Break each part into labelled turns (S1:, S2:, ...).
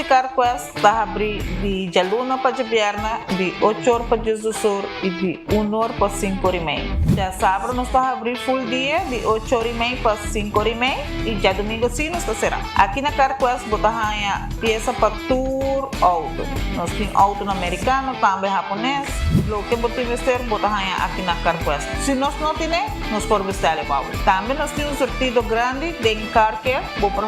S1: ficar quest da abrir de dia luna para dia viernes, de 8 horas para dia 18 e de 1 hora para 5 horas e meia. Dia sábado nós está abrir full dia, de 8 horas e meia para 5 horas e meia, e dia domingo sim nós está será. Aqui na CarQuest botar a peça para tour auto. Nós temos auto americano, também japonês. O que você investir, botar aqui na CarQuest. Se nós não temos, nós podemos vestir o auto. Também nós temos um sortido grande de car care, botar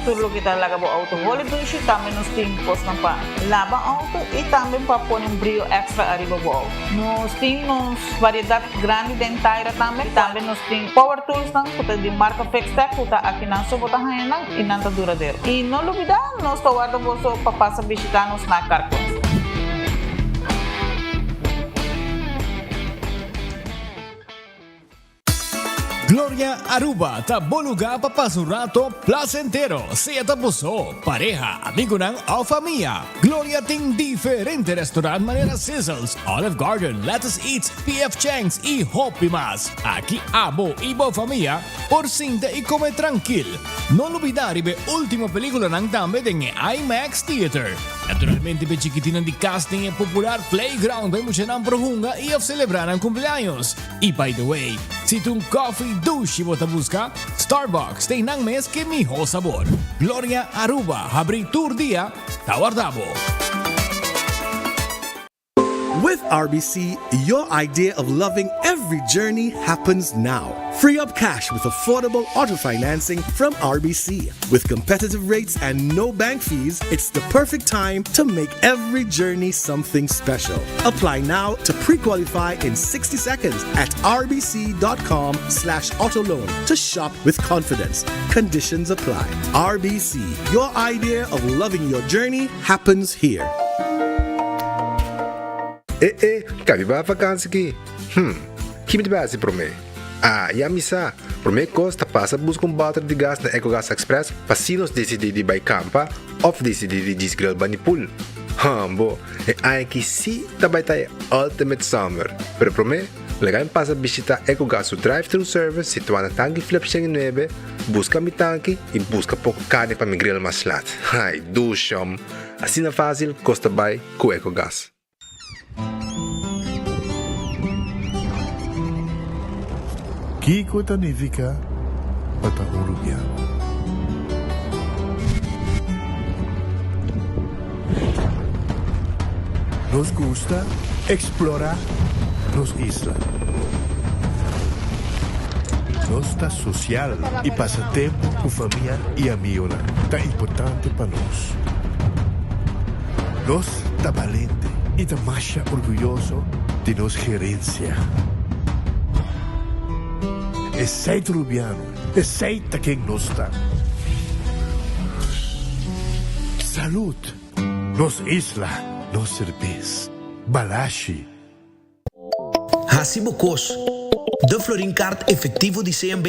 S1: tudo o que está lá o auto. Holy duche, também nós temos posto para lavar auto e também para pôr brilho extra arriba do auto. Nós temos variedade grande de entalha também. Também nós temos power tools de marca Fextech, que está aqui na sua botar e não está duradouro. E não olvidar, nós estamos guardando para passar visitar-nos na CarQuest.
S2: Gloria Aruba, taboluga papas un rato placentero. Sea tapuso, pareja, amigo ng o familia. Gloria ting diferente restaurant manera Sizzles, Olive Garden, Lettuce Eats, PF Chang's y Hopi Mas. Aquí abo ibo familia, por cinta y come tranquil. No olvidar ibe última película ng tambe en IMAX Theater. Naturalmente be chiquitina di casting e popular playground be mucha ng prohunga y of celebrar ang cumpleaños. Y by the way, si tu coffee douche bota busca, Starbucks tem nang mes que mijo sabor. Gloria Aruba, abri tour dia, tawardabo.
S3: With RBC, your idea of loving every journey happens now. Free up cash with affordable auto financing from RBC. With competitive rates and no bank fees, it's the perfect time to make every journey something special. Apply now to pre-qualify in 60 seconds at rbc.com/autoloan to shop with confidence. Conditions apply. RBC, your idea of loving your journey happens here.
S4: Cabe ba vakansie ki? Kimi ba si prome? Ya misa. Prome costa passa busca bater de gas na EcoGas Express pasinos decidi de by campa of decidi de disgrill banipul. Bo, ai que si tabay tayo ultimate summer. Pero prome, legal passa visita EcoGas o drive-thru service situado na Tangi Flip 9, busca mi tanque e busca pouco carne para mi grill mas lat. Ai, dushom. Assim na fácil, costa by com EcoGas.
S5: Kiko Tanifica Pata Uruguayano. Nos gusta explorar nos islas. Nos está social y pasatiempo con familia y amigos tan importante para nos. Nos está valiente y está más orgulloso de nos gerencia. Esse rubiano, aceita quem nos está. Salud, nos isla, nos cerveza, balashi.
S6: Hacibocos, de Florin Card efetivo de CMB,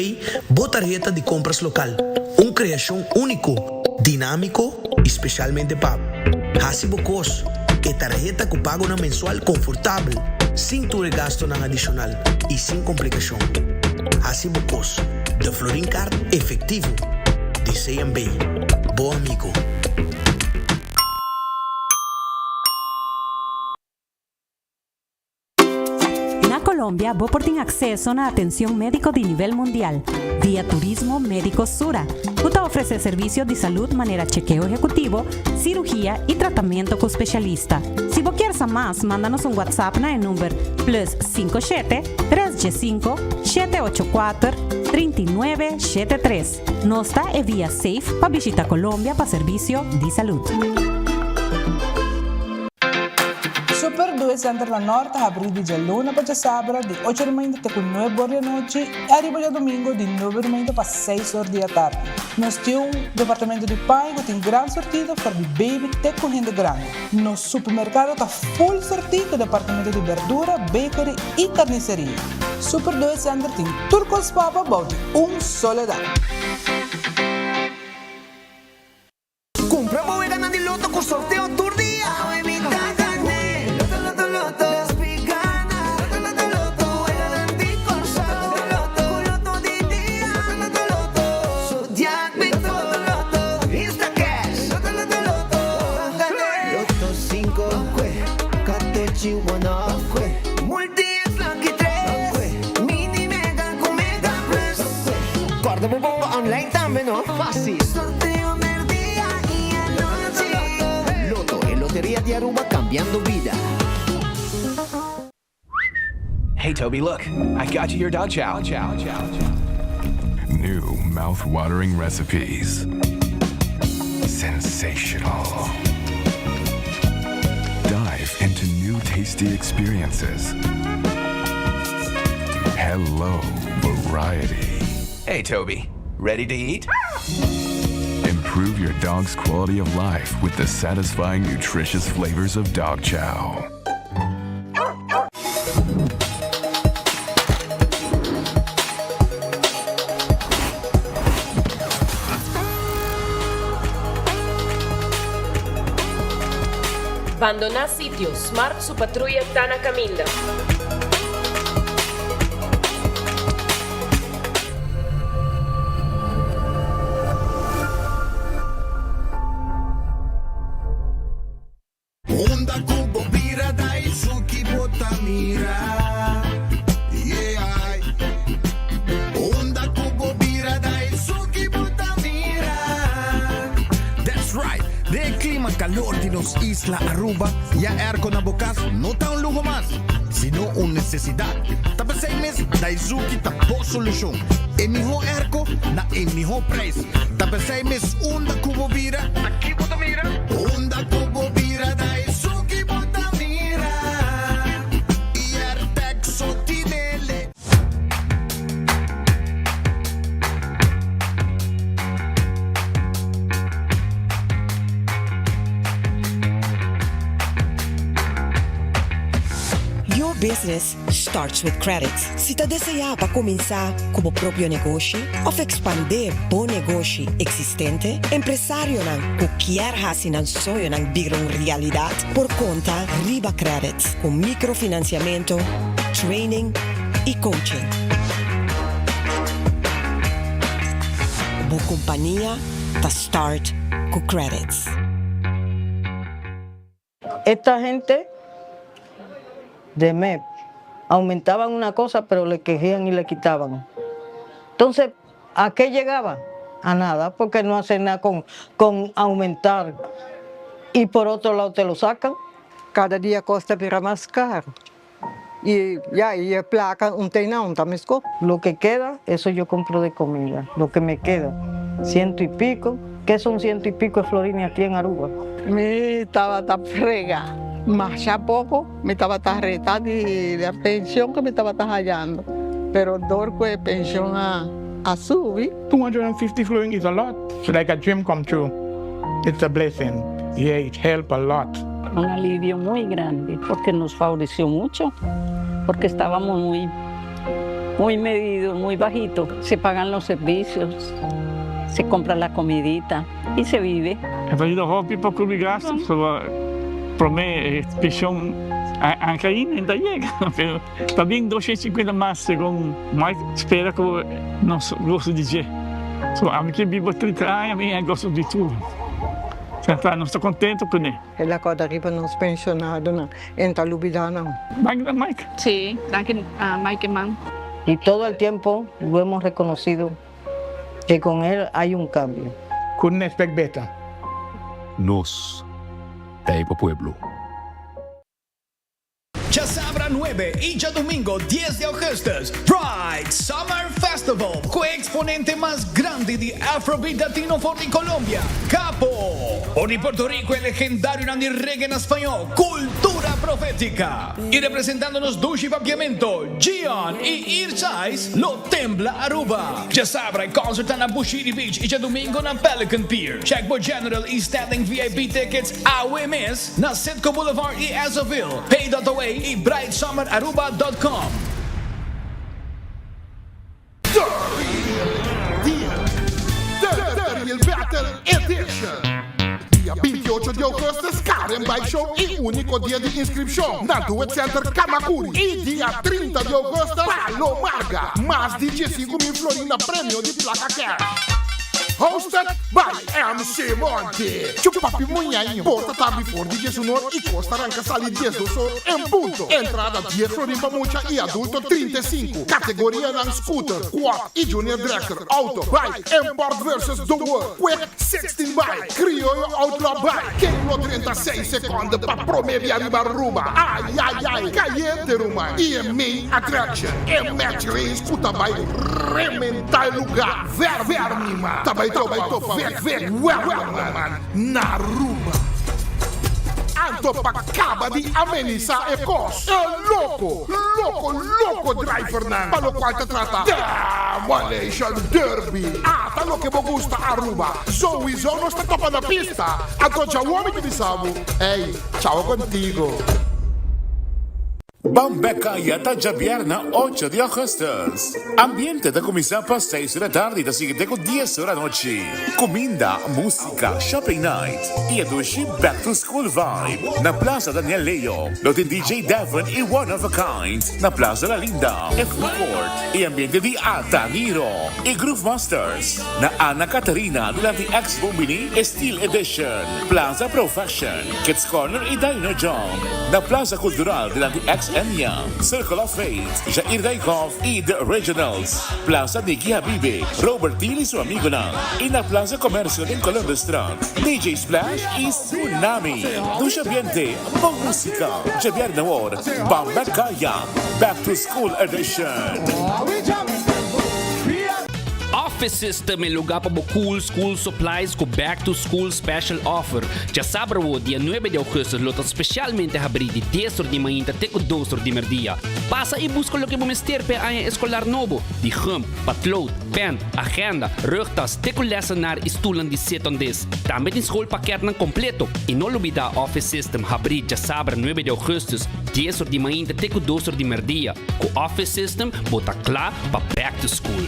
S6: botarjeta de compras local. Criação único, dinâmico, especialmente para Hacibocos, que tarjeta que pago na mensual confortável, sem tu gasto na adicional e sem complicação. Hacibocos, de Florin Card efetivo de CMB. Bom amigo.
S7: Colombia, vos tiene acceso a atención médico de nivel mundial vía Turismo Médico Sura. Uta ofrece servicios de salud manera chequeo ejecutivo, cirugía y tratamiento con especialista. Si vos quieres más, mándanos un WhatsApp en el número +57 3G5 784 3973. Nosta e vía Safe para visitar Colombia para servicio de salud.
S8: Super 2 Center da Norte abre de luna para sábado de 8 da manhã até 9 horas da noite e arriba de domingo de 9 da manhã para 6 horas da tarde. Nós temos departamento de pai que tem grande sortido para de baby até correndo grande. Nosso supermercado está full sortido departamento de verdura, bakery e carniceria. Super 2 Center tem turcos papa balde soledad.
S9: Compra voy ganando el loto con sorteo tour día. online también, ¿no? Fácil.
S10: Sorteo del día y anoche.
S9: Loto, en Lotería de Aruba, cambiando vida.
S11: Hey, Toby, look. I got you your dog chow.
S12: New mouth-watering recipes. Sensational. Dive into new tasty experiences. Hello, variety.
S11: Hey, Toby. Ready to eat?
S12: Improve your dog's quality of life with the satisfying, nutritious flavors of dog chow.
S13: Abandonar sitio. Smart su patrulla está na caminda.
S14: Onda kubo bira dai suki botamira. Yeah. Onda kubo bira dai suki botamira.
S15: That's right. De clima calor de los Isla Aruba, ya airco na bocas no está un lujo más, sino una necesidad. Tapos 6 meses, Daisuki tapo solución. El mejor airco na el mejor precio. Tapos 6 meses, onda kubo bira. Aquí botamira. Onda kubo bira Daisuki botamira. Y Artexo tinele.
S16: Your business starts with credit. Si te desea para comenzar como propio negocio o expandir buen negocio existente, empresario nan cualquier hasi nan soyo nan bigron realidad por conta Riba Credit con microfinanciamiento, training y coaching. Bu compañía ta start con credits.
S17: Esta gente de MEP aumentaban una cosa, pero le quejían y le quitaban. Entonces, ¿a qué llegaba? A nada, porque no hacen nada con aumentar. Y por otro lado te lo sacan.
S18: Cada día cuesta más caro. Y ya, y placa un tenao, un tamesco.
S17: Lo que queda, eso yo compro de comida. Lo que me queda, 100 y pico. ¿Qué son 100 y pico de florines aquí en Aruba?
S18: Me estaba tan frega. Más ya poco me estaba tarreta de la pensión que me estaba hallando. Pero dorco de pensión a subir.
S19: 250 florins is a lot. It's like a dream come true. It's a blessing. Yeah, it helped a lot.
S20: Un alivio muy grande porque nos favoreció mucho, porque estábamos muy medidos, muy bajitos. Se pagan los servicios, se compra la comidita y se vive.
S19: En realidad, los people could be gastos. Para mí, pensión anche ainda llega, pero también 250 más, según Mike espera que no gosto de dizer. So, a mí que vivo 30 años, a mí gosto de tudo. Não estou contente com ele.
S18: Ela quando arriba nos pensionados en Talubidana.
S19: Mike.
S21: Sí, danke Mike Man.
S17: Y todo el tiempo lo hemos reconocido que con él hay un cambio.
S19: Couldn't expect better.
S22: Nos, Taipo Pueblo.
S2: Chazabra 9 y ya domingo 10 de agosto, Pride Summer Festival, coexponente más grande de Afrobeat Latino for de Colombia, Capo. Por Puerto Rico, el legendario Nandi Reggae en español, Cultura Profética. Y representándonos Dushi Papiamento, Gian y Irchais, Lo Tembla Aruba. Chazabra y concert na Bushiri Beach y ya domingo na Pelican Pier. Checkboy General y standing VIP tickets AWMS na Sitco Boulevard y Azoville. Pay.away y brightsummer.aruba.com.
S14: El Battle Edition. Día 28 de agosto es Karen Bike Show y único día de inscripción. Na Duet Center Kamakuri. Y día 30 de agosto, Palo Marga. Más de 5,000 florina premio de placa cash. Hosted by MC Monte. Chupapi Munhainho. Porta também for DJ Sonor e Costa Ranca Sali 10 do Sol em ponto. Entrada 10 Florimpa Mucha e adulto 35. Categoria não scooter, quad e junior director. Auto, bike, import versus the world. Quick 16 bike. Criollo Outlaw bike. Quem 36 segundos para prometer arriba Aruba. Ai, ai, ai. Caiete, Rumai. E main attraction. E match race. Escuta, vai rementar lugar. Ver, mima. Também topa, ver, man. Na Aruba. Antofagasta de amenizar e cos. É louco driver nan. Para o qual te trata Malaysian Derby. Tá louco que me gusta Aruba. Zoe não está topa na pista. Então já o homem que sabe. Ei, tchau contigo.
S1: Bambeca Yata Javierna 8 de agosto. Ambiente de comenzar para 6 da tarde e seguinte com 10 da noite. Comida, música, shopping night e a doce back to school vibe. Na Plaza Daniel Leo, lo tem DJ Devon e One of a Kind. Na Plaza La Linda, e Food Court. E ambiente de Alta Niro e Groove Masters. Na Ana Catarina, durante X Bombini e Steel Edition. Plaza Pro Fashion, Kids Corner e Dino Jump. Na Plaza Cultural, durante X Enya, Circle of Fate, Jair Daikov e The Originals. Plaza Nikki Habibi, Robert Till e seu amigo na. E na Plaza Comércio em Columbus Strand, DJ Splash e Tsunami. Ducha Ambiente, boa música. Javier Nawar, Bambacaya, Back to School Edition.
S3: Office System é lugar para cool school supplies com Back to School Special Offer. Já sabe o dia 9 de agosto, lota especialmente abrir de 10 horas de manhã até 2 horas de merdia. Passa e busca o que vamos ter para a escolar novo. De hum, patlood, pen, agenda, rugtas, teco lecionar e stoelen de 7 on 10. Também tem schoolpakket na completo. E não olvida Office System abrir já sabe 9 de agosto, 10 horas de manhã até 2 horas de merdia. Com Office System, bota claro para Back to School.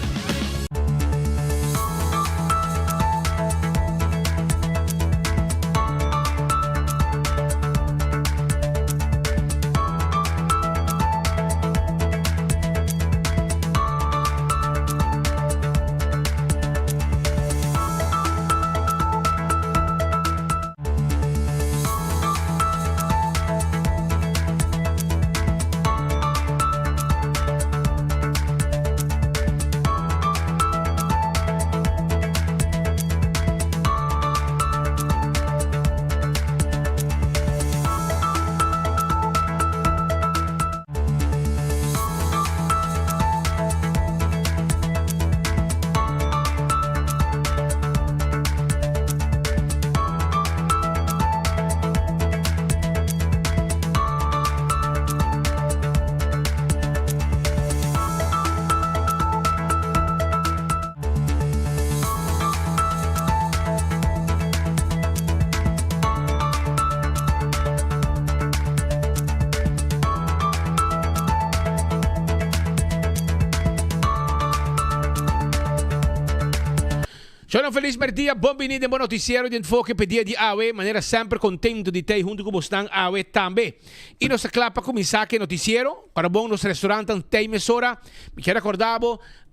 S23: Sono feliz dia, bom venida em bom noticiero de enfoque pedia de AWE, maneira sempre contento de ter junto com você AWE também. E nossa clapa começar que noticiero, para bom nos restaurantes tem mesora, me quero acordar,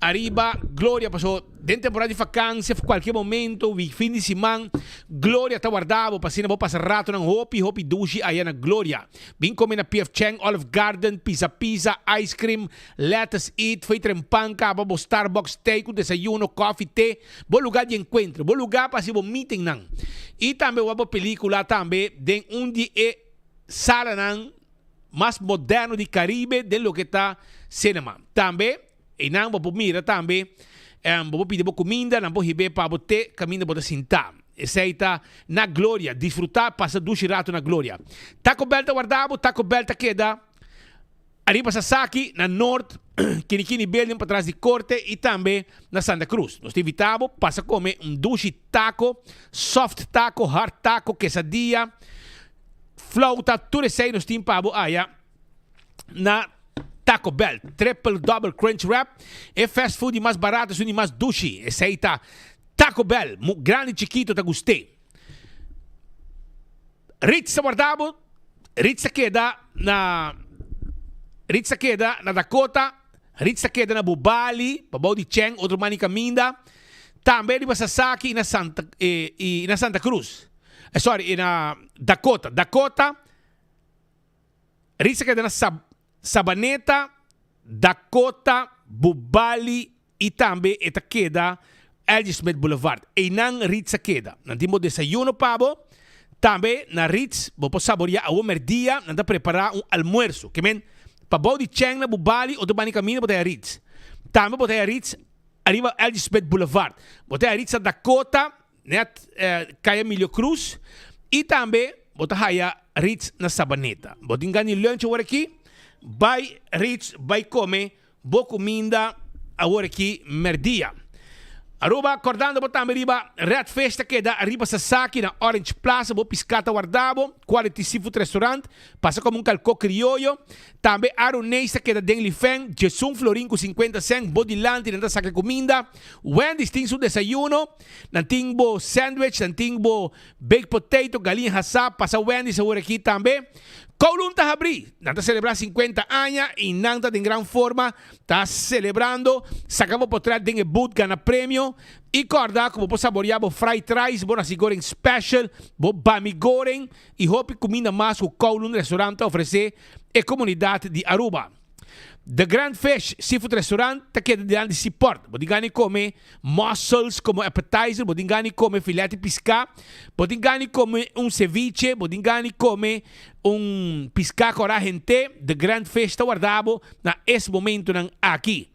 S23: arriba, Glória passou dentro temporada de vacância, qualquer momento, fim de semana, Glória está guardado, passando vou passar rato ng hopi dushi aí na Glória. Vim comer na PF Chang, Olive Garden, pizza, ice cream, let's eat, feito em panca, vamos Starbucks, take, desayuno, coffee, té, bom lugar de encontro, bom lugar para se meeting nang. E também vamos película também, de dia sala nang, mais moderno de Caribe, de lo que está cinema. Também, e não vamos mira também, vamos pedir comida, não vamos beber para botar, caminho para sentar. Essa na Glória, desfrutar, passar 2 rato na Glória. Taco Bell guardado, Taco Bell queda arriba Sasaki, na Norte, Kinikini Building para trás de Corte e também na Santa Cruz. Nós te invitamos, passa a comer dushi taco, soft taco, hard taco, quesadilla, flauta, tudo isso aí nós te invitamos na Taco Bell, triple double crunch wrap, é fast food mais barato, e mais dushi. Esse aí tá Taco Bell, grande e chiquito, tá gostei. Ritz guardado, Ritz queda na Dakota, Ritz queda na Bubali, Babau de Cheng, outro mani caminda. Também riba Sasaki na Santa Cruz. Sorry, na Dakota. Dakota, ritsa queda na Sabaneta, Dakota, Bubali e também eta queda L.G. Smith Boulevard. E nang ritsa queda. Nantimo desayuno pabo. Também na Ritz, vou saborear o merdia, nanda preparar almuerzo. Que men, pabo de Cheng na Bubali ou do bani caminho botei a Ritz. Também botei a Ritz, arriba L.G. Smith Boulevard. Botei a Ritz a Dakota, net Caia Milho Cruz. E também botei a Ritz na Sabaneta. Botei ganhar lunch agora aqui. Vai Ritz, vai comer, boa comida agora aqui merdia. Aruba, acordando, botamos riba Red Festa que dá arriba Sasaki na Orange Plaza, bo piscata guardabo, Quality Seafood Restaurant, passa como calco criollo, também Aronesa que dá Dengli Feng, Jesum Florin com 50 cent, Bodilante, nanta saca comida, Wendy's tem su desayuno, nanting bo sandwich, nanting bo baked potato, galinha hassap, passa Wendy's agora aqui também. Kowloon está abrir, nanta celebrar 50 anos e nanta em grande forma, está celebrando, sacamos por trás de boot gana prêmio e corda como pode saborear bo fried rice, bo nasi goreng special, bo bami goreng e hope comida mais o Kowloon restaurante oferecer a comunidade de Aruba. The Grand Fish Seafood Restaurant está aqui de support. Podem comer mussels como appetizer, podem comer filete pisca, podem comer ceviche, podem comer pisca coragente. The Grand Fish está guardado na esse momento aqui.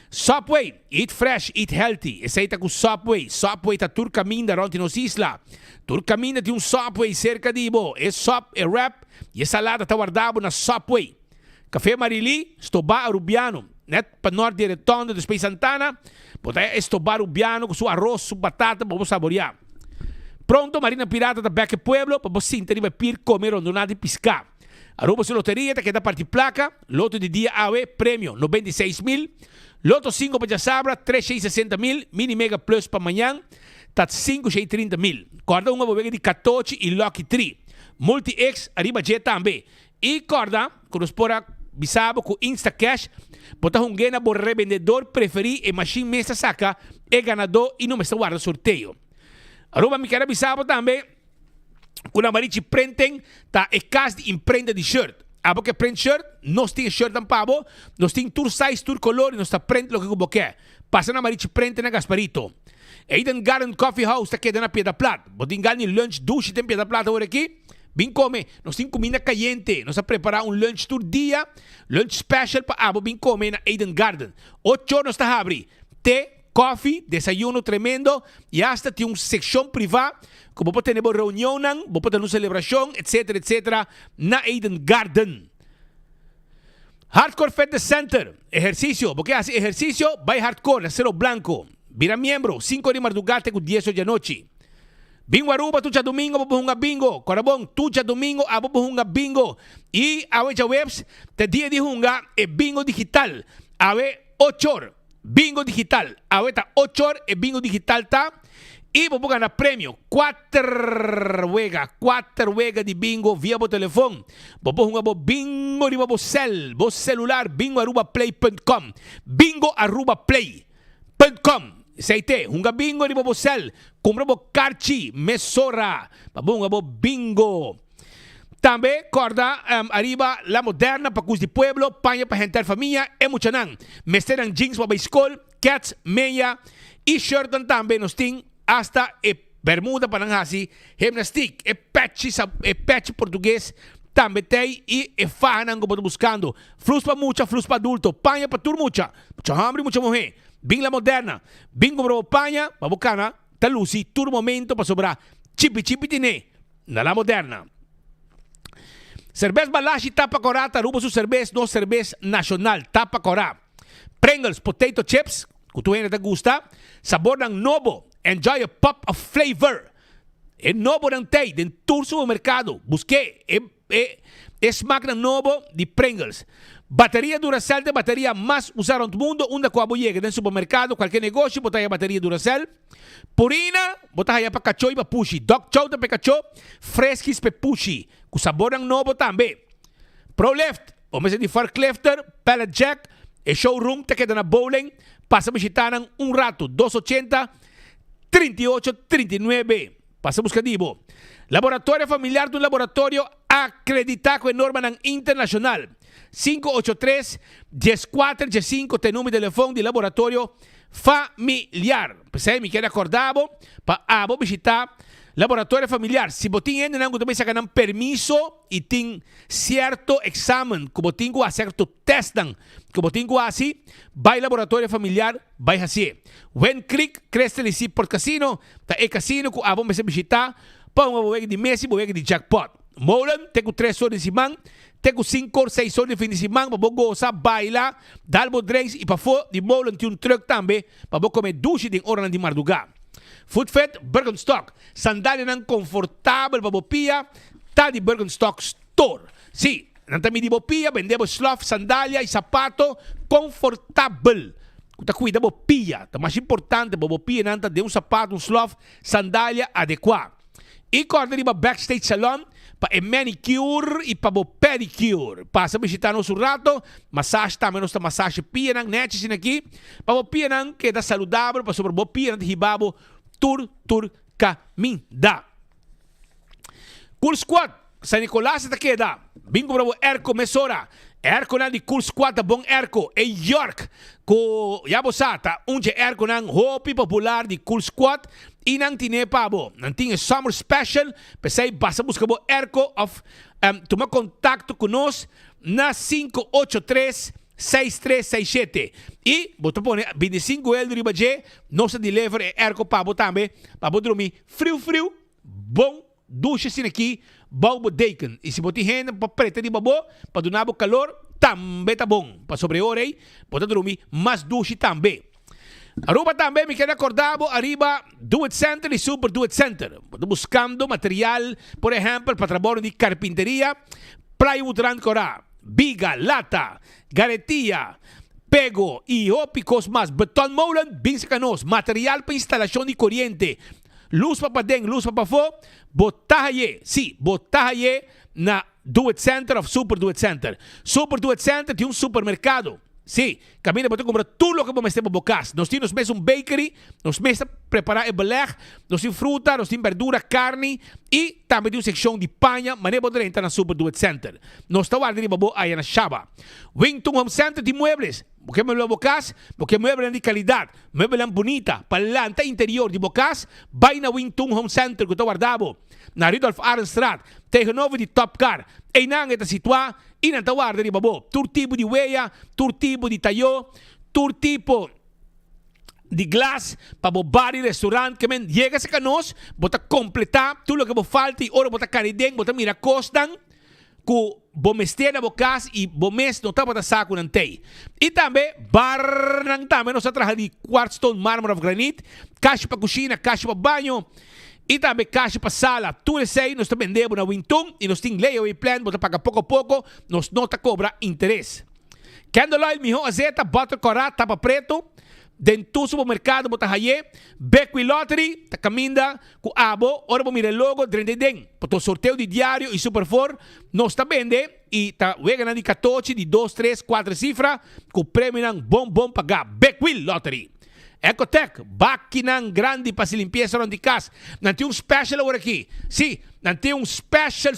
S23: Subway, eat fresh, eat healthy. Aceita com Subway. Subway está tur caminho da ronti nos isla. Tur caminho de Subway cerca de bo. É sop, é wrap e a salada está guardado na Subway. Café Marili, Stobar Rubiano, net para norte de Redondo, de Space Santana, botar Stobar Rubiano com seu arroz, sua batata, para você saborear. Pronto, Marina Pirata da Beque Pueblo, para você sentir pir comer ondonado e piscar. Aruba sua loteria, que dá parte placa, loto de dia AE, prêmio 96,000, loto 5 para Sabra, 360,000, mini mega plus para amanhã, tá 530,000. Corda uma bobega de 14 e Lucky 3. Multi-X, arriba J também. E corda, quando espora bisabo com Instacash, botar um gana por revendedor preferido e machine mesa saca é ganador e não me está guardando sorteio. Aruba me quer bisabo também, quando a marichi prenten, tá é caso de imprenta de shirt. Abo que print shirt, nós tem shirt tam pabo, nós tem tour size, tour color e nós tá print lo que como quer. Passa na marichi prenten na Gasparito. Aiden Garden Coffee House tá quedando na Piedra Plata. Botin ganha lunch, duche tem Piedra Plata agora aqui. Vim comer, nós temos comida caliente, nós vamos preparar lunch todo dia, lunch special para abo, vim comer na Eden Garden. 8 horas está abre, té, coffee, desayuno tremendo, e hasta tem uma secção privada, como pode ter uma reunião, pode ter uma celebração, etc, etc, na Eden Garden. Hardcore Fitness Center, ejercicio, porque hace ejercicio, vai hardcore, acero blanco, vira miembro, 5 de madrugada com 10 de noite. Bingo Aruba, tuja domingo, bubuhunga bingo. Corabong, tuja domingo, bubuhunga bingo. E awe ja webs, te dia di hunga e bingo digital. Awe 8 horas, bingo digital. Awe ta 8 horas e bingo digital ta. E bubuga na prêmio, 4 wega di bingo via bo telefone. Bubuhunga bo bingo di bo celular, bingoarubaplay.com. Bingoarubaplay.com. Seite, hunga bingo di bobosel, compra bo carchi, mesora, babunga bo bingo. Também, corda, arriba La Moderna, para cus de pueblo, panha para gente família, e muchanan. Mesteran jeans para escola, cats, meia, e shirt também nos tem, hasta e bermuda para nanghasi, gymnastic, e patch português, também tem, e fahanan como buscando. Flus para mucha, flus para adulto, panha para tur mucha hambre, mucha mujer. Bing La Moderna, bingo bro panha, babucana, talusi, tur momento para sobrar. Chipi tine, na La Moderna. Cerveza Balashi Tapa Corá, taruba su cerveza, no cerveza nacional, Tapa Corá. Pringles Potato Chips, que tu te gusta, sabor ng novo, enjoy a pop of flavor. E novo ng tay, den tour supermercado, busque, smack ng novo de Pringles. Bateria Duracell de bateria mais usada no mundo, onde com a boiega no supermercado, qualquer negócio, botar a bateria Duracell. Purina, botar a para cachorro e para puxi. Dog Chow para cachorro, fresquis para puxi. Com sabor ng novo também. ProLift, o mês de forklifter, pallet jack, e showroom te queda na bowling, passa a visitar rato, 280, 3839. Passa buscar dibo. Laboratório familiar de um laboratório acreditado com norma internacional. 583-14-15 tem número de telefone de laboratório familiar. Você me quer acordar para visitar laboratório familiar. Se você ainda não também saca um permiso e tem certo exame, que você tem certo testing, que você tem assim, vai laboratório familiar, vai assim. When click, cresce ali por casino, tá é casino que você visitar, para uma boega de Messi, boega de jackpot. Molan, tenho 3 horas de semana, tenho 5 ou 6 horas de fim de semana, para gozar, bailar, dar drinks e para fora de Molan tem um truck também, para comer duche de hora de madrugada. Foodfet, Birkenstock. Sandália não confortável para bopia, tá de Birkenstock Store. Sim, não também de bopia, vendemos sloth, sandália e sapato confortável. Tá cuida bopia, tá mais importante para bopia não tá de um sapato, um sloth, sandália adequado. E corda para Backstage Salon, para manicure e para pedicure. Passa a visitar nosso rato, massagem também, nossa massagem pia não netes aqui, para bopia não que é saudável, para sobre bopia não de hibabo, tur caminda. Cool Squad, San Nicolás está queda. Bingo bravo Erco Mesora. Erco na di Cool Squad bom Erco e York. Ko yabosata unje Erco nang hopi popular di Cool Squad e nang tinepabo. Nang tinha summer special, pesai basta busca bo Erco of toma contato conosco na 583 6367 e botou pone 25 euro de budget nossa delivery erco pabo também para dormir frio bom ducha assim aqui bom bacon e se botar renda para preta de babo para donar calor também tá bom para sobre hora aí botar dormir mais ducha também. Aruba também me quer acordar arriba Do It Center e Super Do It Center. Estou buscando material, por exemplo, para trabalho de carpinteria, plywood rancora, biga, lata, garetia, pego e ópicos más. Beton molen, binsacanos, material para instalación de corriente. Luz para den, luz para fo, botaje, sí, botaje na Do It Center of Super Do It Center. Super Do It Center tiene un supermercado. Sí, camina para comprar tudo o que vamos ter para bocas. Nós temos mesmo bakery, nós mesmo preparar o beleg, nós temos fruta, nós temos verdura, carne e também temos secção de panha, mas não podemos entrar na Super Do It Center. Nós estamos ali aí na Chaba. Wington Home Center de muebles. Porque muebles bocas, porque muebles de qualidade, muebles bonita, planta interior de bocas, vai na Wington Home Center que está guardado na Rudolf Arenstraat, tegenover de Top Car. E não está situado e não está guardado de babo. Tur tipo de weia, tur tipo de tayo, tur tipo de glass para o bar e restaurante que men llega a nós, bota completar tudo o que falta e ora bota caridem, bota mira costan que bomestia na bocas e bomes não está para saco não tem. E também bar não também nós atrás de quartzstone, mármore of granite, caixa para cozinha, caixa para banho. E também caixa para sala, tudo isso aí nós também vendemos na Winton e nós temos layaway plan, você paga pouco a pouco, nós não te cobra interesse. Candle oil, mijo, azeta, butter corado, tapa preto, dentro do supermercado, você haye, Beckway Lottery, tá caminda, com abo, ora vou mirar logo, drendedem, para o sorteio de diário e superfor, nós tá vende e tá ganhando de 14, de 2, 3, 4 cifras, com prêmio não bom pagar, Beckway Lottery. Ecotec, máquina grande para se limpeza de casa. Não tem special agora aqui. Sim, não tem special.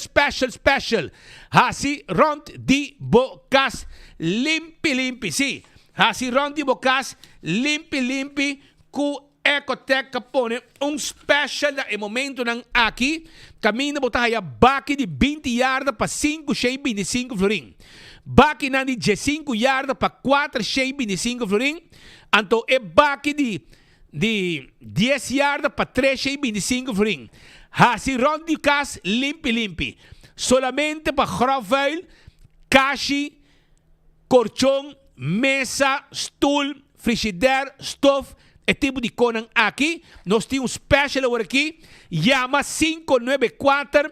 S23: Assim, rond de bocas, limpi. Sim, assim, rond de bocas, limpi, com Ecotec põe special no momento não aqui. Caminho botar aí a baque de 20 yardas para 5, 25 florim. Baque de 5 yardas para 4, 25 florim. Então, é baque de 10 yardas para 3, 25 florim. Assim, rond de casa, limpi. Solamente para grovel, caixa, colchão, mesa, stool, frigideira, stove, é tipo de conan aqui. Nós temos um special agora aqui. Llama 594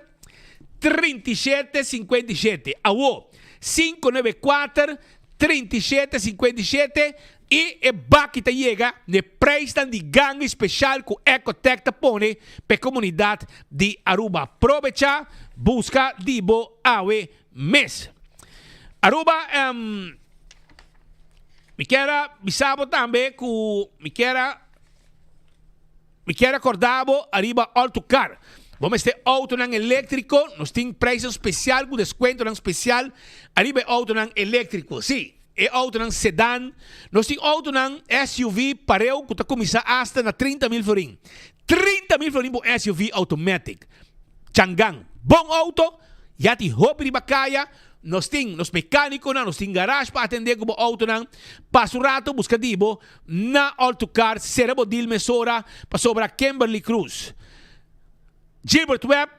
S23: 3757. Alô, 594 3757. E é baque que chega de preço de gangue especial que o Ecotec põe para a comunidade de Aruba. Aproveita, busca dibo awe mês. Aruba, me quero avisar também que me quero me quero acordar arriba Autocar. Vamos ter auto ng elétrico, nós tem preço especial, com desconto ng especial, arriba auto ng elétrico, sim. É auto ng sedan, nós tem auto ng SUV pareu, que está começar hasta na 30,000 florin. 30,000 florin por SUV automatic. Changang, bom auto, já te roupa de bacaya, nós tem nos mecânico nós tem garagem para atender como auto ng pasurato, busca dibo, na Autocar, Serabo Dil Mesora, para sobra Kimberly Cruz. Gilbert Webb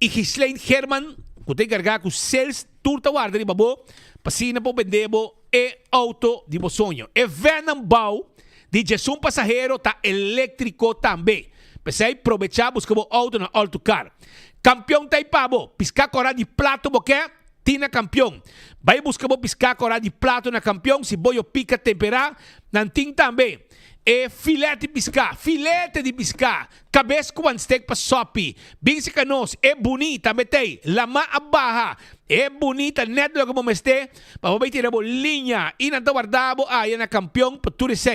S23: e Ghislaine Herman, que tem carregado com sales, turta guarda de babo, pasina po vendebo e auto de sonho. E Venom Bau, de Jesus passageiro, tá elétrico também. Pensei, aproveitar, busca o auto na Autocar. Campeão tá pabo, piscar cora de plato, porque tina campeão. Vai buscar piscar cora de plato na campeão, se boio pica temperar, nanting também. E filete de piscar, cabeça com steak para sopi, bem se canos, é bonita, metei, lama abaha, é bonita, neto como me este, para você tirar linha, e na guardabo, aí na campeão, para tudo isso.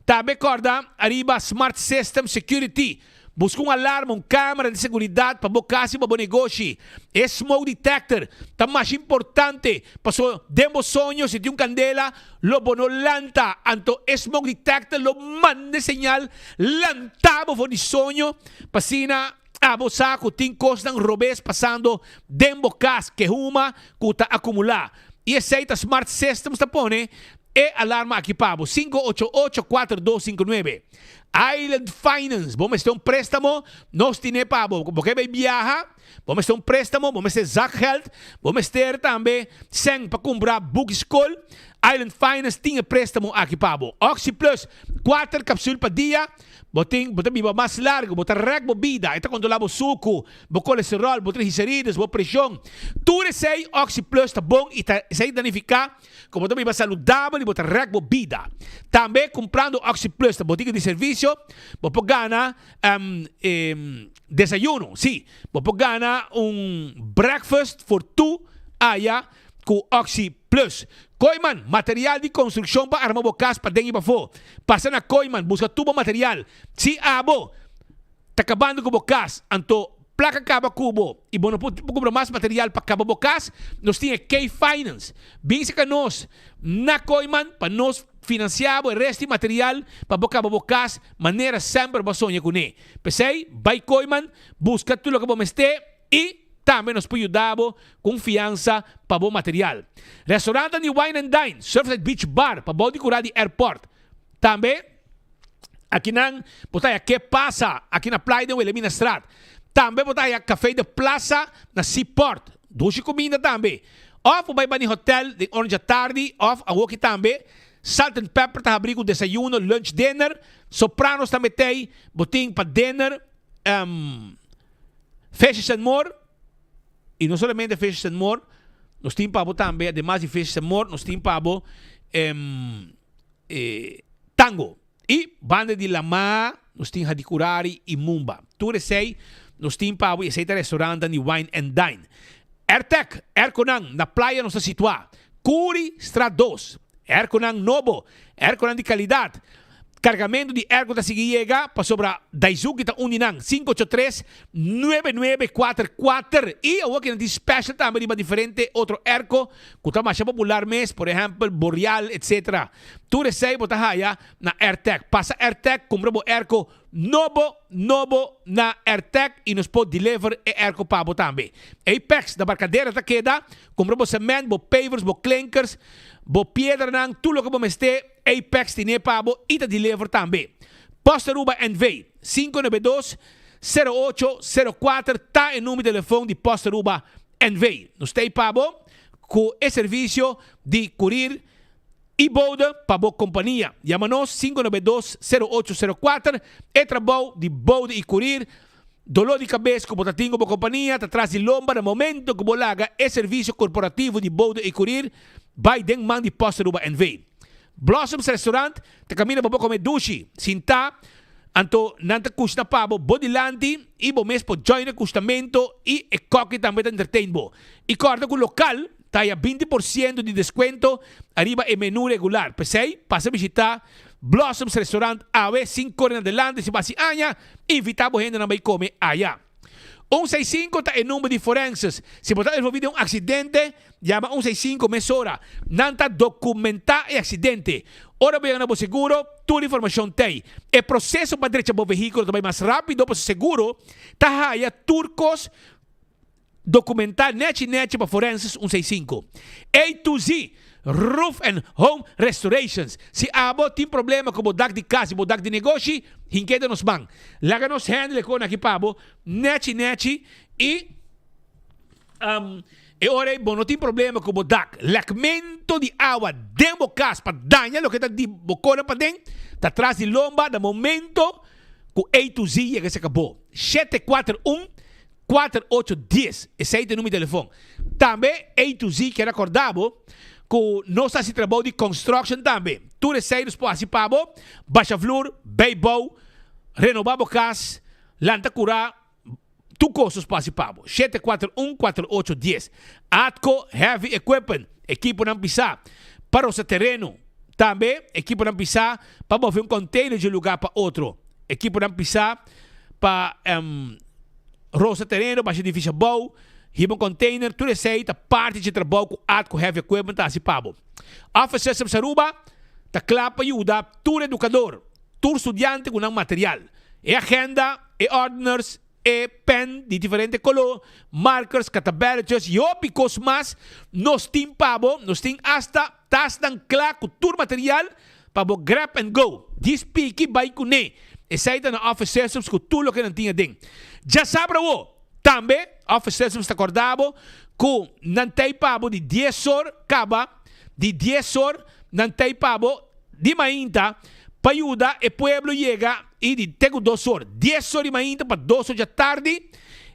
S23: Também corda, arriba Smart System Security, busca alarme, câmera de segurança para bocasse para o negócio. É smoke detector, tá mais importante. Passou demo sonho, se tem candela, lo bono lanta. Anto smoke detector, lo mande señal, lantabo for de sonho. Pasina, abosaco, tem costa ng robes passando demo cas, que huma, kuta acumular. E aceita Smart Systems, tá pone, e alarma aqui pabo 588-4259. Island Finance, vamos ter préstamo, nós temos pabo, porque vai viajar, vamos ter préstamo, vamos ter Zakgeld, vamos ter também 100 para comprar book school. Island Finance tem préstamo aqui pabo. Oxy Plus, 4 capsulas por dia, botem viva mais largo, botar reg bebida, ita controlar o suco, o colesterol, botar gliceridas, a pressão. Tudo isso aí, Oxy Plus tá bom e tá sem danificar, como também vai saudável e botar reg bebida. Também comprando Oxy Plus, tá botica de serviço, você gana desayuno, sim, você gana breakfast for two allá com Oxy Plus. Koiman, material de construção para armar bocas para dentro e para fora. Passa na Koiman, busca tubo material. Si abo, tá acabando com bocas, anto placa caba cubo e bom, não pode comprar mais material para cabo bocas, nós temos K-Finance. Bem se que nós, na Koiman, para nós financiar o resto de material para boca bocas, maneira sempre para sonhar com ele. Pensei, vai Koiman, busca tudo o que vamos ter e também nos pode ajudar confiança para bom material. Restaurante de Wine and Dine, Surfside Beach Bar, para bom decorar de airport. Também, aqui na, botaya, que passa aqui na Praia de Wilhelmina Strat. Também, botaya, café de plaza na Seaport. Duche comida também. Off, vai para o hotel de Orange Tarde, off, a aqui também. Salt and Pepper, tá abrigo desayuno, lunch, dinner. Sopranos também tem, botim para dinner. Fishes and more. E não somente Fishes and More, nós temos para também, además de Fishes and More, nós temos para tango. E banda de lama, nós temos Hadicurari e Mumba. Tudo isso aí, nós temos para esse restaurante de Wine and Dine. Airtech, Airconang, na praia nós estamos situados. Curi, Strat 2. Airconang novo, Airconang de qualidade. Cargamento de ergo da Sigiega para sobra Daizuki ta Uninang 583-9944 e o que de special também de diferente outro ergo que tá mais popular mes, por exemplo, Boreal, etc. Tu recebe bota haya na AirTech. Passa AirTech, compra o ergo novo na AirTech e nos pode deliver e ergo para também. Apex da barcadeira ta queda, compra o cement, o pavers, o clinkers, o pedra nang tudo que vamos ter. Apex tiene pabo e te deliver também. Posta Aruba NV 592-0804 tá em número de telefone de Posta Aruba NV. Nos tem pabo com o serviço de curir e boda para a companhia. Chama-nos 592-0804 e trabalho de boda e curir. Dolor de cabeça que você tem com a companhia, tá atrás de lomba, no momento que você laga é serviço corporativo de boda e curir, vai den man de Posta Aruba NV. Blossoms Restaurant, te camina para comer dushi, sinta, anto nanta custa pabo, bodilanti, e bo mes po join acostamento e coque também te entertain bo. E corda com local, tá a 20% de desconto, arriba e menu regular. Pensei, passa a visitar Blossoms Restaurant AW 5 en adelante. Si vas a aña, invitamos gente a comer allá. 165 está el número de forenses. Si você está envolvido en un accidente, llama 165 mesora. Nanta documentar el accidente. Ora bem no seguro, toda a informação tem. O processo para direito ao veículo também mais rápido, para o seguro, tá aí turcos documentar net para forenses 165. A to Z, Roof and Home Restorations. Se abo tem problema com o dak de casa, o dak de negócio, hinqueda nos bang. Laga nos handle com aqui pabo, net e e ora, bom, não tem problema com o dak. Lacmento de água dentro da casa para danhar o que está de bocona para dentro, está atrás de lomba, no momento que o A to Z que se acabou. 741-4810. Esse aí é o número de telefone. Também A to Z, que era acordado, que nós estamos trabalhando de construction também. Tudo isso aí nos pode participar. Baixa flor, beibo, renovar a casa, lanta curar. Tu costos participamos. 741-4810. Atco Heavy Equipment. Equipo não pisar para o seu terreno. Também, equipo não pisar para mover um container de um lugar para outro. Equipo não pisar para roça terreno, baixa difícil bom, riba um container, tudo isso aí, parte de trabalho com Atco Heavy Equipment participamos. Office System Saruba, tá claro para ajudar todo educador, todo estudante com um material. E agenda, e ordiners, e pen de diferente color, markers, catabelos e ópicos mais, nos tem pabo, nos tem hasta tas dan claro com todo material para grab and go. Dispiki vai com ne. Esse aí tá na Office Systems com tudo o que não tinha dentro. Já sabe o também Office Systems está acordado com não tem pabo de 10 horas, acaba de 10 horas, não tem pabo de mainta. Para ajudar, o pueblo chega e tenho 2 horas. 10 horas de manhã para 2 horas da tarde.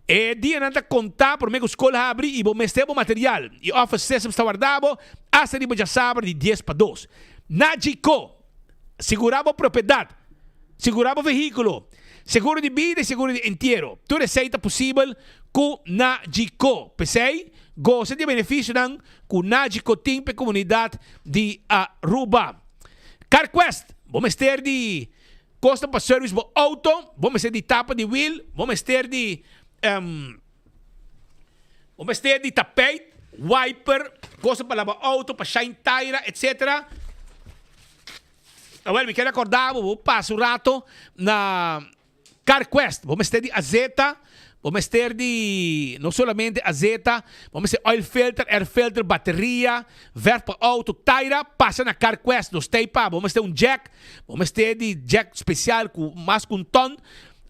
S23: E dia não está contar por meio que a escola abre e vou mexer o material. E o Office System está guardado. Hasta de já sabe de 10 para 2. Na Gico, segurava a propriedade, segurava o veículo, seguro de vida e seguro de inteiro. Tudo isso é possível com na Gico. Pensei, gosta de benefício com na Gico tem para a comunidade de Aruba. CarQuest. Vamos ter de costa para service do auto, vamos ter de tapa de wheel, vamos ter de tapete, wiper, costa para lavar auto, para shine tire, etc. Well, me quero acordar, vou passar um rato na CarQuest, vamos ter de azeta, vamos ter de, não somente azeta, vamos ter oil filter, air filter, bateria, ver para auto, tire, passa na CarQuest, nos tem pa, vamos ter um jack, vamos ter de jack especial com mais com ton.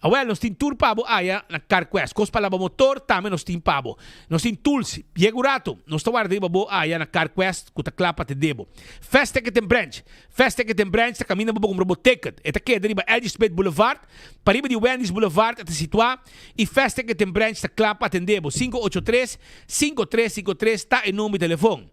S23: Well, nós tem tour pabo na CarQuest. Cos para lavar motor, também nós tem pabo. Nós tem tools, piego rato, nós está guardando babo na CarQuest, com a clapa te debo. Fast Ticket and Branch. Fast Ticket and Branch, está caminhando babo com robot ticket. Eta que deriva Elgin Smith Boulevard, para riba de Wendy's Boulevard, está situado. E Fast Ticket and Branch, está clapa te debo. 583-5353, está em número de telefone.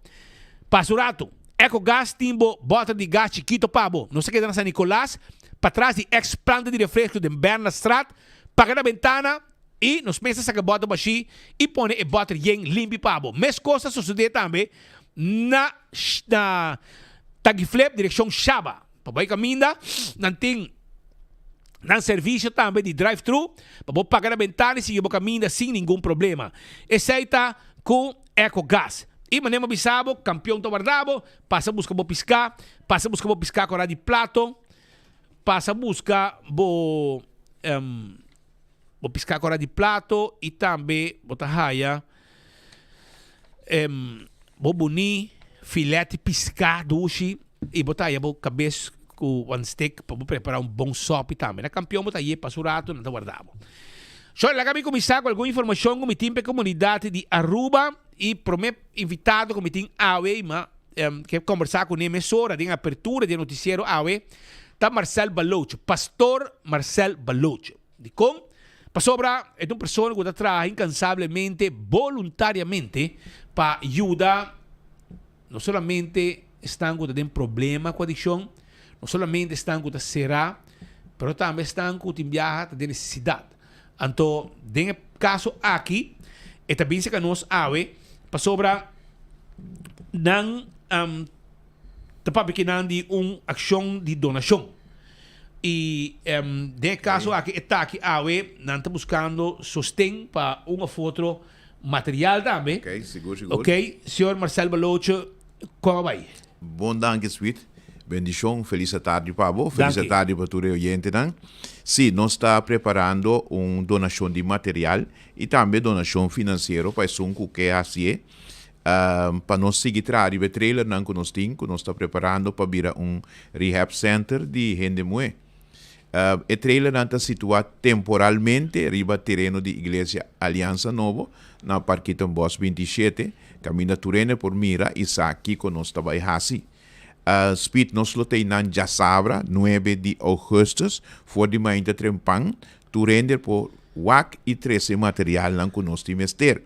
S23: Passo rato. Eco Gas, timbo, bota de gás chiquito pabo. Não sei que é na San Nicolás, para trás de ex-planta de refresco de Bernard Strat, paga na ventana e nos pensa sa bota baixi e põe e bota yen limpo pabo. Mes coisas suceder também na Tagiflip, direção Shaba. Pabai caminha, não tem serviço também de drive-thru, para pagar na ventana e seguir o caminho sem nenhum problema. Esse aí tá com Eco Gas. E manema bisabo, campeão to guardado, passa busca bo piscar com a de plato, passa busca bo piscar com a de plato e também botar raia bo boni filete piscar dushi e botar aí bo cabeça com one stick para preparar bom sopa também. Na campeão botar aí passurato não tá guardado. Só lá kami começar com alguma informação com o time comunidade de Aruba e prometo invitado com o time AWE, que conversar com a emissora de abertura de noticiero AWE, tá Marcel Baloch, pastor Marcel Baloch. De com pasobra é uma pessoa que trabalha incansavelmente, voluntariamente para ajudar, não somente estão com um problema com a adicção, não somente estão com será, mas também estão com viaja de necessidade. Então, nesse caso aqui, é também se que nós AWE, para sobra, não Tapos bikinandi ação de donação. E de caso aqui está aqui awe nanta buscando sostém para uma foto material também.
S4: Ok, seguro.
S23: Ok, senhor Marcelo Balocho, como vai?
S4: Bom dank, sweet. Bendição, feliz tarde para você, feliz tarde para todo oyente. Sim, nós está preparando uma donação de material e também donação financeira para isso que é assim. Para nós seguir atrás do trailer que nós temos, nós está preparando para vir rehab center de gente moe. O trailer está situado temporalmente riba terreno de Igreja Aliança Novo, na Parquita Bosch 27, caminho Turene por Mira e aqui que nós está vai hasi. Speed nos lo tem na Jasabra, 9 de agosto, for de manhã trempang, Turene por WAC e 13 material lang que nós temos ter.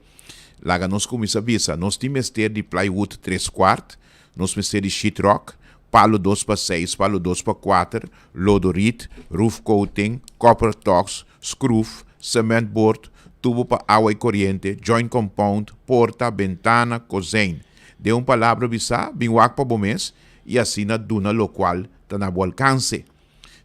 S4: Laga nós começa a visa, nós temos ter de plywood 3/4, nós temos ter de sheetrock, palo 2/6, palo 2/4, lodorit, roof coating, copper tox, screw, cement board, tubo para água e corrente, joint compound, porta, ventana, cozinha. De uma palavra visa, bem wak para bomês, e assim na duna local está na boa alcance.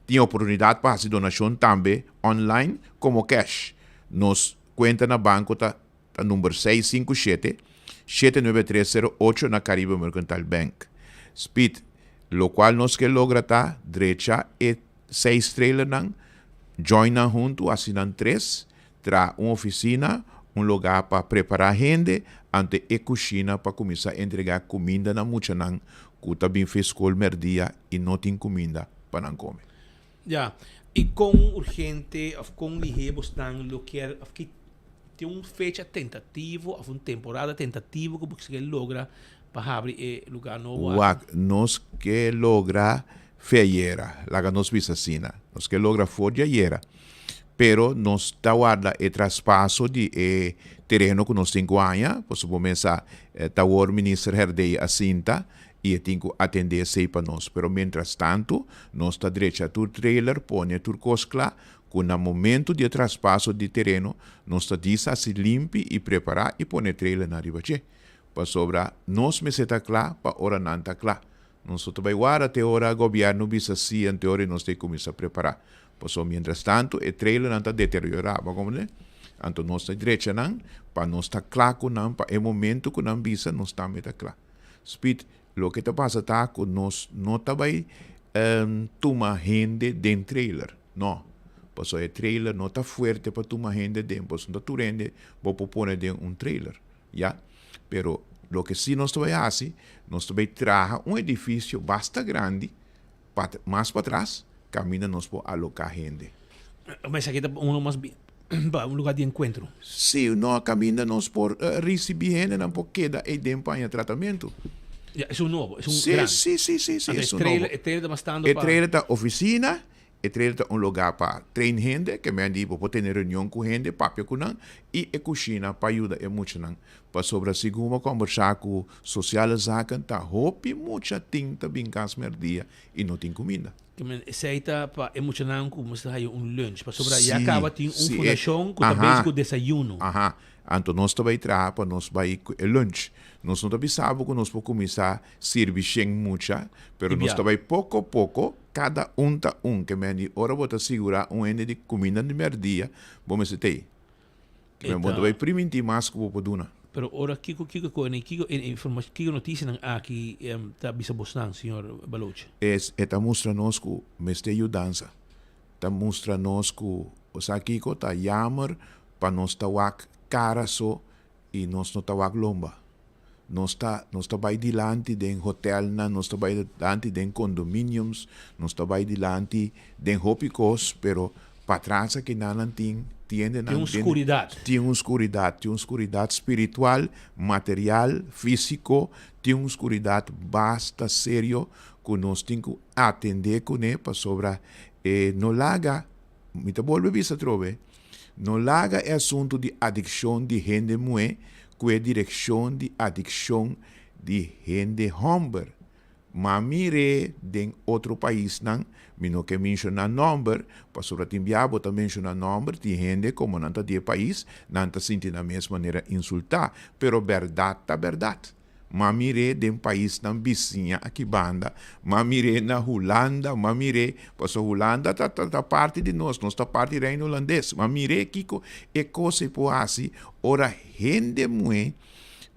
S4: Tem oportunidade para fazer donação também online como cash. Nos conta na banco está número 657-79308 na Caribe Mercantile Bank. Speed, lo qual nos que logra tá derecha e 6 trailer nang joina junto assinan 3 tra uma oficina, lugar para preparar gente ante e cozinha para começar a entregar comida na mucha nang que bem fez escola merdia e não tem comida para não comer.
S23: Ja, e com urgente, of com ligeros nang lo quer, of que tem uma fecha tentativa, ou uma temporada tentativa que você logra para abrir lugar novo.
S4: Nós que logra feira, lá nos visacina, nós que logra forjaera, pero nós tá guarda e traspasso de terreno que nós temos ganha, possivelmente tá o ministro herdei a cinta e tem que atender sei para nós, pero mientras tanto, nós tá direita tur trailer, põe tur coscla, que no momento de traspasso de terreno, nós está diz a se limpe e preparar e pôr trailer na riba. Para sobrar, nós me seta claro, para hora não está claro. Nós só vai guardar até hora, o governo visa assim, em teoria, nós temos que começar a preparar. Por isso, mientras tanto, o trailer não está deteriorado, como né? Então, nós está direita, para nós estar claro, para o momento que nós visa, nós está meta claro. Speed, o que está passando é que nós não está vai tomar gente dentro do trailer. Não. Pues el trailer no está fuerte para tomar gente dentro, pues no tu rende, voy a poner de un trailer, ¿ya? Pero lo que sí nos va a hacer, nos va a traer un edificio bastante grande, más para atrás, camina nos va a alocar gente.
S23: Mas aquí está uno más bien, un lugar de encuentro.
S4: Sí, no camina nos por recibir gente, no por queda y de empaña tratamiento.
S23: Ya, es un nuevo, es un
S4: sí,
S23: grande.
S4: Sí, es un
S23: nuevo.
S4: El
S23: trailer está bastante
S4: el trailer está oficina, e trata um lugar para treinar gente, que me andi para ter reunião com gente, papel com não, e a cozinha para ajudar e muito não. Para sobre a segunda conversar com social zaken, tá roupa muita tinta brincar merdia e não tem comida.
S23: Que me aceita para emocionar como se hay lunch, para sobre já acaba tem fundação que também com desayuno.
S4: Aha. Então nós também trabalhamos para nós vai lunch. Nós não sabemos que nós podemos começar a servir sem muita, mas nós também pouco a pouco, cada tá que me andi, ora vou te segurar ende de comida de merdia, vamos ter. Que me vou primeiro mais que vou poder.
S23: Pero ora kiko informação kiko notícia aqui tá bisa bosnan, senhor Baloche.
S4: Está mostrando que me está ajudando. Está mostrando que o sakiko tá jammer para nós tá wak cara só e nós não tá wak lomba. Nós tá vai dilante de hotel nós está vai dilante de condomínios, nós está vai dilante de hopicos, pero para trás que não tem
S23: oscuridade.
S4: Tem oscuridade espiritual, material, físico, tem oscuridade bastante sério que nós temos que atender com ele para sobre não laga, me te volve vista trove, não laga é assunto de adicção de gente moe, que é direção de adicção de gente homem. Mas mire de outro país, não, não que mencionar nome, para sobre timbiabo também mencionar nome, de gente como não está de país, não está sentindo da mesma maneira insultar, pero verdade tá verdade. mamire den país na vizinha aqui banda, mamire na Holanda, mamire, pois a Holanda tá parte de nós tá parte do reino holandês, mamire kiko e coisa por assim, ora gente muito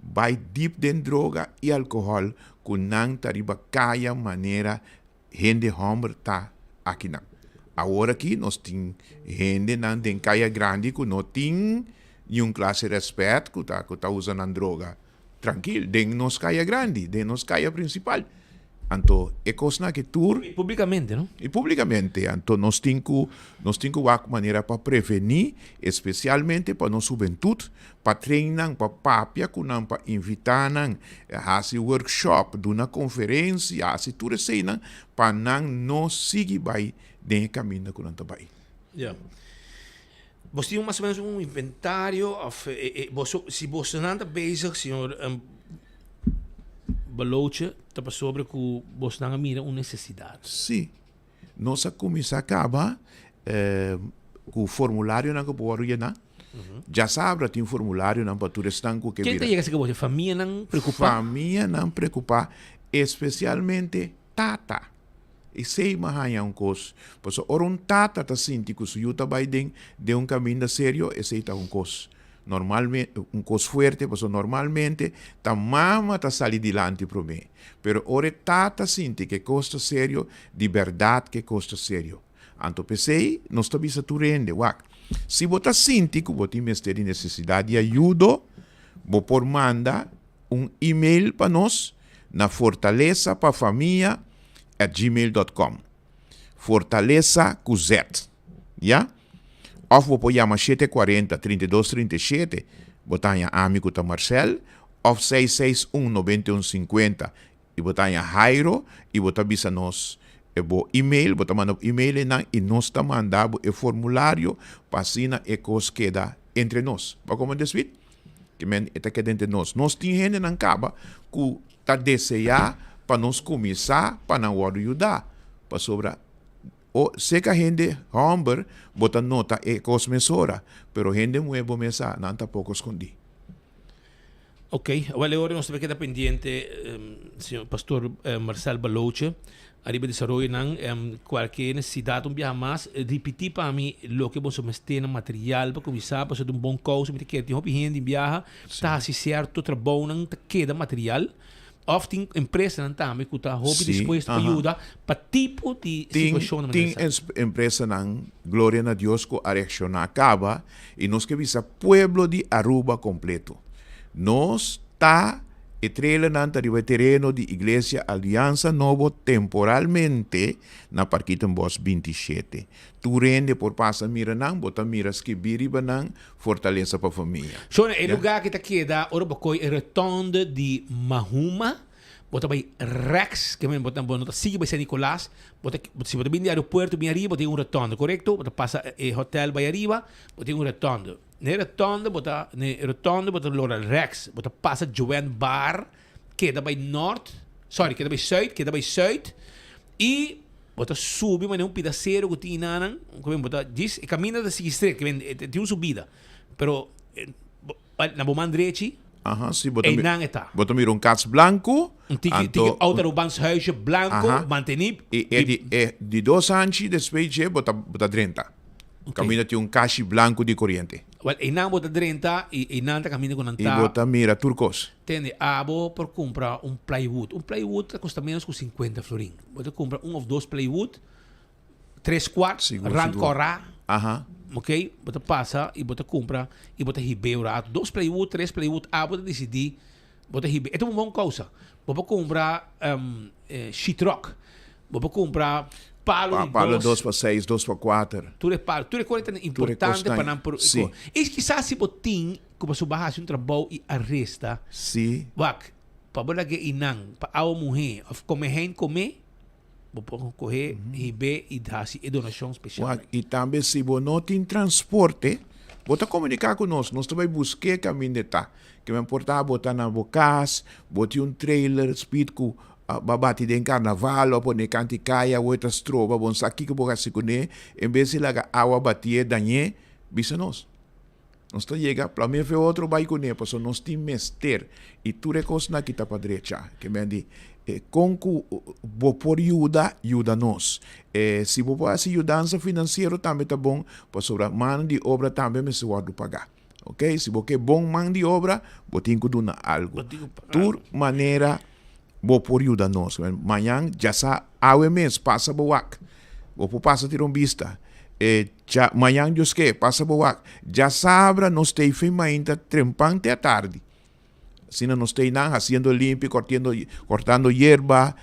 S4: vai deep den droga e álcool, com não tariba caia maneira gente homem tá aqui não. Agora aqui nós tem gente não tem caia grande que não tem nenhum classe de respeito que tá usando droga. Tranquilo, den nos caia grande, den nos caia principal. Então, é coisa que tur
S23: E publicamente, não?
S4: e publicamente, então nós temos uma maneira para prevenir, especialmente para nossa juventude, para treinar, para papia, para invitar, a fazer workshop, uma conferência, a fazer tudo isso, para não seguir bem den caminho que nós estamos.
S23: Yeah. Você tem mais ou menos um inventário, se você não está bezig, senhor Baloche, está sobre que você não mira uma necessidade.
S4: Sim. Nossa comissão acaba com o formulário que pode ir. Já sabe, tem um formulário para tu estanco que
S23: quem
S4: vira.
S23: tem que você família não preocupa?
S4: Família não preocupa, especialmente tata. E sei mahanha um cos. Pois ora um tata tá sinti que o yuta vai de um caminho sério, esse está um cos. Normalmente, um cos forte, pois normalmente ta mama ta sali dilante para mim. Pero ora tata sinti que costa sério, de verdade que costa sério. Anto pensei, nós está bisa tu rende, wak. Se você sinti que você tem necessidade de ajuda, você pode mandar e-mail para nós na fortaleza para família @gmail.com. Fortaleza com Z. Ja? Of você chama 740-3237, botar amigo da Marcel, of 661-9150, e botar Jairo, e botar bisa nós. E-mail, botar manda e-mail e nós está mandando o formulário para assinar e coisa queda entre nós. Para como desvit? Que men está queda entre nós. Nós temos gente na caba que está desejar para nós começar, para não ajudar, para sobrar. O se que a gente homem bota nota e cosmesora, pero gente nuevo mesa não tá pouco escondi.
S23: Ok, agora nós temos que estar pendiente, senhor pastor Marcel Baloche, arriba de desarrollo qualquer necessidade mais, repetir para mim o que você tem material para começar, para ser bom causa, me quer ter uma gente em viagem, está assim certo, trabalho não queda material. Of tem empresa não também que está disposto a ajudar para tipo de situação.
S4: Tem empresa não, glória a Deus, que a reação acaba e nós que visa pueblo de Aruba completo. Nós está treinando o terreno de Igreja Aliança Novo temporalmente na Parquita em Bos 27. Tu rende por passa mira não, bota miras que biriba não, fortaleza para a família.
S23: So, o lugar que está queda, ora bocoi é rotonda de Mahuma, bota vai Rex, que men bota bota sigue vai San Nicolás, bota se bota bem de aeroporto bem arriba, tem rotonda, correto? Bota passa hotel vai arriba, bota rotonda. Ne rotonda bota lora Rex, bota passa Joanne Bar, que da vai norte, que da vai zuid, e bota sube, mas um pedaceiro que tem nanan, como bota diz, e caminha da seguinte, que tem uma subida, pero na bomandrechi,
S4: sim, bota mira cats branco,
S23: tem autorubanshuisje branco, mantenip,
S4: e de 2 anos depois bota 30. Caminha tem caixa branco de corrente.
S23: Well, inang bota 30 e inang caminha com
S4: e bota mira turcos.
S23: Tende abo por comprar plywood. Plywood custa menos que 50 florin. Bota comprar ou 2 plywood, 3 quartos, rancora. Ok? Bota passa e bota compra e bota ribeira. 2 plywood, 3 plywood, bota decidir, bota ribeira. É uma boa coisa. Bota comprar sheetrock. Bota comprar palo
S4: 2 para 6, 2 para 4.
S23: Tudo é coisa importante para não por.
S4: Sim.
S23: E quizás se botin como se barrasse trabalho e arresta.
S4: Sim.
S23: Wak, para bola que inang, para a mulher, comer, vou correr ribe e dar e donação especial.
S4: Wak, e também se você não tem transporte, bota comunicar conosco, nós também buscar caminho de tá. Que me importa botar na bocas, botar trailer, speed com babati den carnaval ou ne canti caia outras trova bom aqui que boca se cone em vez de laga água batia danhe bisa nós Nós está chega, para mim foi outro vai com ele, porque nós temos mester e tu recos na kita para direita, que me diz, com que vou por ajuda nós. Se vou fazer ajudança financeira também tá bom, para sobre mão de obra também me se pode pagar. Ok? Se você é bom mão de obra, vou ter que dar algo. Tur maneira vou por ajuda nós. Amanhã já sa awe mês passa boak. Vou passa ter vista. Já amanhã Deus que passa boak. Já sabra nós tem fim ainda trempante à tarde. Se não tem nada, fazendo limpo, cortando hierba,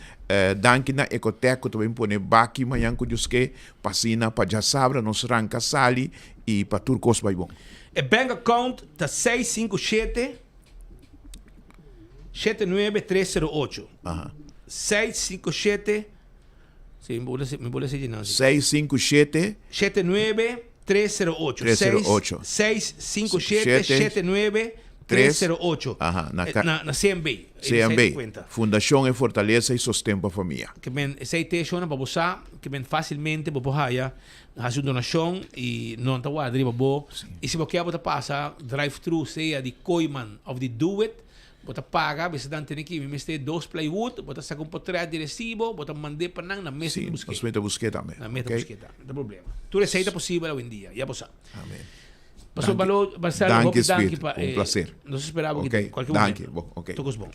S4: danke na ecoteco, também põe baki, manhã com Deus que, passina, para já sabra, nos ranca sali e para turcos vai bom.
S23: E bank account tá 657 79308. 657 Sim, me vou ler não.
S4: 657
S23: 79308. 657 79308. Na CMB.
S4: CMB. Fundação e Fortaleza e Sustento a Família.
S23: Que ben citation para você, que ben facilmente para poder fazer donação e não tá guardar babo. E se você quer passar drive-thru seja de Koiman of the Do It, você paga, você dá aqui, me mete 2 plywood, você saca portrait de recibo, você manda para na mesa de busqueta.
S4: Sim, meta busqueta também.
S23: Na mesa de busqueta, não tem problema. Tu receita possível hoje em dia, já você.
S4: Amém.
S23: Pastor Marcelo,
S4: um prazer.
S23: Nós esperávamos que qualquer
S4: momento.
S23: Todos bom.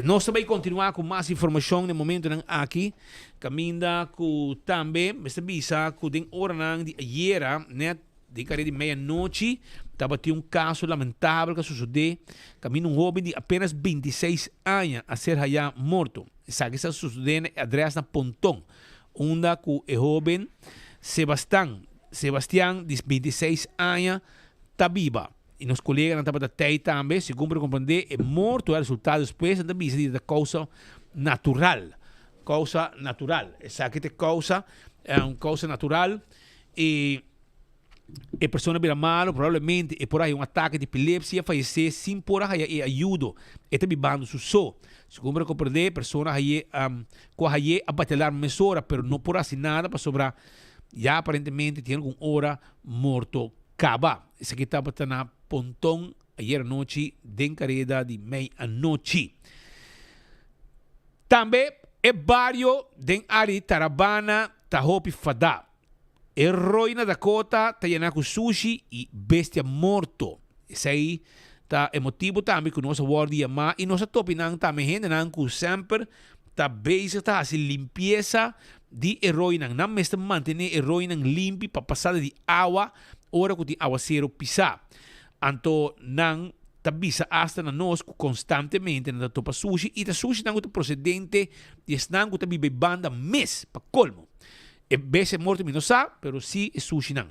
S23: Nós também continuar com mais informação no momento aqui. Caminda com também, esta visa com den hora de ayer, né? De cara de meia-noite, estava tendo caso lamentável que sucedeu. Caminho jovem de apenas 26 anos a ser já morto. Sabe que está sucedendo atrás na Pontão, onde com o jovem Sebastián, de 26 anos, está viva. E nos colegas estavam até também, segundo para compreender, é morto o resultado depois da visita da causa natural. Causa natural. Essa que causa é uma causa natural e a pessoa vira mal, provavelmente é por aí um ataque de epilepsia, falecer sem por aí ajuda. Está vivendo su so. Segundo para compreender, a pessoa aí a batalhar mesora, pero não por assim nada para sobrar. Já aparentemente tem alguma hora morto caba. Esse aqui estava na Pontão ayer noite, de careda de meia-noite. Também é barrio de Ari Tarabana, Tahopi Fadá. Erroi na Dakota, tá com sushi e bestia morto. Esse aí tá emotivo também com nossa guardia má e nossa topinang também gente nang com sempre tá basic tá assim limpeza de erroi nang não mesmo manter erroi nang limpo para passada de água hora que de aguacero pisar. Anto nang tabisa hasta na nós constantemente na topa sushi e ta sushi nang o procedente de nang o tabi banda mes pa colmo. E bese morto mi não sabe, pero sí é sushi nang.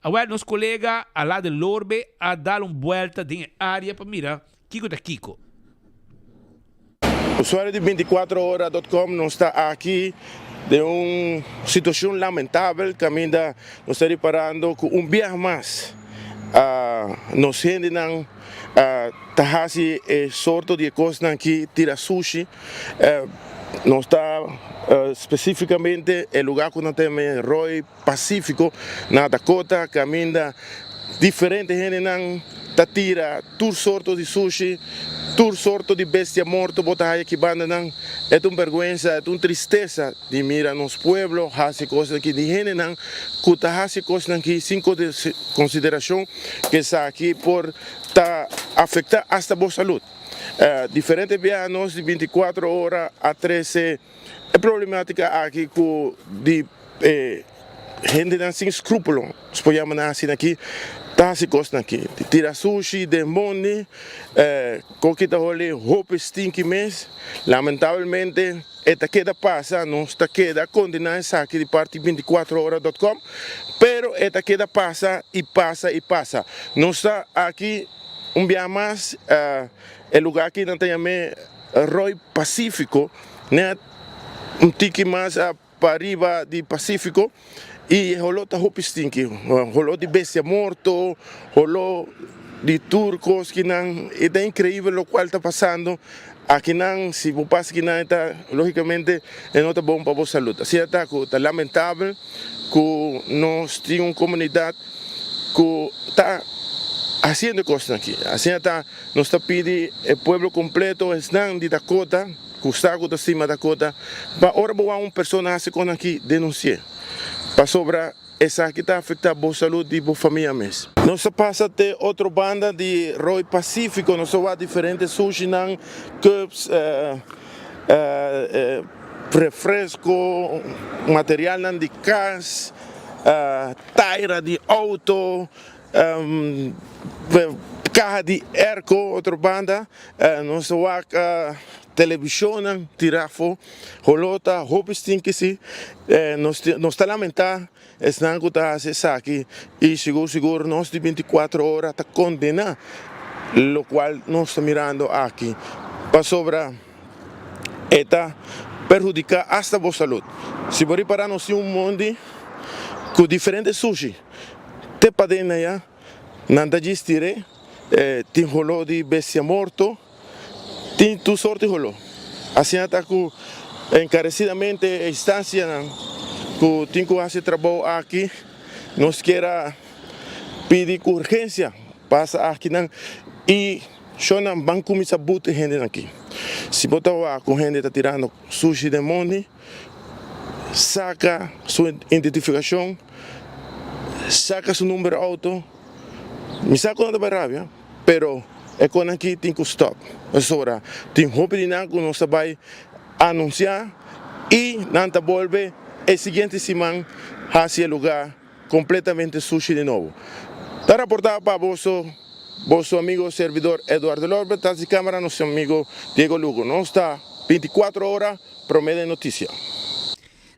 S23: Agora nos colega a lá de Lorbe a dar uma volta de área para mirar Kiko da Kiko.
S5: O usuário de 24horas.com não está aqui de uma situação lamentável que ainda nos está reparando com dia mais. Nos gente não tahasi sorto de coisas aqui tira sushi. Não está especificamente o lugar que nós temos Roy Pacífico na Dakota, que ainda diferente gente não tira tur sorto de sushi, tur sorto de bestia morto, botar aqui banda não é uma vergonha, é uma tristeza de mirar nos pueblos, hace coisas aqui de gente não, que hace coisas aqui sem consideração que está aqui por afetar hasta a saúde. Diferentes vianos de 24 horas a 13 é problemática aqui com de gente não sem escrúpulo, se podemos assim aqui, tá se costa aqui, tira sushi, demônio, coquita role, roupa stinky mês, lamentavelmente esta queda passa, não está queda condenada aqui de parte 24horas.com, pero esta queda passa e passa e passa, não está aqui dia mais, o lugar que não tem Roy Pacífico, né? Tique mais para arriba de Pacífico e rolou tá roupa stinky, rolou de bestia morto, rolou de turcos que não, é incrível o qual está passando. Aqui não, se você passa aqui não está, logicamente, não está bom para a saúde. Assim está lamentável que nós temos uma comunidade que está haciendo cosas aquí. Así está, nos está pide el pueblo completo, están de Dakota, Custago de cima Dakota, para ahora una persona hace con aquí denunciar, para sobra esa que está afectada a la salud de la familia mes. Nos pasa de otra banda de Roy Pacífico, nos va diferentes sushi, cups, refresco, material de cas, taira de auto, caja de erco, otra banda, nos va televisión, tirafo, holota, hopestin que sí, nos está lamentando, es nada que hace aquí y seguro nos de 24 horas está condenado, lo cual nos está mirando aquí, para sobra, está perjudicar hasta la salud. Si voy para nos un mundo con diferentes sushi, te padena ya, nada gistire, tin holo de bestia morto, tin tu sorte holo. Así está que encarecidamente a instancia que tinco hace trabajo aquí, nos quiera pedir urgencia, pasa aquí y yo no van a começar a botar gente aqui. Se botar com gente está tirando sushi de money, saca sua identificação, saca seu número auto, me saca nada para rabia, pero é quando aqui tem que stop. É hora, tem roupa de nada que nós vai anunciar e não tá volve a seguinte semana hacia lugar completamente sushi de novo. Está reportado para vos amigo servidor Eduardo Lorbe, está de cámara nuestro amigo Diego Lugo. No está 24 horas, promedio noticia.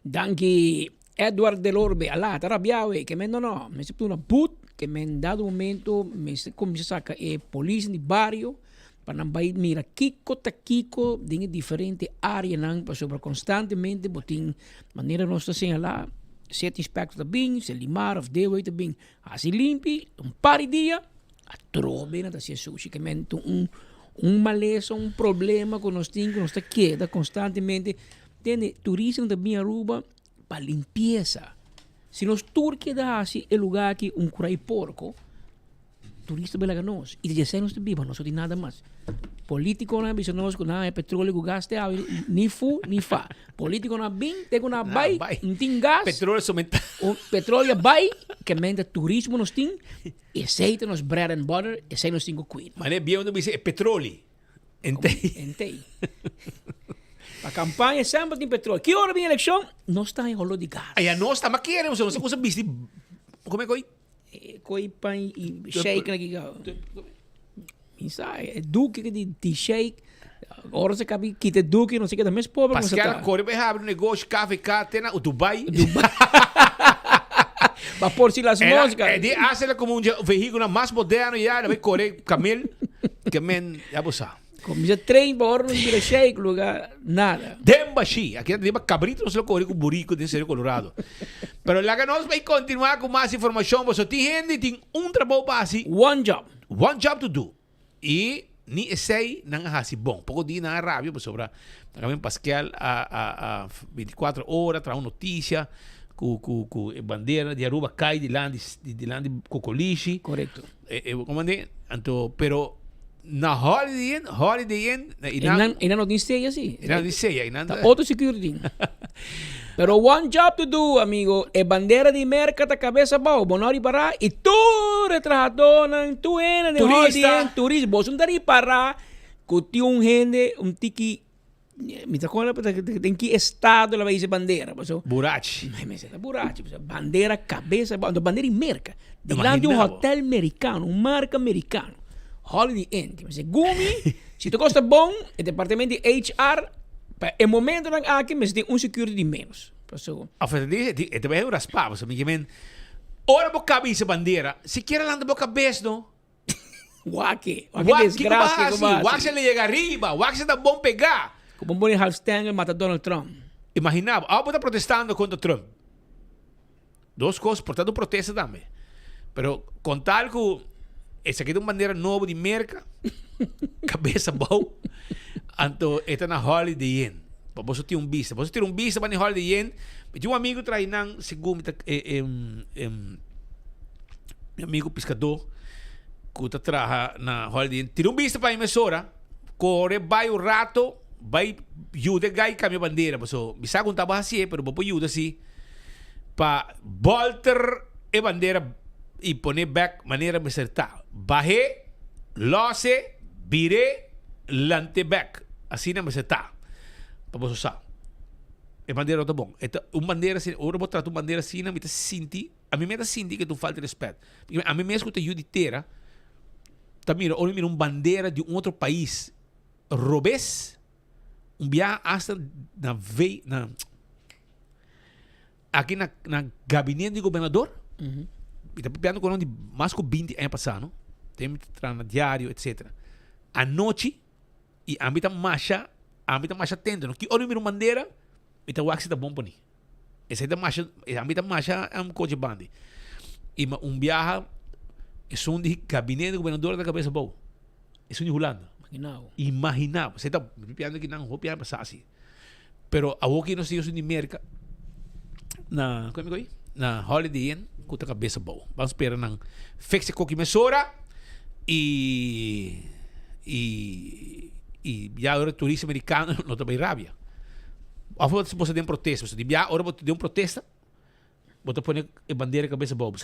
S6: Danke Eduardo Lorbe, alá, tarabiawe, que me no, me se una put, que me en dado momento, me se comienza a sacar policía de barrio, para não vai mira kiko ta kiko, de diferente área, não, para sobre constantemente, botin maneira nós está sem lá, sete inspectors da bem, se limar of de way bem, assim limpe, par de dia. Trobe na sia sushi que mento maleza, problema que nós temos queda constantemente tem turismo da minha Aruba para limpeza. Se nós turque dá assim o lugar que curai porco, turista bela nós e de ser nós de biba, nós não tem nada mais. Político não bisa nós com nada petróleo que gaste ni fu ni fa. Político não bem, tem na bai, não tem gas.
S23: Petróleo somente.
S6: O petróleo bai que menta turismo nós tem. E aceita nos bread and butter, e sei nos cinco queen.
S23: Mas é bem onde diz petróleo.
S6: Entei. A campanha sempre tem petróleo. Que hora vem a eleição? Não está em rolo de gás.
S23: Aí nós está maquiando, não sei como se como é que
S6: coi pan e shake aqui. Insai, é duque que de shake. Agora você cabe que te duque, não sei que também é pobre.
S23: Mas que ela corre para abrir um negócio, café, tem o Dubai.
S6: Para por si las músicas.
S23: É de hacerla como um veículo mais moderno e já vai correr camel que men já você.
S6: Como já trem para hora não vira shake, lugar nada.
S23: Dembashi, aqui tem cabrito não se lo corre com burico de ser colorado. Pero lá que nós vai continuar com mais informação, você tem gente tem trabalho base,
S6: one
S23: job to do. E ni sei não é bom. Pouco dia na rádio, por sobra. Também Pascal a 24 horas traz uma notícia com bandeira de Aruba cai de lá de Cocolichi.
S6: Correto.
S23: Comandante, então, pero na Holiday Inn
S6: e na notícia assim.
S23: E na notícia, e na
S6: outro security. Pero one job to do, amigo, é bandeira de merca da cabeça bom, bonori para e tu retrasado tu ena de Holiday Inn, turista, você não daria para que um gente, tiki me está com tem que estado ela vai dizer bandeira,
S23: Burachi.
S6: Mas é burachi, bandeira cabeça, bandeira em merca, de um hotel americano, marca americano, Holiday Inn, mas é gumi, se tu gosta bom, o departamento de HR, é momento aqui, mas tem security menos.
S23: A frente diz, te vai raspar, você me diz, ora boca cabeça bandeira, se quer lá boca cabeça, não?
S6: Waque desgraça,
S23: Waque ele chega arriba, Waque dá bom pegar.
S6: Como um bom Halstenger mata Donald Trump.
S23: Imaginava, está protestando contra Trump. Duas coisas, portanto, protesta também. Pero com tal que essa aqui é uma bandeira nova de merca, cabeça boa, então está na Holiday Inn. Você tem visa. Você tem visa para na Holiday Inn. Tinha um amigo trainan, segundo meu amigo pescador, Kuta traha na holiday. Tirong vista pa emissora. Corre, vai o rato, vai ajuda gai kami bandeira. So, bisa kung taba assim, pero vou ajuda si pa volter e bandeira e pone back maneira acertar. Bahe, lose, vire, lante back. Assim na acertar. Para sa. E bandeira tá bom. Então, bandeira assim, ora vou tratar bandeira assim, me tá sinti, a mim me tá sinti que tu falta respeito. A mim mesmo que te ajuda inteira. Também, olha, mira bandeira de outro país. Robes, viaje hasta aqui na gabinete do governador. Está piando com mais de 20 anos passados. Tem no diário, etc. A noite, e a mim tá marcha tendo. Que olha, mira bandeira, e tá wax da bom para mim. Essa é a mim tá marcha é coche bande. E viaje é de gabinete do governador da cabeça boa. É de Holanda. Imaginava. Você está piando que não vou piar passar assim. Pero a que nós temos de merca na Holiday Inn com a cabeça boa. Vamos esperar na fixe com que mesora e já agora turista americano não também rábia. Agora você tem protesto, você já agora você tem protesta, você põe a bandeira cabeça boa.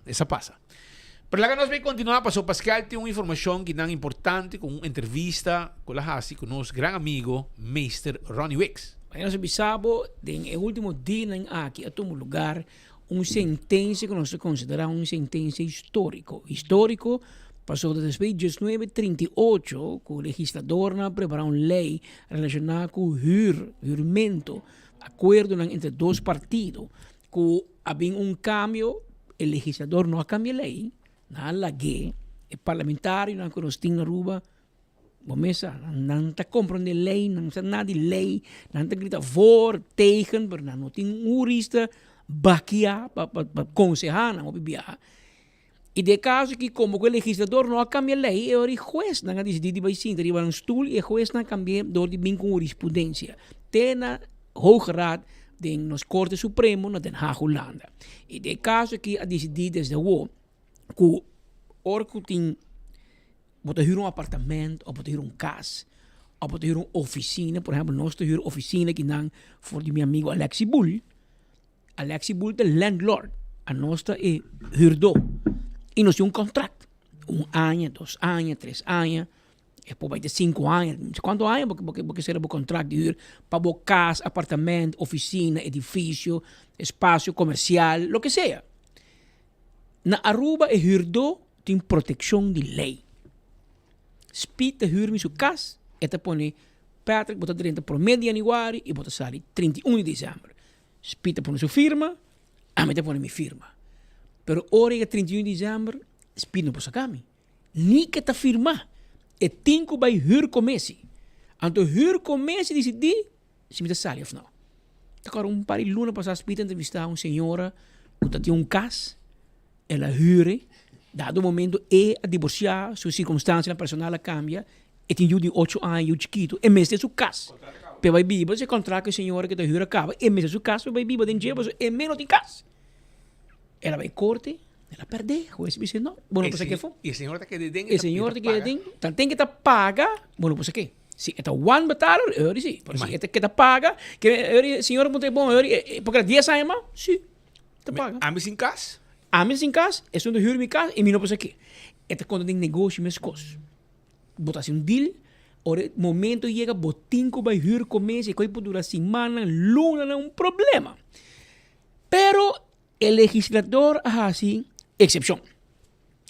S23: Essa passa. Pero lá que nós vamos continuar, Pastor Pascal tem uma informação que é importante, com uma entrevista com o nosso grande amigo, Mr. Ronnie Wicks.
S6: Nós sabemos, no último dia aqui, a todo lugar, uma sentença que nós consideramos uma sentença histórica. Histórico, passou desde 1938, que o legislador preparou uma lei relacionada com o juramento, acordo entre dois partidos, que havia cambio, o legislador não cambia a lei. Na lei, o parlamentário não conhece na Aruba, não está compreendendo lei, não está nada de lei, não está gritando for, tegen, mas não tem jurista baquear para aconselhar, não bibia. E de caso que como o legislador não cambia a lei, o juez não decide vai sim, deriva um stoel e o juez não cambia do de bem com jurisprudência. Tem na Hoogeraad de nos Corte Supremo na Den Haag, Holanda. E de caso que a decidir desde o que orco tem pode huur um apartamento ou pode huur casa ou pode huur oficina, por exemplo, nós temos oficina que não for de meu amigo Alexi Bull é landlord, a nossa é huurdor e nós temos contrato, 1 ano, 2 anos, 3 anos, depois vai ter 5 anos, não sei quantos anos, porque será o contrato de huur para o casa, apartamento, oficina, edifício, espaço comercial, lo que seja. Na Aruba, o huurdor tem proteção de lei. Spita huur sua casa, eta põe Patrick, bota dentro promedio de januário e bota sair 31 de dezembro. Spita põe sua firma, a meta põe minha firma. Pero ora é 31 de dezembro, Spita não pode sacar. Nem que tá firma, é tinco vai huur comece. Anto huur comece decidir, se me sai ou não. Agora par de luna passar Spita entrevistar uma senhora que tem casa. Ela huure, dado o momento a divorciar, sua circunstância personal cambia, e tem de 8 anos, chiquito, e mesmo sua casa. Pero vai viver, você contrata com a senhora que te huure acaba, e mesmo sua casa, vai viver dentro de e menos tem casa. Ela vai corte, ela perde, o juiz diz não, bueno, pues que foi.
S23: E a senhora que tem
S6: que senhora que tem que paga, bueno, pues que se está one betalar, eu disse, por se que tá paga, que eu senhora muito bom, porque 10 anos mais, sim, te paga.
S23: A mim sem casa.
S6: A mim em casa, é onde eu huur minha casa e me não passa aqui. É quando tem negócio minhas coisas. Botar assim deal, o momento chega, botinho vai huur começa e pode durar semana, luna, não é problema. Pero o legislador assim, exceção.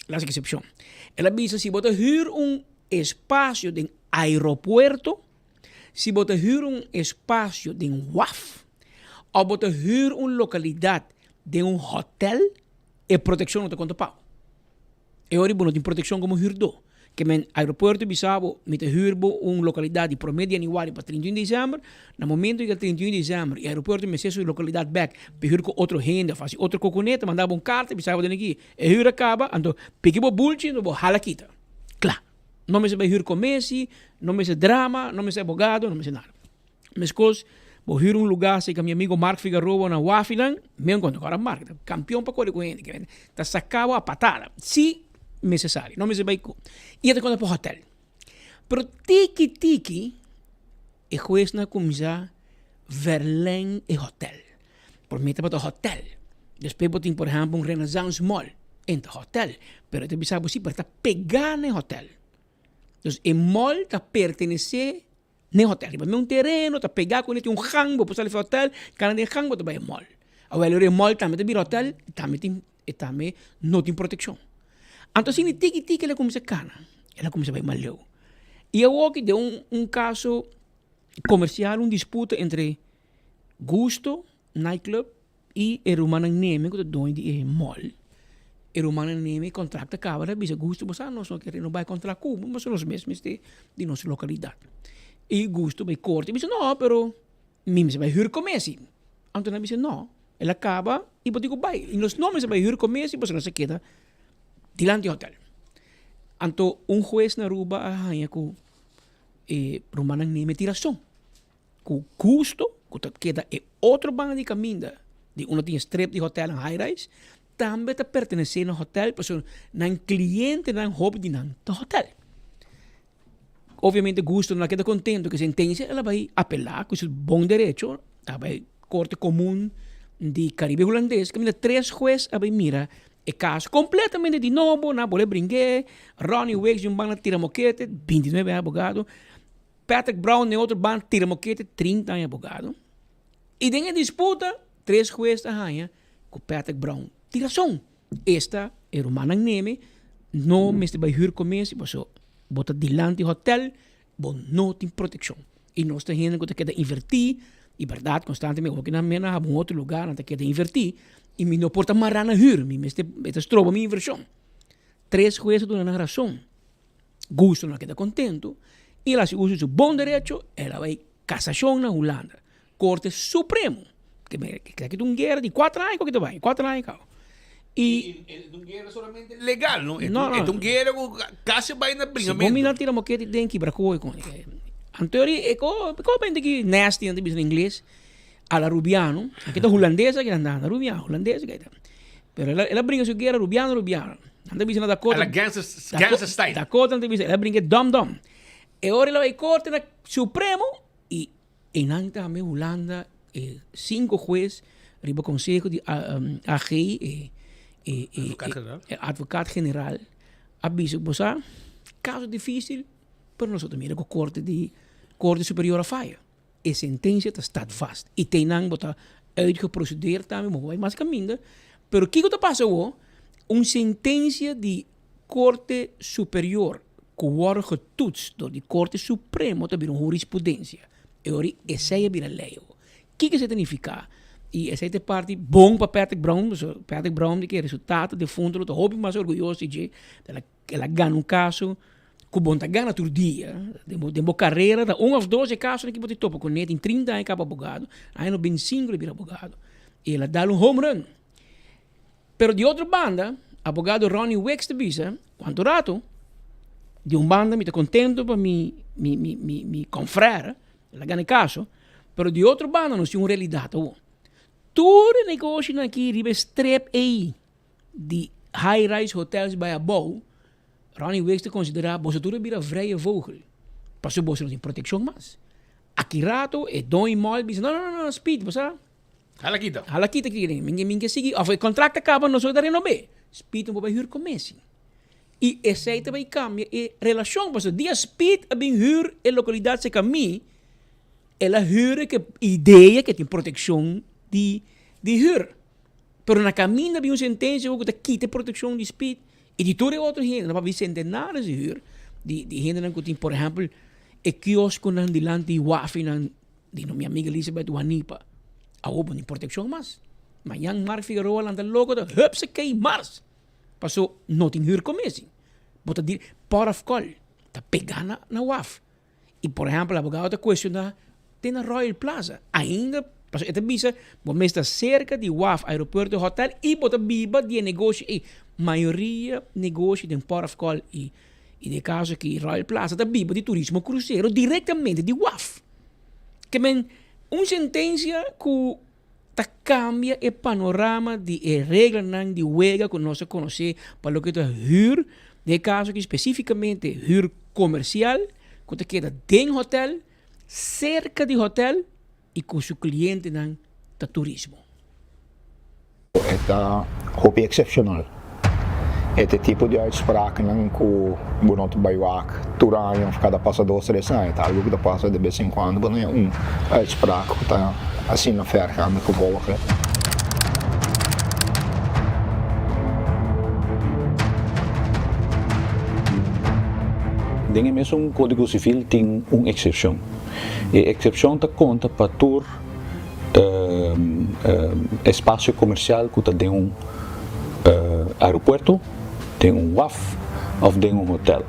S6: Las exceção. Ela diz se bota huur espaço de aeroporto, se bota huur espaço de WAF, ou bota huur localidade de hotel, e proteção não te conta pau. E ora não tem proteção como huurdor. Que men aeroporto bisabo me te huurbo localidade promedio anuário para 31 de dezembro. No momento que 31 de dezembro e aeroporto me sua localidade back, pe com outro renda, faz outro coconete, mandava carta, bisabo de aqui. E huur acaba, ando pique bo bulchi, no bo hala quita. Claro. Não me se vai huur com Messi, não me se drama, não me se abogado, não me se nada. Mas coisas vou ir lugar sei que meu amigo Mark Figueroa na Wafilan, mesmo quando agora Mark, campeão para correr com ele, que tá sacado a patada. Se necessário. Não me vai com. E até quando para o hotel. Pero tiki, e juez na começar verleng e hotel. Por mim, para o hotel. Depois, botem, por exemplo, Renaissance Mall. Em o hotel. Pero te bisa você para pegar no hotel. Então, o mall está pertencer no hotel. Para um terreno, está pegar com ele um hango, para o hotel, cada de hango está vai mall. Agora, o mall também tem hotel, também não tem proteção. Então, se ele tiki, ela começa a cana. Ela começa a vai malheu. E eu aqui de um caso comercial, disputa entre Gusto, nightclub, e o Romana Neme, que é dono de mall. O Romana Neme contrata cabra, bisa Gusto, mas não só que não vai contratar Cuba, mas são os mesmos de nossa localidade. E Gusto vai corte, bisa não, pero mim se vai hur comece. Então bisa não, ela acaba e pode digo vai. E nos nomes se vai hur comece, mas não se queda dilante do hotel. Então juez na Aruba arranha com Romana Neme tiração. Com Gusto, que queda outro banco de caminho de uma tinha strip de hotel em high-rise, também está pertencendo ao hotel, porque não cliente não hobby de não do hotel. Obviamente, Gusto não queda contente que a sentença ela vai apelar com seu bom direito, ela vai corte comum de Caribe holandês, que 3 jueces vai mira o caso completamente de novo, não pode brincar, Ronnie Wicks de banco tira moquete, 29 anos abogado, Patrick Brown de outro banco tira moquete, 30 anos abogado, e dentro da disputa, 3 jueces arranham com Patrick Brown. Tiração. Esta é Romana Neme, não me vai hur comece, porque bota dilante do hotel, bom não tem proteção. E nós estamos indo que queda invertir, e verdade, constantemente, porque na mena há outro lugar, não queda invertir, e me não porta marana hur, me este troba minha inversão. 3 jueces dão na razão. Gusto não queda contento, e ela se usa seu bom direito, ela vai cassação na Holanda. Corte Supremo, que aqui tem uma guerra de 4 anos, que vai, 4 anos,
S23: E é uma guerra somente legal, não? É uma guerra que quase vai na brigamento.
S6: Se bom, não tira moquete de que bracou com. Em teoria, como bem que nasty em inglês, a la rubiano, aqui está holandesa que anda, rubiano, holandesa que anda. Pero ela brinca su guerra rubiano. Anda bisa na Dakota.
S23: A la Gangsta style.
S6: Dakota anda bisa, ela brinca dom. E ora ela vai corte na Supremo e nanta me Holanda 5 jueces, riba consejo de AGI advogado general, aviso que caso difícil, pero nosotros mira com corte superior a falha. E sentença está vast. E tem não botar uitgeprocedeerd também, mas vai mais caminho. Pero o que está passando? Uma sentença de corte superior que wordt getoetst door die Corte Supremo te een jurisprudência. E ora, essa é a lei. O que significa? E essa é a parte bom para Patrick Brown. Patrick Brown, que é o resultado de fundo, eu estou mais orgulhoso de que ela ganha caso, que bom está ganhando todo dia. De uma carreira, de 1 ou 12 casos que você topa com ele, em 30 anos como advogado, aí no 25 ele vira advogado. E ela dá home run. Pero de outra banda, advogado Ronnie Wicks de visa, quanto rato, de banda me está contento para me confrar, ela ganha caso, pero de outra banda não é uma realidade. Todo negócio aqui, riba strep aí, de high-rise hotels bij above, Ronnie Wicks te considerar, você tudo vira vrije vogel. Passou você não tem proteção mais. Aqui rato, é dono e mal, diz, não, speed, você Hala kita kiri, minha sigi, of o contrato acaba, nós vamos dar renovar. Speed não vai huur comece. E essa aí também cambia, e relação, porque dia speed a bem huur, e localidade se caminha, ela huur que ideia que tem proteção de huur. Pero na caminho de uma sentença, que quita proteção de speed, e de todo outro gente, não vai centenares de huur, de gente que tem, por exemplo, o quiosco nan dilante de Wafi, de minha amiga Elizabeth Wanipa. Houve uma proteção mais. Mas Mark Figueroa anda louco, se cai Mars. Passou, não tem huur comece. Bota de port of call, está pegando na WAF. E, por exemplo, o advogado está questionando, tem na Royal Plaza. Ainda, passou, esta bisa, você está cerca de WAF, aeroporto, hotel, e bota biba de negócio. E maioria negócio de port of call e de caso que Royal Plaza está biba de turismo cruzeiro diretamente de WAF. Que men, uma sentença que cambia o panorama de regra de huelga que nós conhecemos para o que é huur De caso que especificamente huur comercial, que te queda dentro hotel, cerca de hotel e com seu cliente dan de turismo.
S7: Esta hoop excepcional. Este tipo de uitspraken que o não vai wak turang of cada passa 2-3 anos, algo que passa de vez em quando, mas não é uitspraak que está assim na vergaande gevolgen.
S8: Dentro mesmo Código Civil tem uma exceção. E a exceção está conta para todo espaço comercial que tem aeroporto, tem WAF ou tem hotel.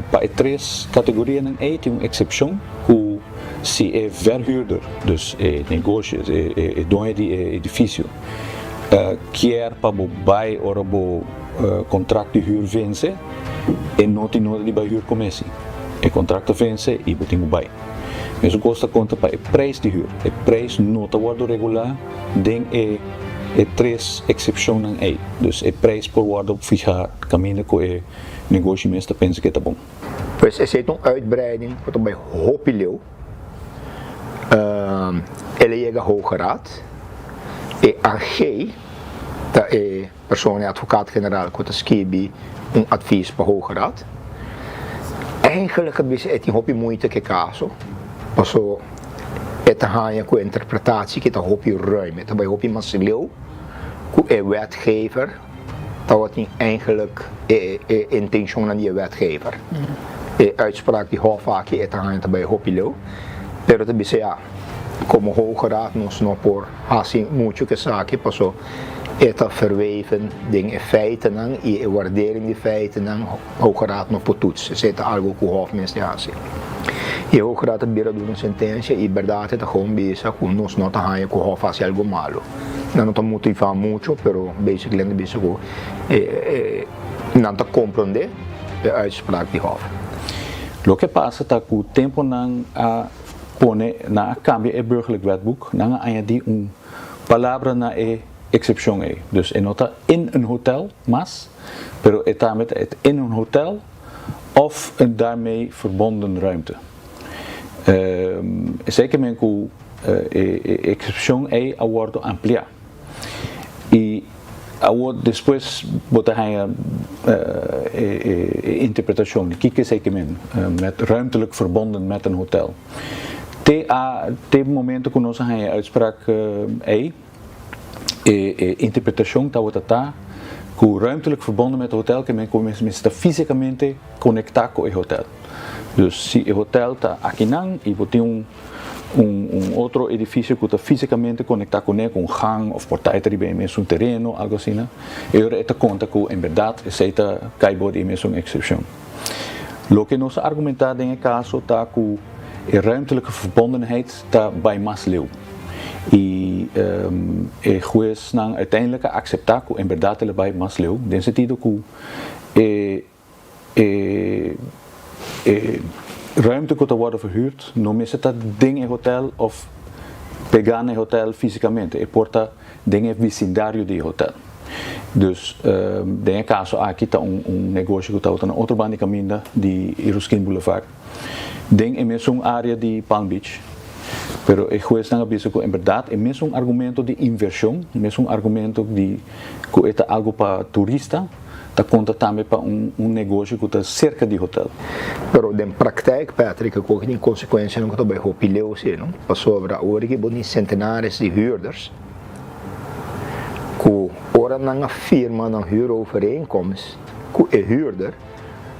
S8: Para 3 categorias tem uma exceção que se é verhuurder, dus negócio, dono de edifício, quer para buy ou contrato de huur vence, e não tem nada de huur comece. O contrato vence e você tem que buy. Isso custa conta para o preço de huur. O preço não está regular, tem 3 exceções aí. Dus o preço por guarda fijar caminho com o negócio mesmo pensa que está bom.
S7: Pois é uma uitbreiding wat bij Hopileu. Ele chega ao Hoogeraad. E AG, dat é persoon advocaat-generaal que escreve advies para o Hoogeraad. Eigenlijk het een moeite que caso. Also, het hangt com interpretatie que está hopi ruim. Het bij hopi masileu, que wetgever, dat het eigenlijk intentie aan die wetgever. Uitspraak die heel vaak het hangt bij hopi leu. Pero te dice ja, como Hoogeraad nos no por assim mucho que saque passou. Het verweven dingen feiten en de waardering die feiten en Hoogeraad nog por toets. Het is algo que o Hofmensen hace. E o Hoogeraad het beira de sentença e verdade é gewoon bisa com nós não tá hanha que o Hof faz algo malo. Não tá motivando muito, pero basically bisa com não tá compreender a uitspraak die Hof.
S8: Lo que passa tá que o tempo não pone na cambia o burgerlijk wetboek, não añadir palavra na excepção aí. Dus é nota in een hotel, mas, pero está met het in een hotel of een daarmee verbonden ruimte. Zeker met que excepção aí wordt ampliar. E depois botar a interpretação de que zeker met ruimtelijk verbonden met een hotel. Te momento que nós a uitspraak aí interpretação está outra que ruimtelijk verbonden met het hotel que men está fisicamente conectado com o hotel. Dus se o hotel está aqui não e você tem outro edifício que está fisicamente conectado com ele, com um gang of portaita bem mesmo terreno, algo assim, né? E agora está conta que em verdade essa está caibo de mesmo exceção. Lo que nós argumentar em caso está que a ruimtelijke verbondenheid está bij Masleu. E o juez não uiteindelijk acceptar que em verdade ele vai Masleu, nesse sentido que ruimte que wordt verhuurd, não é dat ding em hotel of pegar em hotel fisicamente, é porta ding em vecindário de hotel. Dus em caso aqui está negócio que está na outra banda de caminho de Ruskin Boulevard. Ding em mesmo área de Palm Beach. Pero o juez não avisa que, em verdade, é mesmo argumento de inversão, mesmo argumento de que é algo para turista, está conta também para negócio que está cerca de hotel.
S7: Pero na praktijk, Patrick, que tem consequência no que também o pileu se, não? Passou sobre hoje que tem centenares de huurders, que ora não afirma na huurovereenkomst, que o huurder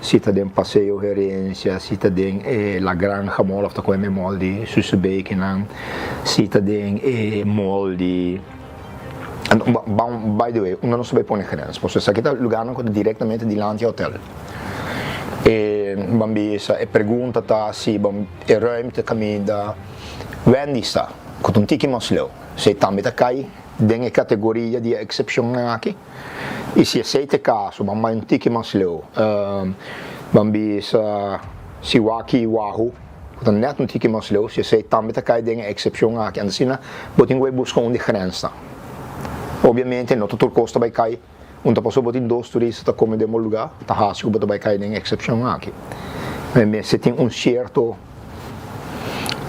S7: zit in Paseo Herência, zit in La Granja Mall, of dat kwam in mall die Sussebeek in, zit in mall die. By the way, não se vai pôr grens, porque isso aqui está lugar não diretamente diante do hotel. Bambisa, pergunta tá se é ruimte caminho da Wendy está, com um tiki Masleu, se também tá cai dentro categoria de exceção aqui. E se aceita caso, mas um tiki Masleu, bambisa, se waki wahu, dan net um tiki Masleu, se aceita também tá cai dentro exceção aqui, assim, botem vai buscar onde grens está. Obviamente, não tudo custa vai cair onde passou botin 2 turistas tá comendo em um lugar, tá rápido botar vai cair em exceção aqui. Mas se tem certo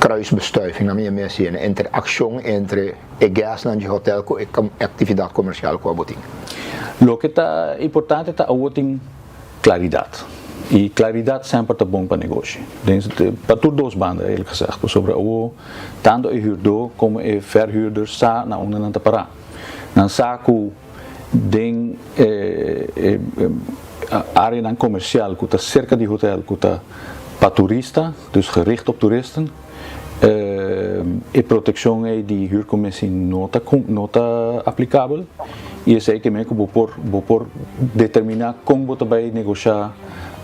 S7: kruisbestuiving na minha mensagem entre ação entre o gas na hotel com a atividade comercial com a botin.
S8: Lo que está importante está a claridade. E claridade sempre está bom para negócio. Para todas duas bandas, ele gezegd. Sobre o tanto o huurder como o verhuurder está na onde não está parar. Dan saco den área comercial que está cerca de hotel que está para turista, dus gericht op toeristen. E proteção é de huurcommissie nota aplicável. E é aí que me vou por determinar como você vai negociar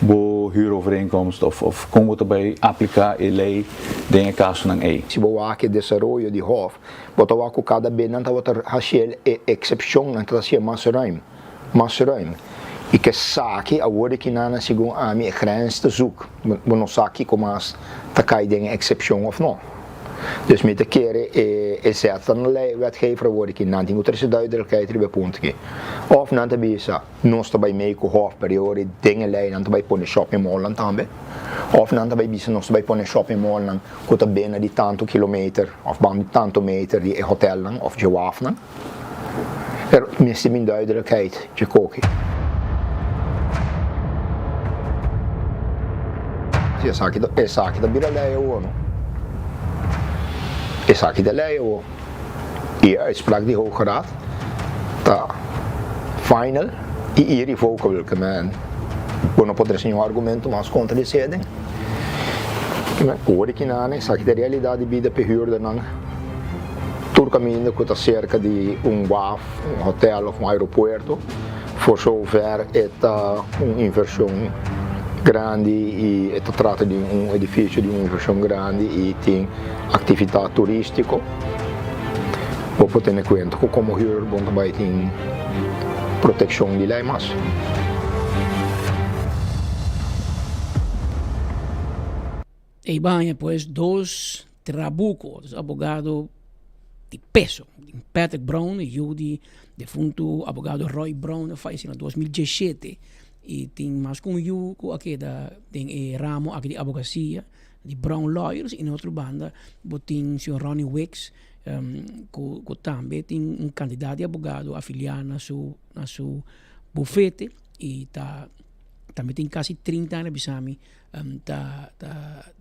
S8: o huurovereenkomst of como você vai aplicar a lei em caso não é.
S7: Se você aqui desenvolvimento de hof, você vai com cada bem não vai fazer exceção não vai ser mais ruim. E que saque a hora que não segundo a minha grens te zoek, we não saque como as te cair em exceção of não. Dus met de keren zet dan een wetgever worden die nanti moet er duidelijkheid erbij punten. Of nanti bisa non sta bij mij hoofdperiode dingen leiden nanti bij pone shopping mall dan tambe. Of nanti bij bisa non sta bij pone shopping mall dan kota bene di tanto kilometer of bam tanto meter die hotel dan of jawaf dan. Mist min duidelijkheid je koki. Je zag dat bira lei uno. Is aqui de lei o e uitspraak die Hoge Raad tá final e irrevocable que man não pode ser argumento mais contra de sede hoor que não is aqui de realidade vida perhuurder não todo caminho que está cerca de WAF, hotel ou aeroporto for zover esta inversão grande e trata de edifício de inversão grande e tem atividade turística. Vou ter em conta que como huur bom também tem proteção de lei mas.
S6: E banha pues 2 trabucos, abogado de peso, Patrick Brown e o defunto abogado Roy Brown, falecido em 2017. E tem mais com o aqui tem ramo aqui de advocacia de Brown Lawyers e na outra banda tem o Sr. Ronnie Wicks que também tem candidato de advogado afiliado na seu bufete e também tem quase 30 anos bisami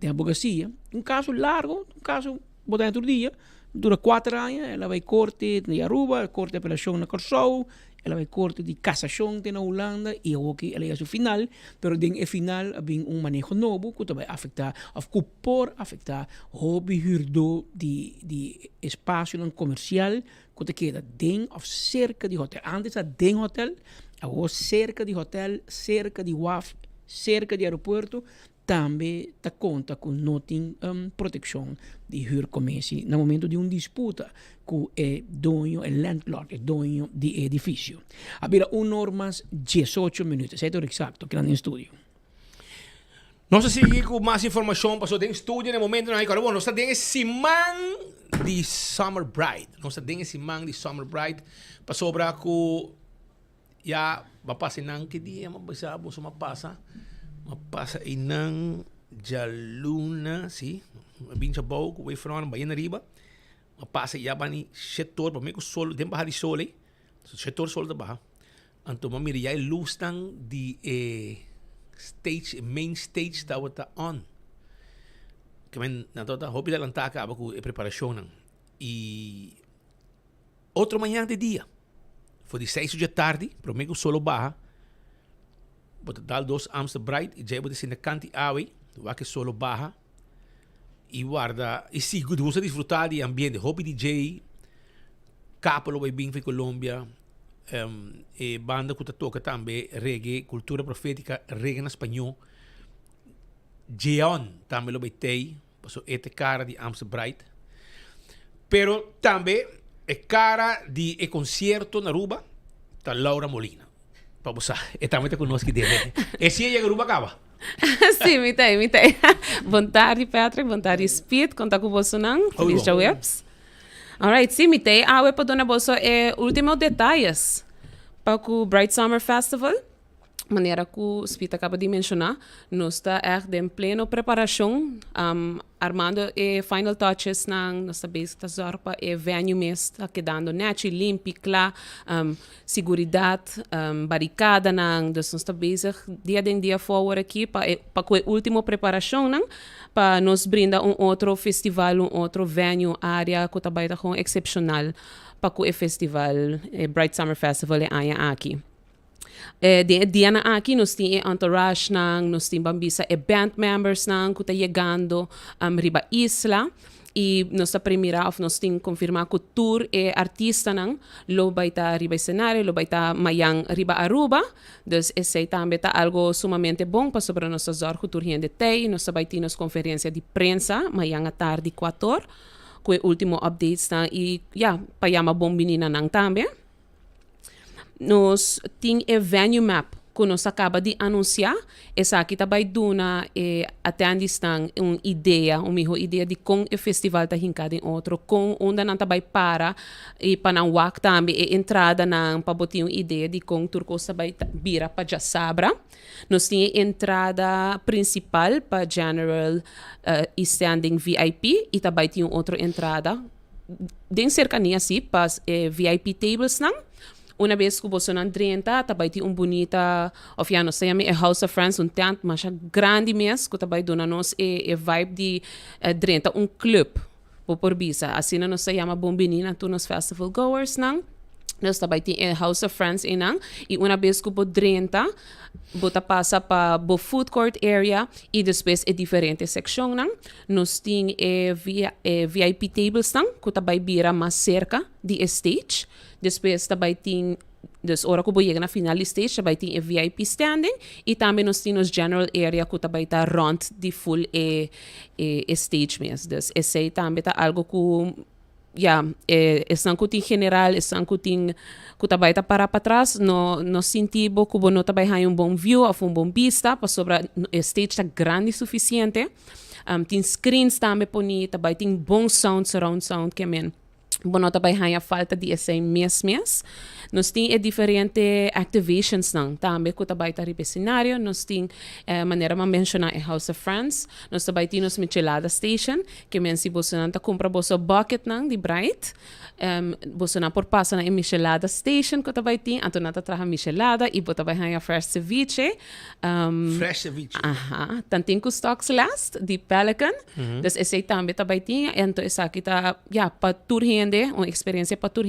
S6: de advocacia. Caso largo, caso botar outro dia, dura 4 anos, ela vai corte de Aruba, corte de apelação na Corsou, ela vai corte de casação na Holanda e aqui ela é o final, pero den final tem manejo novo que vai afetar, que pode afetar hobby huurder de espaço comercial que te queda den of cerca de hotel. Antes a den hotel, agora cerca de hotel, cerca de WAF, cerca de aeroporto, também está conta com não tem proteção de huurcommissie no momento de disputa com o dono, o landlord, o dono do edifício. Havia normas 18 minutos, é tudo exato, que era no estúdio.
S23: Nós seguimos com mais informação, passou dentro do estúdio no momento, não é? Agora, nós estamos dentro Simão de Summer Bride. Nós estamos dentro Simão de Summer Bride, passou para que já vai passar não que dia, mas uma passa. Mapasa inang jaluna si bincha bau ko way from bayan riba mapasa yabani setor pa me ko sol dem bahari sole setor sol da baha anto mamiri ya lustang di stage main stage da wata on kemen natota hopi da lantaka abaku preparação e outro manhã de dia foi de 6 da tarde pro me ko solo baha But dal dos Amsterdam Bright e jebo de canti awe, wa que solo baja e guarda e si good você disfrutar de ambiente hobby DJ capolo vai bem para Colômbia e banda que toca também reggae cultura profética reggae em espanhol Jeon também lo betei passou ete cara de Amsterdam Bright pero também é cara de concerto na Aruba da Laura Molina. Vamos a, estamos conosco dele. E se ele Aruba acaba?
S9: Sim, mitei. Boa tarde, Patrick. Boa tarde, Speed. Conta com você não? Feliz Webs. Alright, sim, mitei. A web para dona bolsa é últimos detalhes para o Bright Summer Festival, maneira que o Spita acaba de mencionar, nós está em pleno preparação, armando final touches nós está basic zorpa venue mês está quedando net limpo, claro, seguridade, barricada nós está basic dia forward aqui para a última preparação para nos brindar outro festival, outro venue, área que está com excepcional para o festival Bright Summer Festival aqui. Diana aqui nós temos entourage nós temos bambisa band members que estão chegando riba isla e nós nós temos confirmar que o tour artista lo vai estar riba cenário, lo vai estar mayang riba Aruba, então esse também está algo sumamente bom para sobre nossa zorgo tour de tei, nós vai ter nos conferência de prensa mayang à tarde 4 com o último updates e para chamar bom menina também. Nós temos o venue map que nós acaba de anunciar. Essa aqui também dá uma ideia, uma ideia de como o festival está hincado em outro, com onde nós também para e para não wak também a entrada para botar uma ideia de como Turcos também vira para já sabra. Nós temos a entrada principal para General e Standing VIP e também tem outra entrada de cercania assim para VIP tables Una vez que você não drenta, também tem bonita, ou nós chamamos a House of Friends, tent, mas grande mesmo, que também dona nos vibe de drenta, club, por bisa. Assim nós chamamos bombinina, tu nos festival goers, nós também tem a House of Friends, e uma vez que você drenta, você passa para o food court area, e depois é diferente seção, nós temos VIP tables, que também vira mais cerca de stage, depois também tem, hora que você chega na final stage, também tem VIP standing e também nós temos general area que também está rond de full stage mesmo. Então, esse também está algo que esse que tem general, esse que tem que também está para trás, no sentido que você também tem bom view ou bom vista, para sobre o stage está grande o suficiente. Tem screens também também tem bom sound, surround sound que Bueno, também há a falta de esse mês. Nós temos diferentes activations também que também está no cenário. Nós temos maneira de mencionar a House of Friends. Nós também temos Michelada Station, que se você não compra o bucket de Bright, você não por passar na Michelada Station que também tem, então nós trazemos Michelada e você também há a Fresh Ceviche.
S23: Fresh Ceviche.
S9: Tanto tem stocks last de Pelican. Então esse também tem, então esse aqui está para tour uma experiência para tour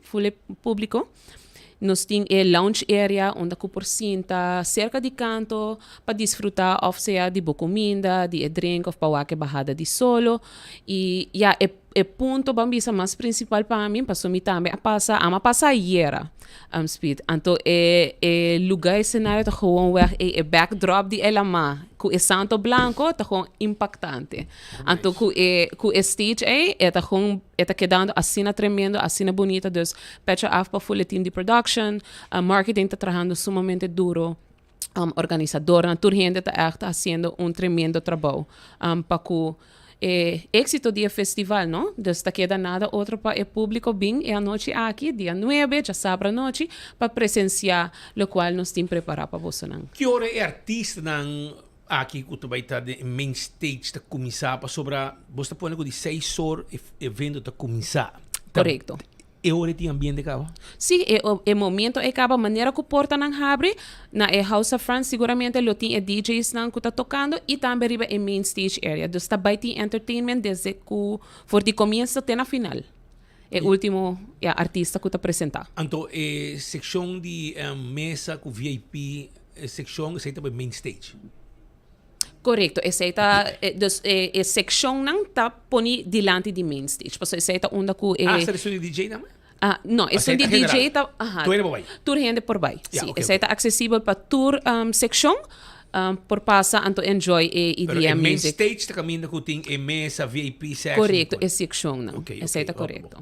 S9: full público. Nós temos a lounge area onde você senta cerca de canto para desfrutar ou seja de boa comida, de drink ou para a bajada de solo. E o ponto bambisa mais principal para mim, para mim também, a passar hiera. Speed. Então, o lugar, o cenário está gewoon weg, o backdrop de Elama, com o santo blanco, está gewoon impactante. Então, com o stage, está gewoon, está quedando assim tremendo, assim bonita, dus, pecha af para full team de production, marketing está trabajando sumamente duro. Organizadora, toda gente está fazendo tremendo trabalho para que éxito do festival, não? Desta queda nada outro para o público bem e a noite aqui, dia 9, já sábado à noite, para presenciar, o qual nós temos preparado para você.
S23: Que hora é artista aqui que vai estar de main stage está começar para sobre você põe de 6 horas evento está começar.
S9: Correto.
S23: E hora de ambiente acaba?
S9: Sim, o momento acaba, a maneira que porta não abre, na House of Friends seguramente lo tem DJs que está tocando e também riba em main stage area. Então está bem tem entertainment desde que for de começo até na final. O último artista que está apresentar.
S23: Então, seção de mesa com VIP, seção é também main stage.
S9: Correto, essa é a seção não está poni delante de main stage, porque essa é onde que
S23: seleção de DJ também?
S9: Não, esse de DJ está tour gente por baixo. Sim, essa está acessível para tour section por passar então enjoy e dia
S23: music. Main stage está caminhando com tem mesa VIP section.
S9: Correto, é section não. Essa está correto.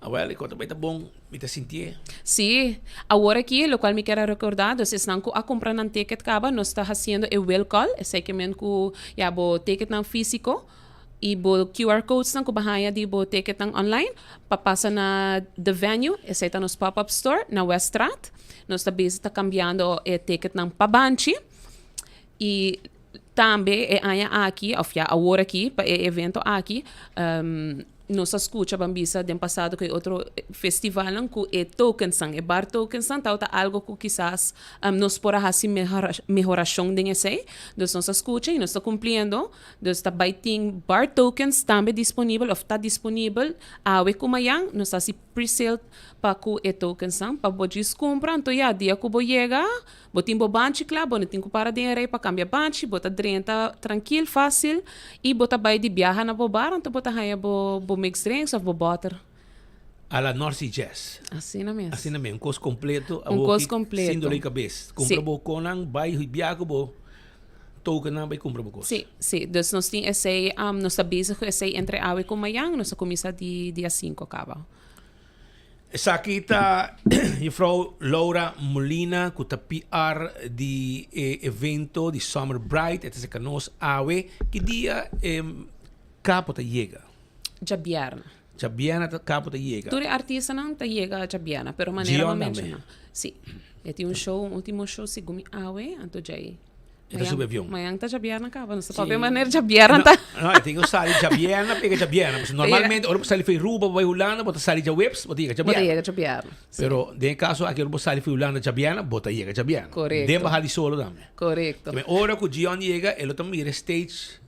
S23: Well, enquanto vai tá bom, me tá sentir.
S9: Sim, agora aqui, o qual me quero recordar, se não a comprar um ticket acaba, nós está fazendo o will call, esse que men que bo ticket não físico, E bo QR codes nang kubahaya di bo ticket nang online. Papasa na the venue. Esa ita nos pop-up store na Westrat. Nos ta base ta cambiando ticket nang Pabanchi. E também aqui, agora aqui, para o evento aqui, nós escuta bambisa do passado que outro festival que é token sang, é bar token sang, tá algo que quizás nós por assim melhoração de esse, então nós escuta e nós está cumprindo, então está baiting bar tokens também disponível, ou está disponível, como yang, nós está se pre-sale para que é token sang, para vocês comprar, então dia que você chega, botin bo banchi lá, você tem que parar dinheiro para cambiar banchi, bota drenta tranquilo, fácil, e bota vai de viajar na bo bar, então bota aí bo mix drinks ou bo butter.
S23: A la North Sea Jazz.
S9: Assim na mesmo.
S23: Assim na mesmo, curso completo.
S9: Curso completo.
S23: Sem dor de cabeça. Compra bo conan, vai viajar bo token na vai comprar bo coisa.
S9: Sim, sim. Então nós tem esse, nós sabemos que esse entre awe com manhã, nós começa dia 5 acaba.
S23: Aqui está a Frau Laura Molina, que está PR de evento de Summer Bright, este é nós awe, que dia capo ta chega?
S9: Jabiana.
S23: Jabiana capo ta chega.
S9: Tutti artista não ta chega Jabiana, pero maneira não menciona. Sim. Este último show segumi awe, anto jai.
S23: Ito sube avião.
S9: Mas está Jabiana acaba, não sabe maneira Jabiana tá.
S23: Não, eu tenho sali Jabiana, pega Jabiana, mas normalmente ora sali foi Ruba, vai Holanda, bota sali Webs, bota chega Jabiana.
S9: Bota chega Jabiana.
S23: Pero de caso aqui ora sali foi Holanda Jabiana, bota chega Jabiana.
S9: Correto.
S23: Demba hali solo também.
S9: Correto.
S23: Também ora que o Gion chega, ele também ir stage,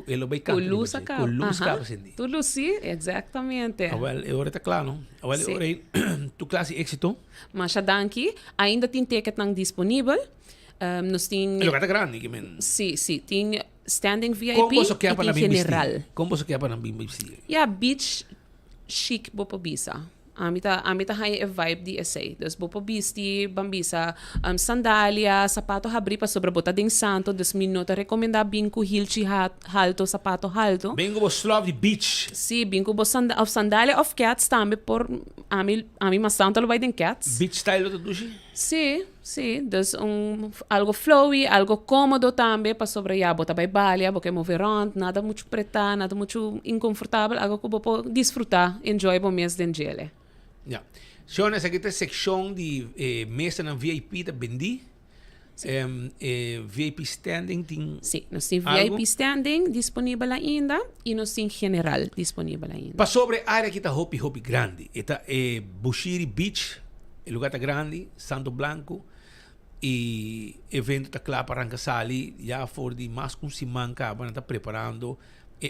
S23: ele vai cantar.
S9: Com luz acaba.
S23: Com luz acaba sindi.
S9: Tu Lucy, exatamente.
S23: Awel, ora tá claro. Awel, ora tu classe éxito.
S9: Mas danke, ainda tem ticket nang disponível. Nós tem
S23: lugar tá grande, que men.
S9: Sim, tem standing VIP
S23: como você quer para
S9: general.
S23: Como você quer para BBC?
S9: Beach chic bopo bisa. Amita hay a vibe di essay. Dus bopo bisti, bambisa, sandália, sapato habri pa sobra bota ding santo, dus minuto recomenda bingo hilchi halto, sapato halto.
S23: Bingo bo slav di beach.
S9: Sim, bingo bo sandália of cats também por ami mas santo lo vai den cats.
S23: Beach style do dushi?
S9: Sim, dus algo flowy, algo cómodo também para sobre ya bota vai balia, porque moverant, nada muito preta, nada muito inconfortável, algo que bopo desfrutar, enjoy bo mês den gele.
S23: Ja. Zo, nessa aqui tem secção de mesa na VIP da Bendi. VIP standing tem.
S9: Sim, nós temos VIP standing disponível ainda e nós temos general disponível ainda.
S23: Para sobre a área que está hopi grande, está Bushiri Beach, o lugar está grande, Santo Blanco, e evento está claro para arrancar sali, já for de mais com simanca, para estar preparando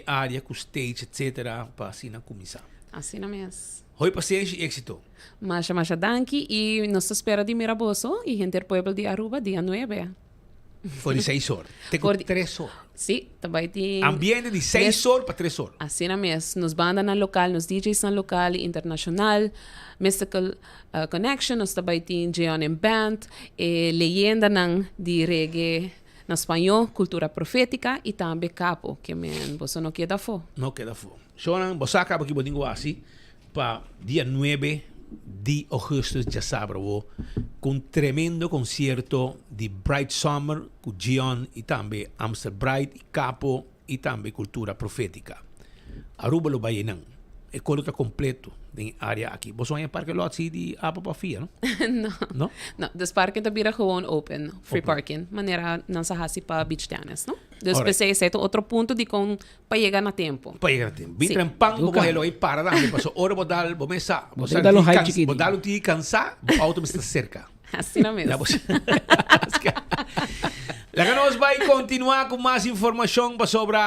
S23: a área com stage, etc, para assim começar.
S9: Assim mesmo.
S23: Hoi paciência e êxito.
S9: Masha danke e nos espera de Miraboso e gente pueblo de Aruba dia 9.
S23: Foi de 6 horas. Tem 3 horas.
S9: Sim, também tem...
S23: Ambiente de 6 horas para 3 horas.
S9: Assim mesmo. Nos bandas na local, nos DJs na local e internacional, Mystical Connection, nos também tem Jeon Band, leyenda de reggae na espanhol, cultura profética e também capo, que você não queda fo.
S23: Não queda fo. Sonan, você acaba aqui botinho assim, para dia 9 de agosto, já sabe, com tremendo concerto de Bright Summer, com Gion e também Amsterdam Bright, Capo e também cultura profética. Aruba lo Bayenang. E quando está completo na área aqui. Você vai parque lot assim de Apapafia, não?
S9: Não. Não, dus parking tá bira gewoon open, free parking. Maneira não se hasi para beach tennis, não? Dus pensei esse é outro ponto de com para chegar na tempo.
S23: Para chegar na tempo. Bem pang bo hello aí para dar, passou hora bodal, bo mesa, bodal ti cansar, o auto está cerca.
S9: Assim não mesmo.
S23: Lá nós vai continuar com mais informação sobre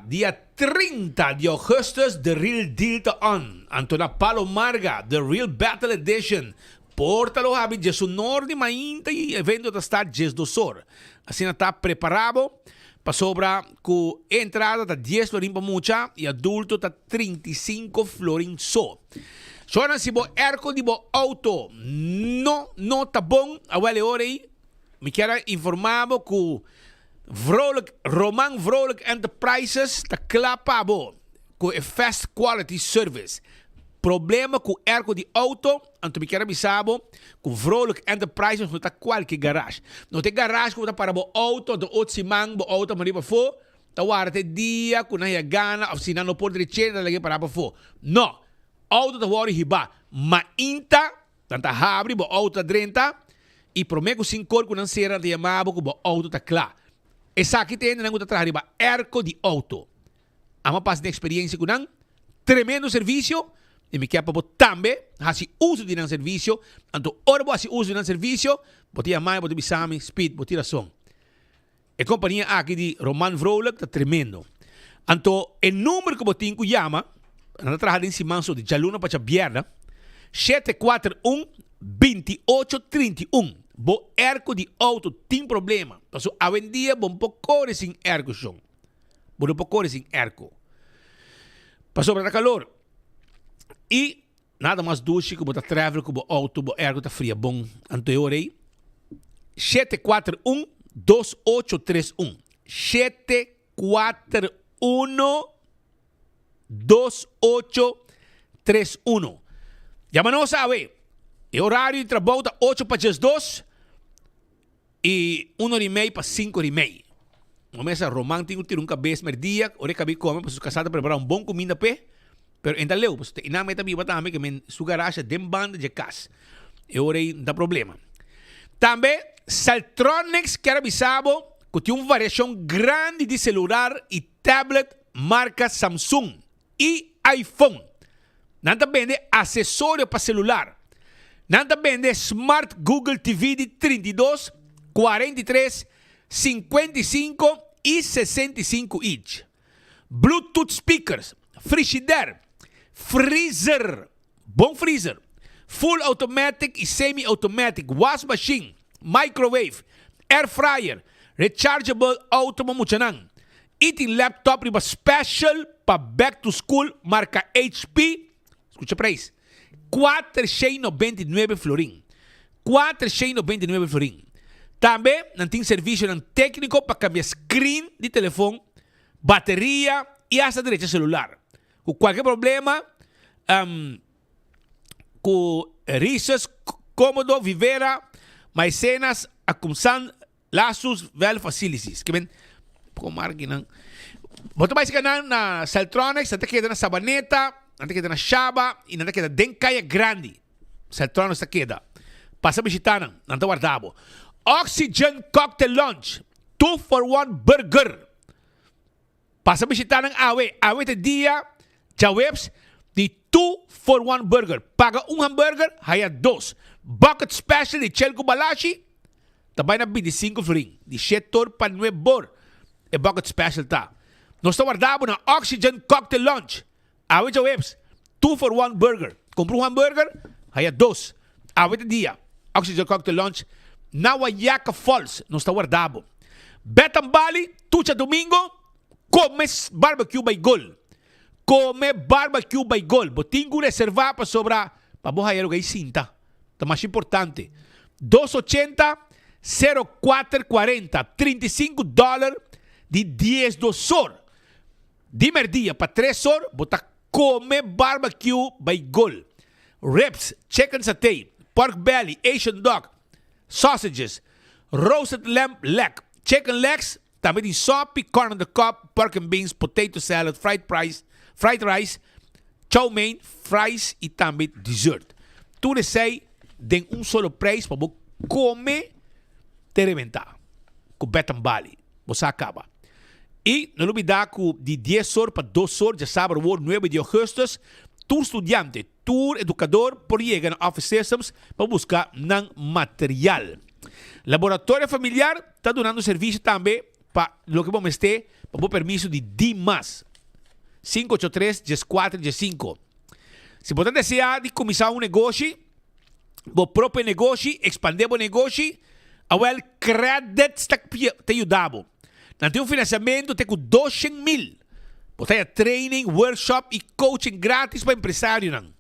S23: dia 30 de agosto, The Real Deal to On. Antona Palo Marga, The Real Battle Edition. Portalo habit de su norte mainta e evento da estar just do sor. Assim está preparado para sobre com entrada da 10 florin para mucha e adulto da 35 florin só. Só se bo erco de bo auto não tá bom, awele ore me quero informar que Roman Vrolijk Enterprises está clapado com a fast quality service. Problema com erco de auto, então me quero avisar que Vrolijk Enterprises não está qualquer garagem. Não tem garagem que está para o auto, do outro simang, o auto mariba for, tawarte dia kuna ya gana of sina no por direita lagi para fo. No. Auto tawari hiba. Mainta tanta habri bo auto drenta e promego sin cor kuna sera de amabo ko bo auto ta kla. Esa aqui tem nangu ta riba erco de auto. Ama pas de experiência kunang tremendo serviço. E me quer para também, se uso de um serviço, então, ora se uso de um serviço, botia mais, botia bisami, speed, botia som. A companhia aqui de Roman Vrolijk está tremendo. Então, o número que botinho que chama, na trabalhada em cima de Jaluna para Bierna, 741-2831. Bo erco de auto tem problema. Então, a vendia, bom pouco sem erco, som. Bom pouco sem erco. Passou para o calor. E nada mais doce que botar travel, que botar auto, botar ergo, tá fria. Bom, anteriorei. 741-2831. 741-2831. Llámanos a ver. El horário de trabalho tá 8 para as 2 e 1h30 para 5h30. Uma mesa romântica, tira cabeça, merdia, ora acabei comer, para sua casada preparar bom comida pé. Pero en taleu, pues ina meta biba tambe que men su garage dem banda de cas. E ora da problema. Também Saltronics quer avisabo que tem uma variação grande de celular e tablet marca Samsung e iPhone. Nanta vende acessório para celular. Nanta vende Smart Google TV de 32, 43, 55 e 65 inch. Bluetooth speakers, frigidaire, freezer, bom freezer, full automatic e semi-automatic, wash machine, microwave, air fryer, rechargeable automamuchanan. Eating laptop riba special para back to school marca HP. Escucha preço. 499 florin. 499 florin. Também não tem serviço técnico para cambiar screen de telefone, bateria e essa direita celular. Com qualquer problema, com risas, cômodo, vivera, maicenas, acumsan, laços, vel facilities. Que bem, com marca, bota mais que na Celtronics, até que na Sabaneta, até que na Chaba, e até que na Caia Grande. Celtronics está queda. Passa a visitar, não está guardado. Oxygen Cocktail Lunch, 2-for-1 Burger. Passa a visitar ng Awe te dia, Jawebs, de 2-for-1 Burger. Paga hambúrguer, haya 2. Bucket Special de Chelco Balashi, tabay na 25 florin. De 7 pa 9 bor. E Bucket Special ta. Nos está guardado na Oxygen Cocktail Lunch. Awe Jawebs, 2-for-1 Burger. Compra hambúrguer, haya 2. Awe te dia, Oxygen Cocktail Lunch, na Wayaca Falls. Nos está guardado. Betambali, tucha domingo, come barbecue by Gol. Come barbecue by Gol. Botingo reservar para sobrar. Para buhayero gay cinta. Está mais importante. 280-0440. $35 de 10 dosor. Dimer dia para 3 horas. Bota come barbecue by Gol. Ribs, chicken satay, pork belly, Asian dog, sausages, roasted lamb leg, chicken legs, também de soppy, corn on the cob, pork and beans, potato salad, fried rice, chow mein, fries e também dessert. Tudo isso aí tem solo preço para você comer te reventar. Com Betambali. Você acaba. E não olvidar que de 10 horas para 2 horas, já sabe, o 9 de agosto, tu estudante, tu educador, por llegar a Office Systems para buscar material. Laboratório familiar está dando serviço também para o que vamos ter, para o permisso de DIMAS. 583-14-5. Se você desejar de começar negócio, o próprio negócio, expandir o negócio, a well credit está te ajudando. Não tem financiamento, tem com 200,000. Você tem training, workshop e coaching grátis para empresário.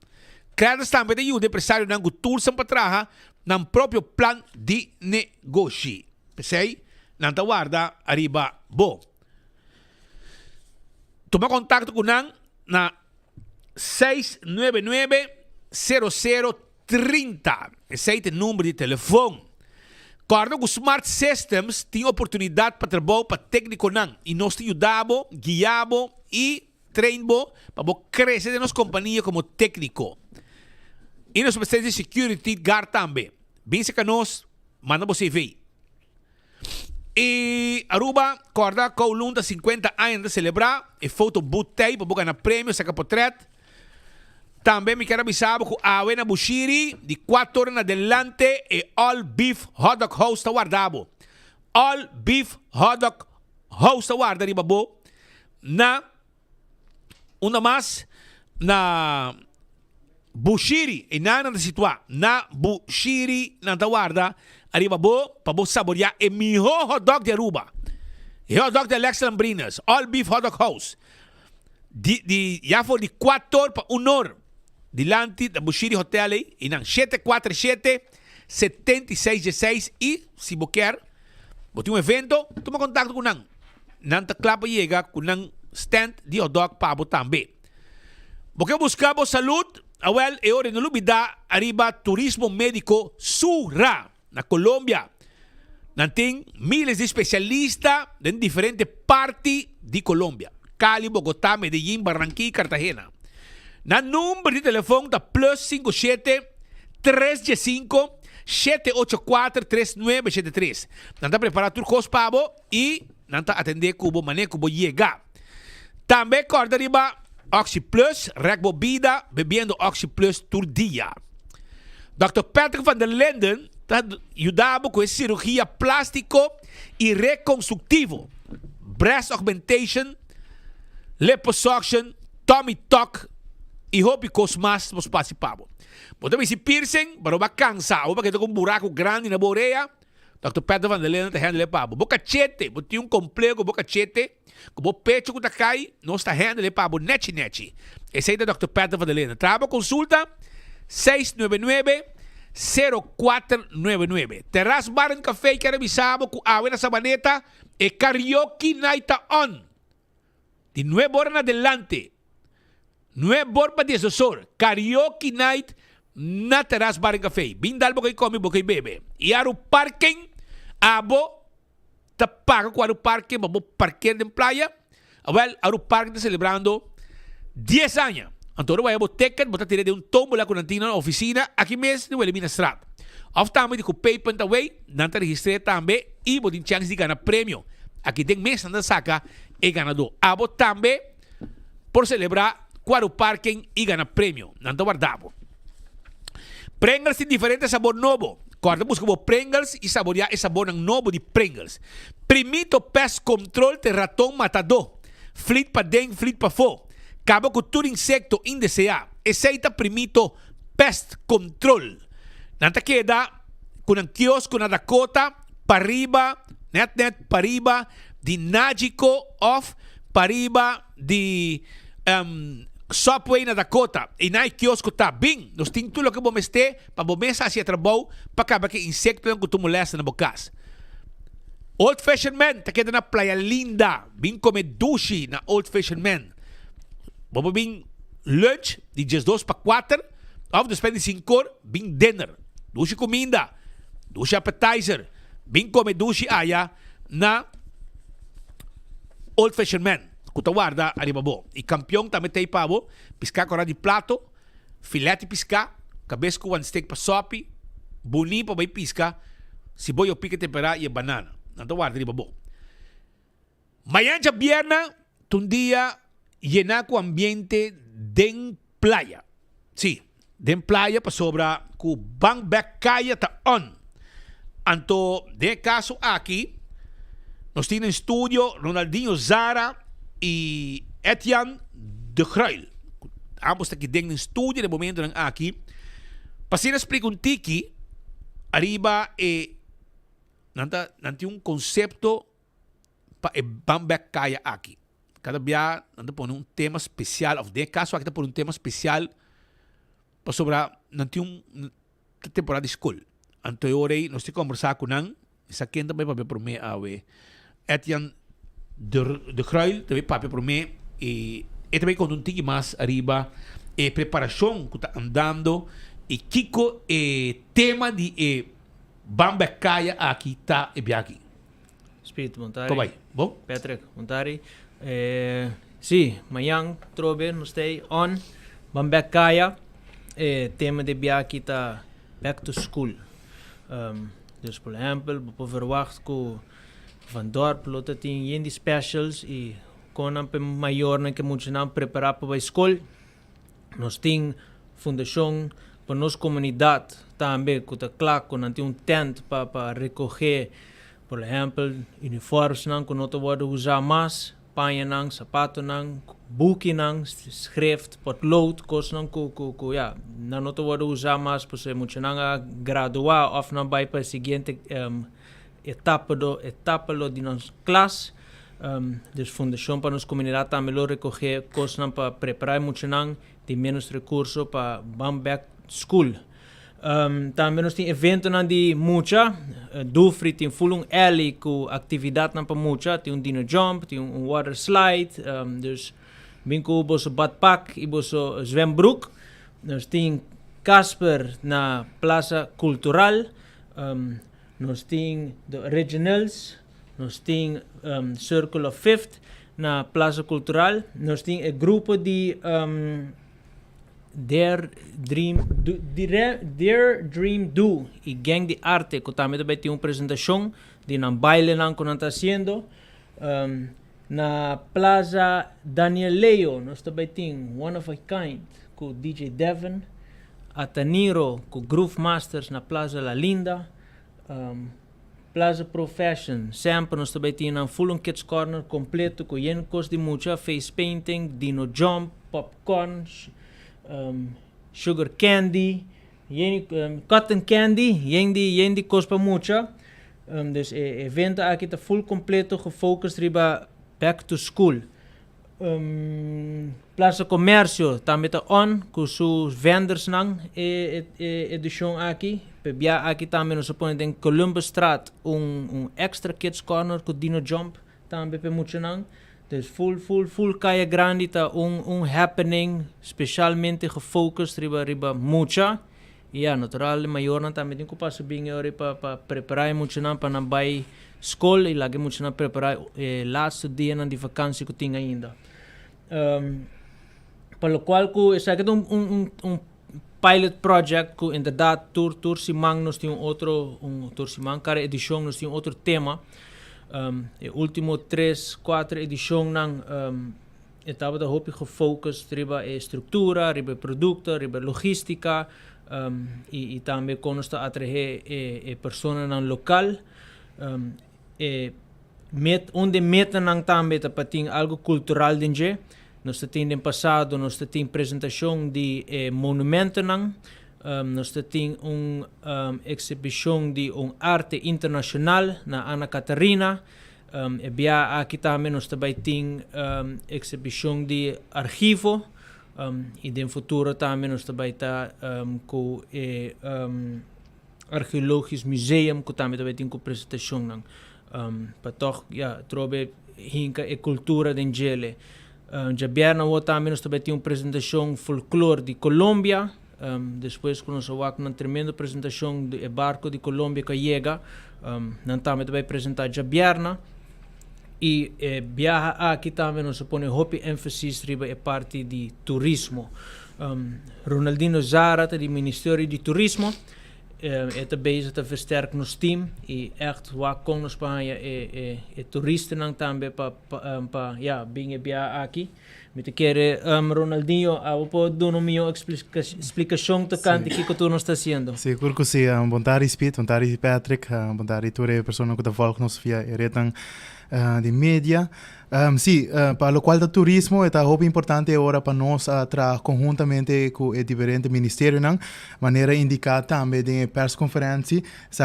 S23: Credit também te ajuda empresário com tools para trabalhar no próprio plano de negócio. Pensei? Não te guarda arriba. Bom. Toma contato com nós na 699-0030. Esse é o número de telefone. Corda com Smart Systems tem oportunidade para trabalhar para técnico não. E nós te ajudamos, guiamos e treinamos para crescer de nossa companhia como técnico. E nós precisamos de security guard também. Bem se que nós, manda você ver. E Aruba, corda com o Lunda 50 anos de celebrar. E foto botei para ganhar prêmio, saca portrait. Também me quero avisar que a Avena Bushiri, de 4 horas adelante, e All Beef Hot Dog House está guardado. All Beef Hot Dog House está guardado, ribabo. Na, uma mais, na Bushiri, e na situa, na Bushiri, na guarda, ribabo, para saborear o melhor hot dog de Aruba. E hot dog de Lex Lambrinas, All Beef Hot Dog House. Já foi de 4 horas para 1 hora. Dilante da Bushiri Hotel e nang 747-7616 e se você quer botar um evento, toma contato com nang. Nanta clapa chega com nang stand de hot dog para também. Porque buscamos saúde, awel e hora no lubida arriba turismo médico Sura na Colômbia. Nanting miles de especialistas em diferentes partes de Colômbia. Cali, Bogotá, Medellín, Barranquilla, Cartagena. Na número de telefone da plus 57 315 784 3973. Nanta preparar tudo coisa para e nanta atender cubo mané cubo chega. Também corda riba Oxy Plus, rec bebida, bebendo Oxy Plus todo dia. Dr. Patrick van der Linden está ajudando com cirurgia plástico e reconstrutivo, breast augmentation, liposuction, tummy tuck e hobby cosmas nos participamos. Bota se piercing, para não cansar, ou para que com um buraco grande na boreia, Dr. Patrick van der Linden está handle pabo. Boca chete, bota um complexo boca chete, com o pecho que está cai, não está handle pabo neti. Esse aí é Dr. Patrick van der Linden. Traba consulta 699-0499. Terrace Bar and Café que revisamos com a Avena Sabaneta e Karaoke Night On. De 9 horas en adelante. 9 horas para 10 horas. Karaoke Night na Terrace Bar and Café. Bindal bokay come, bokay bebe. E aro parking, abo, ta paga com aro parking, babo parquear de playa. Well, aro parking está celebrando 10 anos. Então, vai a ticket, botar tirar de tombo lá com a na oficina, aqui mesmo, no Elimina Strat. Of também, de pay away, não está registrado também, e botin chance de ganhar prêmio. Aqui tem mês, anda saca, e ganador. Abo também, por celebrar, quadro parking e ganhar prêmio. Não está guardado. Pringles tem diferente sabor novo. Corta, busca o Pringles e saborear esse sabor novo de Pringles. Primito Pest Control de ratão matador. Flit para dentro, flit para fora. Acaba com todo insecto indesejado. Esse aí está primito Pest Control. Nanta queda com um quiosco na Dakota, para arriba, net, para arriba, de Nagico, off, para arriba, de Subway na Dakota. E na quiosco está bem. Nós temos tudo o que vamos ter, para vamos hacia trabalho, para acabar que insecto não tu molesta na bocas. Old Fashioned Man, está queda na Playa Linda. Bem comer dushi na Old Fashioned Man. Vamos bem lunch de 2 para 4, ou depois de 5 horas, bem dinner. Dushi comida, dushi appetizer, bem comer dushi aya na Old Fashioned Man. Kuta guarda arriba bo. E campeão também tem pavo, piscar com de plato, filete piscar, cabeça com one steak para sopi, boni para vai piscar, se boi o pica temperar e banana. Não guarda arriba bo. Mañana já viernes, um dia llenar com ambiente de playa. Sí, de playa para sobra com bang back kaya ta on. Anto, de caso aqui, nós temos estúdio Ronaldinho Zara e Etienne de Gruil. Ambos aqui dentro do estúdio, de momento aqui. Para ser explicar um tiki, arriba nanti um conceito para bang back kaya aqui. Cada dia nós põe um tema especial, ou de caso aqui põe um tema especial para sobrar nanti temporada de escola. Então hoje nós temos conversar com nang, essa quem também para por mim Etienne de Gruil também para por mim e também com um tique mais arriba preparação que está andando e Kiko tema de Bambek Kaya aqui tá e aqui.
S10: Espírito Montari.
S23: Como vai? Bom?
S10: Patrick Montari. Sim, amanhã trobe nos stay on Bambek Kaya. Tema de aqui tá back to school. Dus por exemplo, we verwachten que van dorp lota tem die specials e com a maior que muito não preparar para a escola. Nós tem fundação para nossa comunidade também que tá claro que não tem tent para recolher, por exemplo, uniformes não que não pode usar mais, panha não, sapato não, boek não, schrift, potlood, coisas não que ja, não pode usar mais para ser muito não graduar ou não vai para a seguinte etapa de nossa classe. Dus fundação para nossa comunidade também recolher coisas não para preparar muito não, tem menos recursos para Bambek School. Também nós temos evento de mucha, Dufri tem full alley com atividade para mucha, tem dino jump, tem water slide, dus binko boso badpak e boso zwembroek. Nós tem Casper na Plaza Cultural, nós tem the Originals, nós tem Circle of Fifth na Plaza Cultural, nós tem grupo de Their Dream Do e Gang de Arte, que também tem uma apresentação de um baile que nós está fazendo. Na Plaza Daniel Leo, nós também temos One of a Kind, com DJ Devon, Ataniro, com Groove Masters na Plaza La Linda, Plaza Profession, sempre nós também temos um full kids corner completo, com coisas de muita, face painting, dino jump, popcorn, sugar candy, cotton candy, yen de cospa mucha. Dus evento aqui está full completo, gefocust riba back to school. Plaza Comércio também está on, com seus vendors nang edição aqui. Pebia aqui também nós põe em Columbus Straat extra kids corner com dino jump também pe mucha nang. Dus full Calle Grande está happening, especialmente gefocust riba mucha. E natural, maior não também tem que passar bem para preparar muito não para não vai escola e lá que muito não preparar last dia de vacância que tem ainda. Para o qual que isso aqui é pilot project que verdade tour simang nós tem outro tour simang cada edição nós tem outro tema. Último 3-4 edição não estava da hoop gefocust riba estrutura, riba produto, riba logística e também com nós está atrair pessoas no local onde meta não também para ter algo cultural dentro. Nós temos no passado nós temos apresentação de monumento não. Nós temos exibição de arte internacional na Ana Catarina. Aqui também nós também temos exibição de arquivo. E no futuro também nós também está com arqueológico museum que também tem com apresentação. Para toch trobe hinka e cultura de Njele. Jabiana também nós também tem uma apresentação folclore de Colômbia. Depois que nós vamos uma tremenda apresentação do barco de Colômbia que chega, nós também vai apresentar Jabiana. E viaja aqui também nós põe hope emphasis riba a parte de turismo. Ronaldinho Zara do Ministério de Turismo está bezig te versterken ons team e echt waar kon nos pa toeristen nang também pa binge bia aqui. Met quer Ronaldinho po dono mio explicação to canti que tu nos está haciendo.
S11: Seguro que sim, bontari Speed, bontari Patrick, bontari toda pessoa que te volta nos via retan de mídia. Sí, para lo cual el turismo es algo importante ahora para nosotros trabajar conjuntamente con el diferente ministerio, de manera indicada también en la conferencia,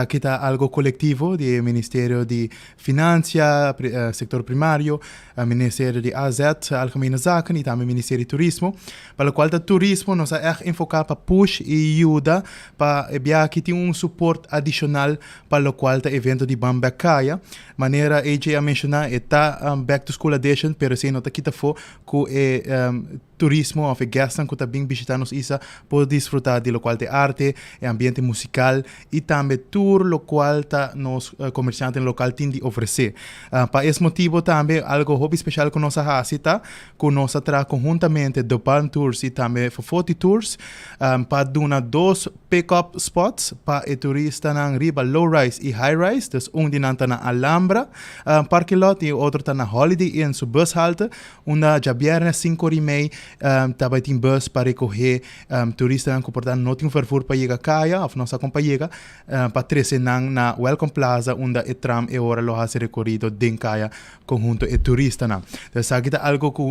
S11: que está algo colectivo del Ministerio de Finanzas, sector primario, Ministerio de AZ, Algemene Zaken y también Ministerio de Turismo, para lo cual el turismo nos ha enfocado para push y ayuda para que tiene un soporte adicional para lo cual el evento de Bambek Kaya, manera ella mencionar está back to school edition, pero se nota que fo que turismo of gastan que também visitarnos isa pode desfrutar de local de arte, ambiente musical e também tour lo qual ta nos comerciantes local tem de oferecer. Para esse motivo também algo hobby especial que nós hacita, que nós tra conjuntamente do Palm Tours e também Fofoti Tours, para dar 2 pick-up spots para turista na riba low rise e high rise, dus dinanta na Alhambra parking lot e outro tá na Holiday Inn, su bushalte, onde já viernes 5 e meia também tem bus para recorrer turistas que portanto não tem vervoer para chegar Kaya, ou nossa companhia, para 13 na Welcome Plaza, onde o tram e hora lo hace recorrido de Kaya conjunto e turista. Então, aqui está algo que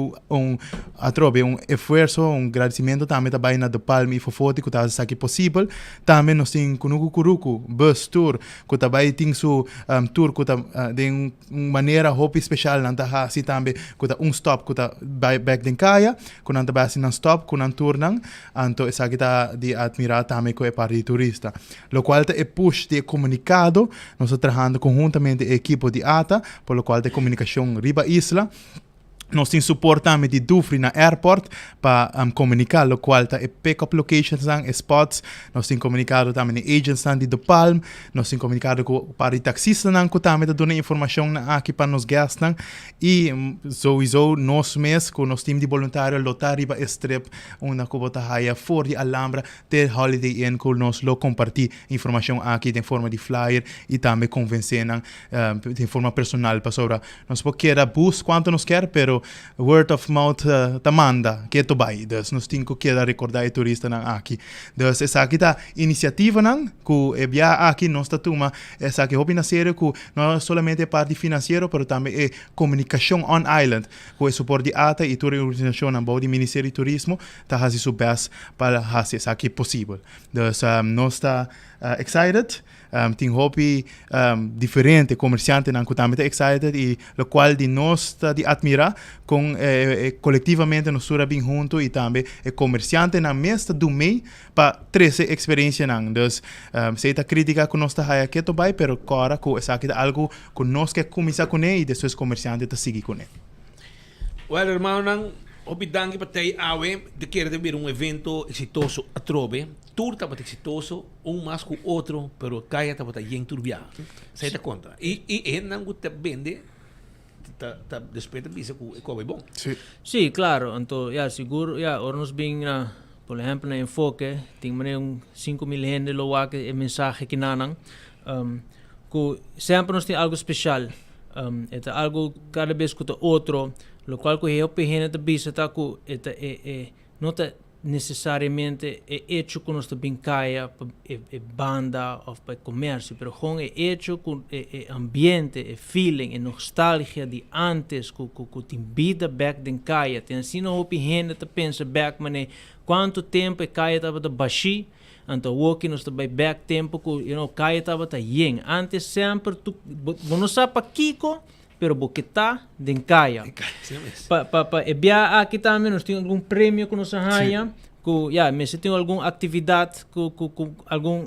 S11: atrobe esforço, agradecimento também também na do Palm e Fofoti que está aqui possível. Também nós temos Kuruku bus tour, que também tem su tour que de maneira hobby especial, não tá assim também que stop que tá back de Kaya, que não tá assim stop, que não tour não, então essa aqui está de admirar também que é para o turista. Lo qual é push de comunicado, nós estamos trabalhando conjuntamente a equipe de ATA, por lo qual de comunicação riba isla. Nós temos suporte também de Dufry na airport para comunicar o qual está pick-up locations e spots. Nós temos comunicado também com agents de The Palm. Nós temos comunicado para os taxistas que também dão informação aqui para nos gastos. E sowieso nós mesmos, com nosso time de voluntários, lotar riba strip, onde que bota haia for de Alhambra, ter Holiday Inn, que nós lo compartir informação aqui de forma de flyer e também convencer de forma personal para sobre nós quer bus quanto nos quer, pero word of mouth tamanda que to vai, dus nós temos que recordar o turista aqui. Dus essa aqui tá iniciativa que via aqui nós tá toma essa aqui hobby na sério que não somente parte financeiro, pero também é comunicação on island, com o suporte de ATA e toda a organização na base do Ministério de Turismo tá fazendo seu best para fazer isso aqui possível. Dus nós tá excited. Tem hobby diferente, comerciante que também está excited e o qual de nós de admirar com coletivamente nós estamos bem juntos e também comerciante na mesa do meio para trazer experiência então se a crítica que nós está aqui também, pero agora que essa aqui é algo que nós que começar com ele e depois comerciante está seguir com ele.
S23: Well, irmão, obrigado para ter awe de querer ver evento exitoso a Trobe. Tour estava exitoso, mais que o outro, pero Kaya estava bem turbiado. Você dá conta? E não gusta vende, tá despeito disso que é bom.
S10: Sí, claro. Então, seguro, ahora nos bem, por exemplo, na enfoque, tem 5,000 gente lo que é mensagem que nanan, que sempre nos tem algo especial. É algo cada vez que o outro, lo qual que eu penso que visita que não está necessariamente é hecho com nossa brincaia banda ou para comércio, pero com é hecho com ambiente, feeling, nostalgia de antes que tem vida back den caia. Tem assim não opinião de pensa back mané quanto tempo caia estava de baixi. Então, walking nós também back tempo que caia estava tá yen. Antes sempre tu não sabe para Kiko, pero boqueta den caia. E bia aqui também nós temos algum prêmio que nós ganha, que mas se tem alguma atividade, algum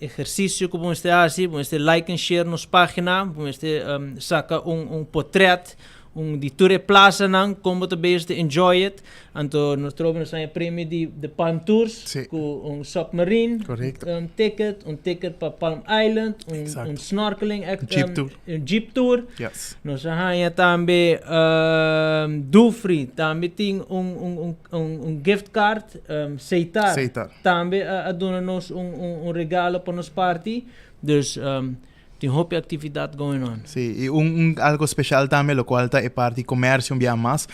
S10: exercício que vamos ter assim, vamos ter like and share nos página, vamos ter saca portrait de tour plaza como também de enjoy it. Então nós trouxemos um prêmio de Palm Tours, com submarine, ticket para Palm Island, snorkeling, jeep tour.
S11: Yes.
S10: Nós temos também Dufry, também tem gift card, Seitar. Também a dona-nos regalo para nos party. Dus tem hobby atividade going on.
S11: Sim, e algo especial também, o qual é parte do comércio bem mais.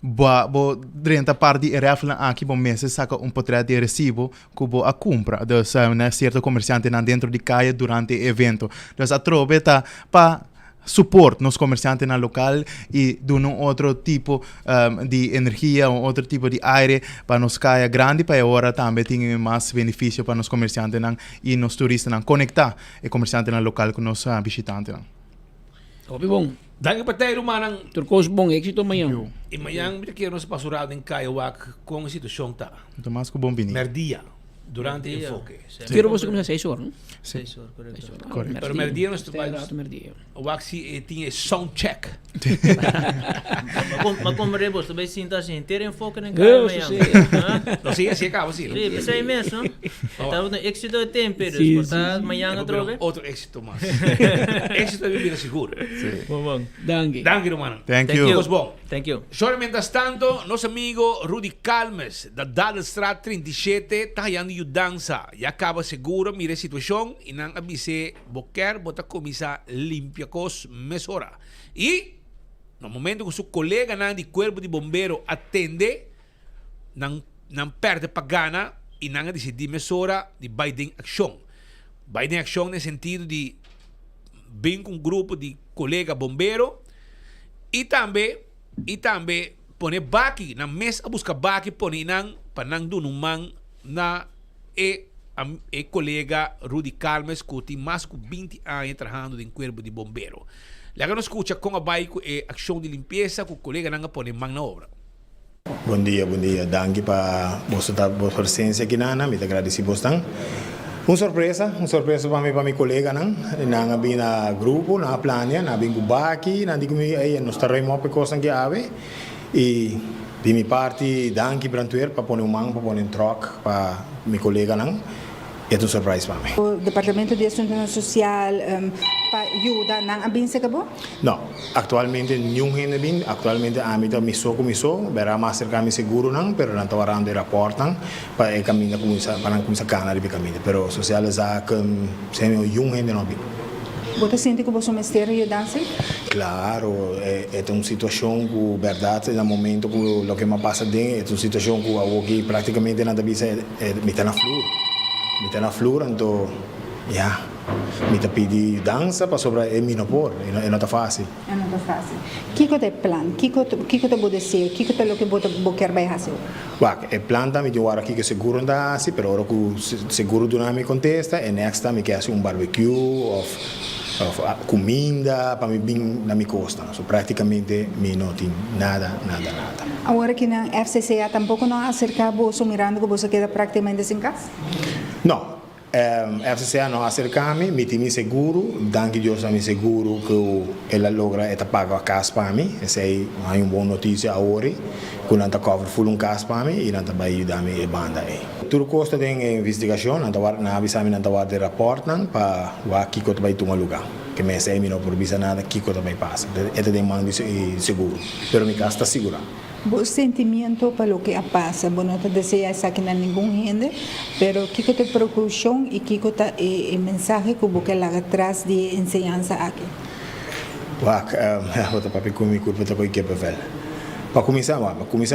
S11: Durante a parte de raffle aqui, bom mês saca portrait de recibo que a compra, dus certo comerciante dentro de caia durante o evento. Dus a trobe tá para support nos comerciantes na local e de outro tipo de energia, outro tipo de aire para nos caia grande, para agora também tem mais benefício para nos comerciantes e nos turistas conectar e comerciantes na local com os visitantes.
S23: Bom, daqui para ter uma
S6: turcos bom êxito amanhã.
S23: E amanhã me quero nos passurado em Kaiowak com a situação tá.
S11: Tomás com bom vinho.
S23: Merdia. Durante el enfoque.
S6: Quiero vos começar 6 horas, ¿no?
S10: 6 horas, correcto.
S11: Correcto.
S23: Pero merdia nós trabalhamos.
S6: Merdia.
S23: O Waxi tinha sound check.
S10: Mas como rebos, também sinta assim, ter enfoque em
S6: Eu
S10: cara
S6: sei.
S23: Não sei, assim acaba, sim.
S10: Sim, mas é imenso, não? Estava no êxito de tempo,
S6: Sim,
S10: portanto, amanhã
S23: É
S10: outra vez.
S23: outro êxito mais. Êxito é viver seguro.
S10: Bom.
S6: Danke,
S23: Romano.
S11: Thank you.
S23: Pois bom.
S10: Thank you.
S23: Só mientras tanto, nosso amigo Rudy Calmes, da Dalstraat 37, está ganhando mudança. E acaba seguro, mira a situação, e não avise, boquer, bota comisa limpia cos mesora. E, no momento que seu colega não de corpo de bombeiro atende, não perde pagana, e não decide mesora de Biden ação. Biden ação no sentido de bem com um grupo de colega bombeiro, e também pone baki na mesa a buscar baki pone nang panang dunumang na colega Rudy Calmes que tem mais de 20 anos trabalhando em corpo de bombeiro. Lá nos escuta com a bike ação de limpeza que o colega nang pone mang na obra.
S12: Bom dia. Danke para vossa presença aqui na me agradeci bastante. Uma surpresa para mim, para meu colega, não havia na grupo, na plania, não havia baki, não digo aí nós estaremos para coisas que ave e de minha parte, danke brantuer para pôr mão, para pôr troca para meu colega, não é uma surpresa para mim.
S13: O Departamento de Assuntos Social para ajuda não havia se acabou?
S12: Não, atualmente nenhum ainda bem, atualmente a mim começou, verá mais cerca me seguro não, pero não estou arrando rapport não, para caminhar para começar canar de caminho, pero social é que sem nenhum ainda não bem.
S13: Você sente que você mestre ajuda-se?
S12: Claro, é uma situação que, verdade, no momento que o que me passa dentro, é uma situação que eu aqui praticamente nada bisa me está na flor, então, me está pedindo dança para sobre é minopor, não está fácil.
S13: Não está fácil. Que é o plano? Que você pode ser? Que é o que você quer fazer?
S12: O plano também eu aqui que seguro não assim, mas agora que seguro do nome contesta, e next time quer fazer barbecue ou comida para mim bem na minha costa. So, praticamente me não tem nada.
S13: Agora que na FCCA tampouco não acerca você mirando que você queda praticamente sem casa?
S12: Não. FCCA não acerca-me, me tem seguro, danke Deus a me seguro que ela logra pagar a casa para mim. Essa é uma boa notícia agora, que não está cover full casa para mim e não está vai ajudar-me a banda aí. Tudo custa de investigação, não está avisando não está de rapport para o aqui que vai tomar lugar. Que me sei não por visa nada que vai passar. É de mando seguro, pero minha casa está segura.
S13: O sentimento para o que passa, não te deseja essa que não ninguém gente, pero que te preocupação e que te a mensagem que você lá atrás de ensinança aqui.
S12: Vou te papi com minha culpa tá com que papel. Para começar,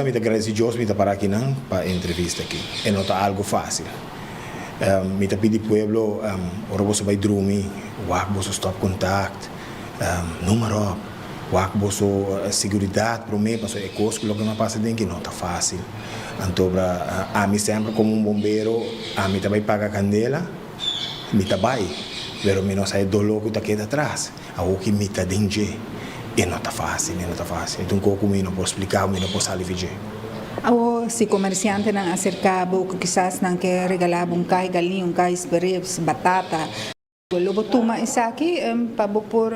S12: me agradecer a Deus me para aqui não para entrevista aqui. É não tá algo fácil. Me tá pedir pueblo, ora você vai dormir, você stop contact, número Wak boso seguridade para mim, mas é coisa que me passa dentro que não está fácil. Então, a mim sempre como bombeiro, a mim também paga candela, me trabalha, mas me não sai do louco daqui atrás. A o que me está dentro e não está fácil. Então, como eu não posso explicar, eu não posso aliviar.
S13: Ou se comerciante não acercava, ou quizás não quer regalar cai galinha, cai esperes, batata. Lobo tuma isa aqui para por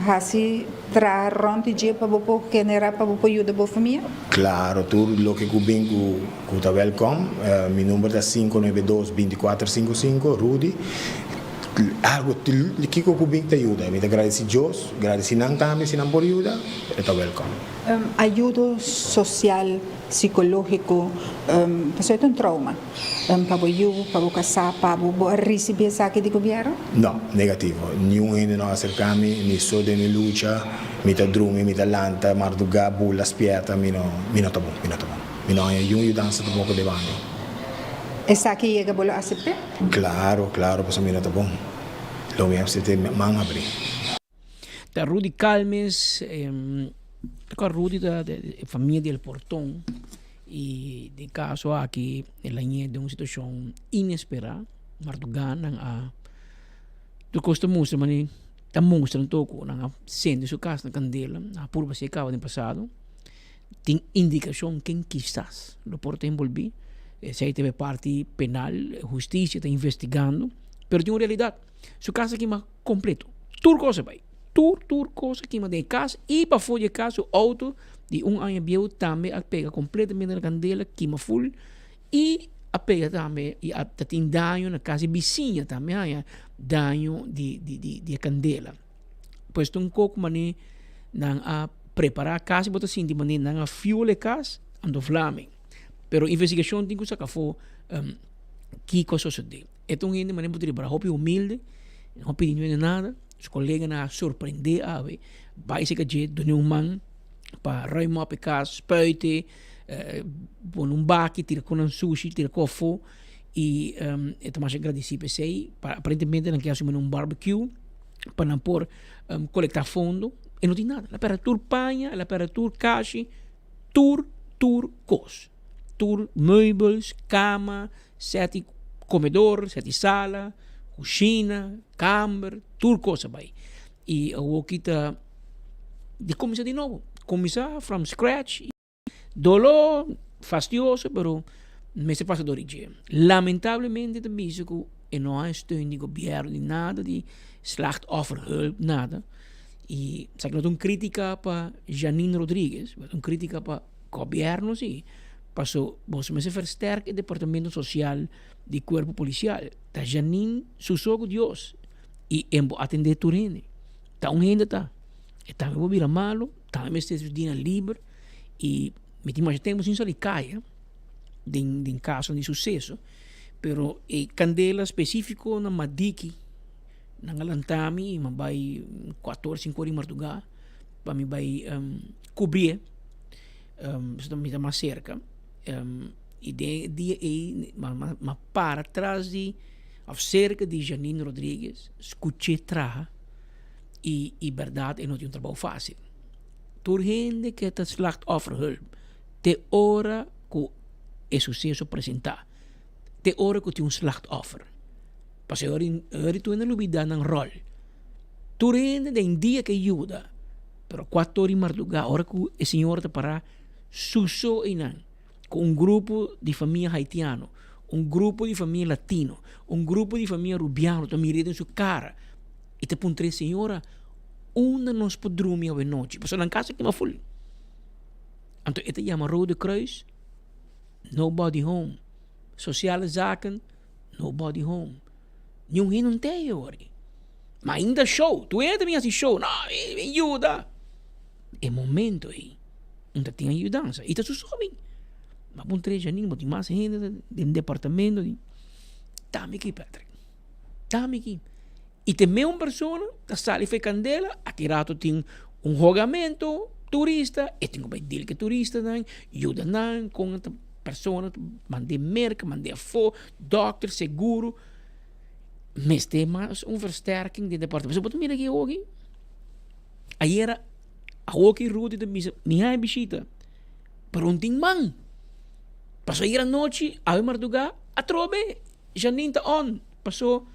S13: hasi tra ronti je para por generar para por ajuda para família.
S12: Claro, tudo o que bem que tá welcome. Meu número é 592-2455 Rudy. Algo que bem te ajuda. Me agradeci Deus, agradeci não também se não por ajuda, está welcome.
S13: Ajuda social, psicológico, pessoa tem trauma. Para o casar, para receber essa aqui de governo?
S12: Não, negativo. Nenhum ainda não acerca-me, nem sou de minha luta, me tá drume, me tá lanta, marduga, bula, spieta, me não tá bom. Me não é nenhum dança do pouco de banho.
S13: Essa aqui chega a aceitar?
S12: Claro, pues me não tá bom. Lo me aceitar, man abrir.
S6: Da Rudy Calmes, a Rudy da família del Portão, e de caso aqui ela é de uma situação inesperada, martugan a do costa mostra mani ta mostra um toco na sendo sua casa na candela a purba se acaba de passado tem indicação que quizás o porta envolvi Zij teve parte penal, justiça está investigando, pero tem uma realidade. Sua casa aqui é completo. Tudo coisa vai. Tudo coisa aqui é de casa e para fora de casa o auto de ano biel também a pega completamente a candela que é full e a pega também e tem dano na casa vizinha também há dano de candela. Pois um pouco mané não a preparar a casa bota assim de maneira não a fuel a casa ando flaming. Pero investigação tem que sacar for que coisa sucede. Então ainda mané pode para hopi humilde, não pedir nada. Os colegas na surpreender a ver, vai ser que je do man para ruimar a casa, spuiten, pôr baque, tirar com um sushi, tirar cofo e então mais agradecido para sei, aparentemente não quer assumir barbecue para não pôr coletar fundo e não tem nada. La para tur panha, la para tur cashi, tur cos, tur meubels, cama, sete comedor, sete sala, cozinha, câmara, tudo coisa vai. E eu quita de começar de novo. Começar from scratch. Dolor, fastidioso, pero me se passa de origem. Lamentavelmente, também que não há steun de governo, de nada, de slachtofferhulp, nada. E se não tem crítica para Janine Rodrigues, não crítica para o governo, sim. Passou, você me se versterke o departamento social do corpo policial. Da Janine, sussogo Deus. E embo atender turene. Tá gente tá. E também vou virar malo, também me esteja dia livre. E me temos isso ali caia, de caso de sucesso. Pero e candela específico na Madiki, na Galantami, mas vai 14, 5 horas em Martugá, para me vai cobrir, isso também está mais cerca. E mas para trás de cerca de Janine Rodrigues, escutei traha e verdade é não tem um trabalho fácil. Tur gente que está slachtofferhulp, te hora que é sucesso apresentar, te hora que tem um slachtoffer. Parce ori tu não lubida ng rol. Tur gente de dia que ajuda, pero 4 horas em Martugá, hora que o senhor te para suso inan. Com grupo de família haitiano, grupo de família latino, grupo de família rubiano, que mirem sua cara. E te puntre, senhora, onde nós podemos dormir à noite? Porque na casa que é full. Então, ete chama Rode Kruis, nobody home. Sociale zaken, nobody home. Ninguém não tem, hoje. Mas ainda show, tu entra bem assim show, não, me ajuda. É momento aí, onde tem ajudança. E te sussobe. Mas por 3 anos, tem mais gente no departamento. Estamos aqui, Patrick. Estamos aqui. E tem uma pessoa que sai e faz candela, aqui rato tem jogamento turista, e tem um baile que turista, ajuda com a pessoa, mande merca, mande fo, doctor, seguro. Mas tem mais versterking do departamento. Você pode mirar aqui hoje? Aí era a hoje rude de minha visita. Pero não tem man. Passou ir a noite, a Martugá, a trobe, Janine tá on. Passou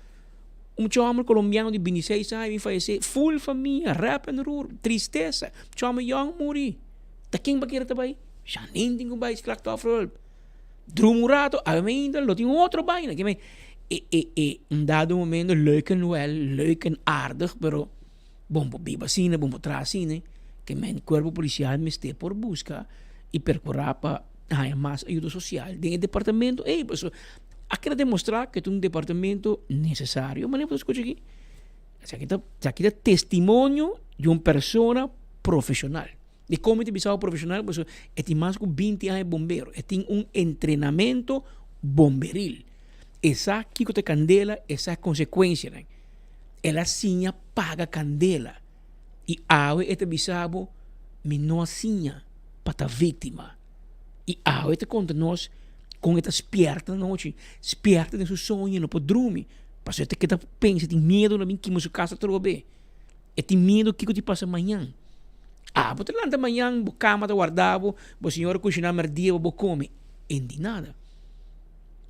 S6: chama colombiano de 26 anos, me falece, full família, rap and roll, tristeza. Chama young muri. Ta quem ba kira tabay? Janine tem que vai slachtoffer. Drumurato, a mim ainda lo tem outro baina que me um dado momento leuk en wel, leuk en aardig, pero bombo bibasine, bombo trasine, que men cuerpo policial me esté por busca e percorrer para mais ajuda social dentro do departamento. Pues, aqui demonstrar que é um departamento necessário. Mas não escuta aqui. Aqui é testemunho de uma pessoa profissional. De como te bisao profissional, pues, é mais de 20 anos de bombeiro. É um treinamento bomberil. Essa aqui que te candela, essa consequência, né? Ela sim paga candela. E a é te bisabo, me não assim para a vítima. E a te conta nós com esta esperta na noite, esperta de seu sonho, não pode dormir. Passou até que tá pensa, tem medo na minha que sua casa trobe. E tem medo que te passa amanhã. Porque lá amanhã, a cama está guardada, a senhora cozinhar merdia, você come. Endi nada.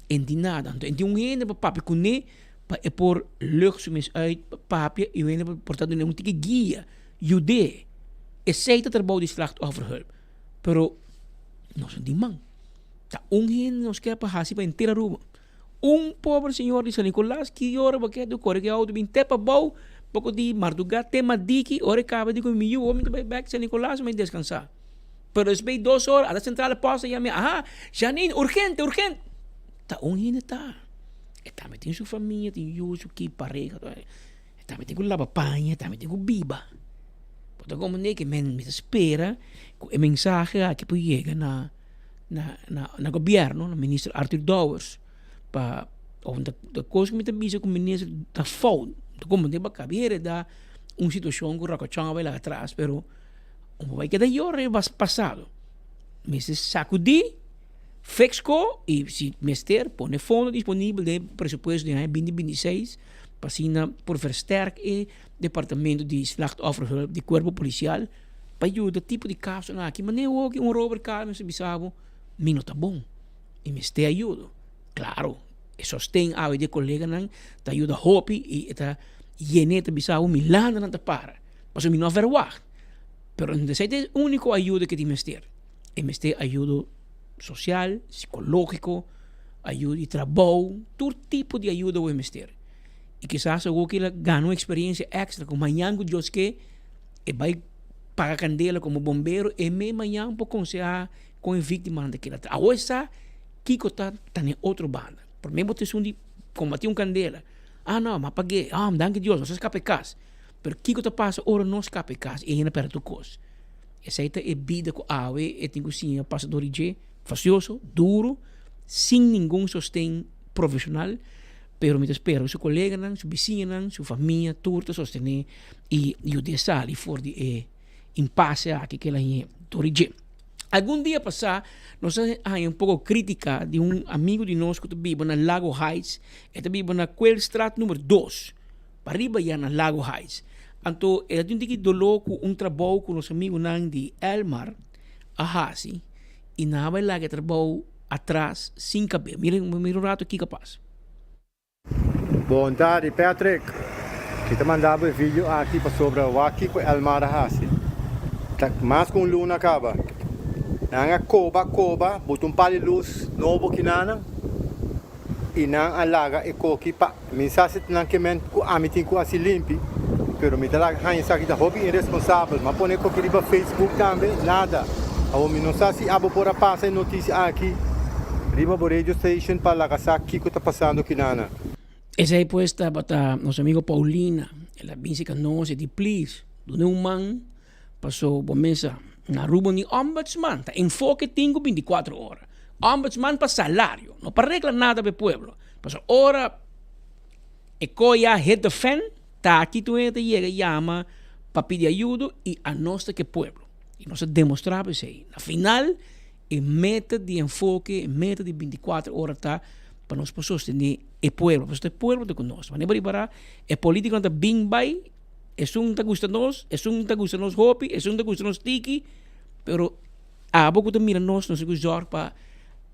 S6: Então, tem gente para papi comer, para por luxo uit papi, e ele portanto não tem que guia, ajude. E sei que trabalho de slachtofferhulp. Pero não são de man. Ta gente nos quer para hasi para inteira Aruba. Pobre senhor de San Nicolás que ora porque do corre que auto bin tepa bau pouco de marduga tema diki ora acaba de comer o homem vai back San Nicolás mas descansar. Pero después 2 horas a la central posta e a Janine urgente ta gente tá está metendo sua família tem uso que pareja está metendo com lava panha está metendo com biba porque como nem que men me espera a mensagem que pode chegar na governo na ministro Arthur Dowers pa onde da coisa que me também com o ministro da fout como nem para caber da situação que o Racochanga vai lá atrás pero vai que daí hora vai passado mas sacudi Fexco e se mester põe fundo disponível de presupuesto de 2026 para por versterk e departamento de slachtoffers de corpo policial para ajudar tipo de caso aqui mas nem ook Robert Carmen se bisabo não tá bom e mester ajuda claro e sostém a de colega nan tá ajuda hopi e tá yeneta bisabo milana nan tá para mas o não verwacht pero não é o único ajuda que te mester e mester ajuda social, psicológico, ajuda de trabalho, todo tipo de ajuda o mester. E quizás algo que ganhou experiência extra, como amanhã que Deus quer, e vai pagar candela como bombeiro, e me amanhã um pouco aconselhar com a vítima daquela. Agora está, Kiko está em outra banda. Por mim, você de combater candela. Não, mas paguei. Danke Deus, não se escape casa. Pero Kiko está passa, ora não escape casa, e ainda perto do coisa. Essa é a vida com a AWE, e tem que ser passador de facioso, duro, sem nenhum sostém profissional, pero me espero seu colega, seu vizinho, sua família, tudo sostener e o desali for de impasse aqui que ela é dorige. Algum dia passar, nós há pouco crítica de amigo de nós que vive na Lago Heights, e vive na Quellstraat número 2, para arriba já na Lago Heights. Então, ele tem que dolor com trabalho com os amigos de Elmar, a Hasi, e na vai lá que trabalho atrás, sem cabelo. Mira um rato aqui capaz.
S15: Boa tarde, Patrick. Kita mandava um vídeo aqui para sobre o aqui com Elmar Hasi. Mas com luna acaba. Nanga coba, botou pali luz novo que nana. E nang alaga e coqui pa. Mensagem nang kemen ku amitin ku assim limpi. Pero me dá hanya sa kita hobby irresponsável. Mas põe coqui para Facebook também, nada. A não sei se abo por a passa notícia aqui. Riba por radio station para lá que está passando aqui nana.
S6: Essa é puesta para nosso amigo Paulina. Ela pensa que não se please. Dune man passou por mesa na rua de ombudsman. Tá enfoque 24 horas. Ombudsman para salário. Não para arreglar nada para o pueblo. Passou hora e coia head of fan. Tá aqui tu entra e chama para pedir ajuda e a nossa que pueblo. E nós demonstramos isso aí. Na final, a meta de enfoque, a meta de 24 horas tá para nós sostener o pueblo. Porque o pueblo está conosco. Mas não para o político não está bem bem, é um que gosta de nós, é um que gosta de nós hopi, é um que gosta de nós tiki, pero a pouco mira nós, nós gostamos para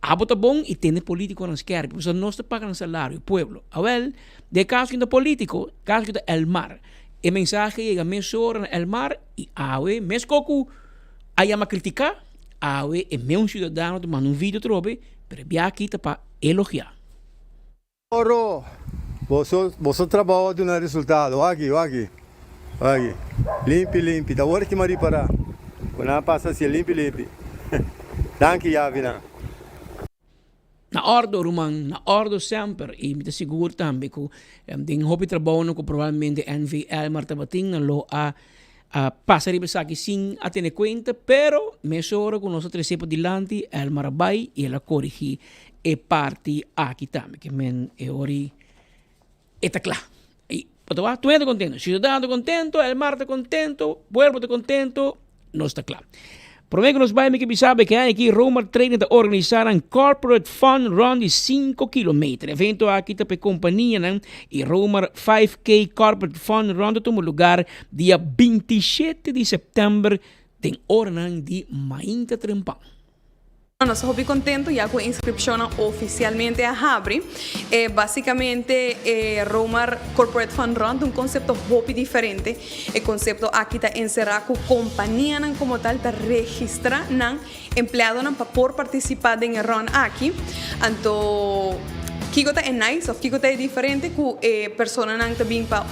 S6: a bota bom e tem político nas quer, porque nós está pagando salário, o pueblo. Well, de caso que é político, caso que é Elmar, a mensagem chega meia hora na Elmar e awe, mesmo que aí ama criticar, awe é meu cidadão de mandar vídeo trobe, pero aqui está para elogiar.
S15: Oro, você trabalha de um resultado, aqui. Limpi, da hora que mari para. Quando passa assim, limpi. Danke, Javina.
S6: Na ordem, Roman, na ordem sempre. E me asseguro também que tem hobby trabalho que provavelmente NVL martabating na lo a passar aqui sem a ter conta, pero mesora com nosso trezepo dilante, el marabay e ela corrigir e parte aqui também, que men é ori está claro. E потом tu está contento, cidadão está contento, el mar está contento, pueblo está contento, não está claro. Prometo que nos vai que sabe que aqui Romer Training de organizar um corporate fun run de 5 km. Evento aqui para companhia e Romer 5K corporate fun run de tomar lugar dia 27 de setembro tem hora de Mainta Trempão.
S16: Nós estamos contentos já com a inscrição oficialmente a abre. Basicamente, Romar Corporate Fund Run um conceito muito diferente. O conceito aqui está encerrar com a companhia como tal, para registrar o empregado para poder participar em run aqui. Então, Kiko é nice, Kiko é diferente com pessoas também para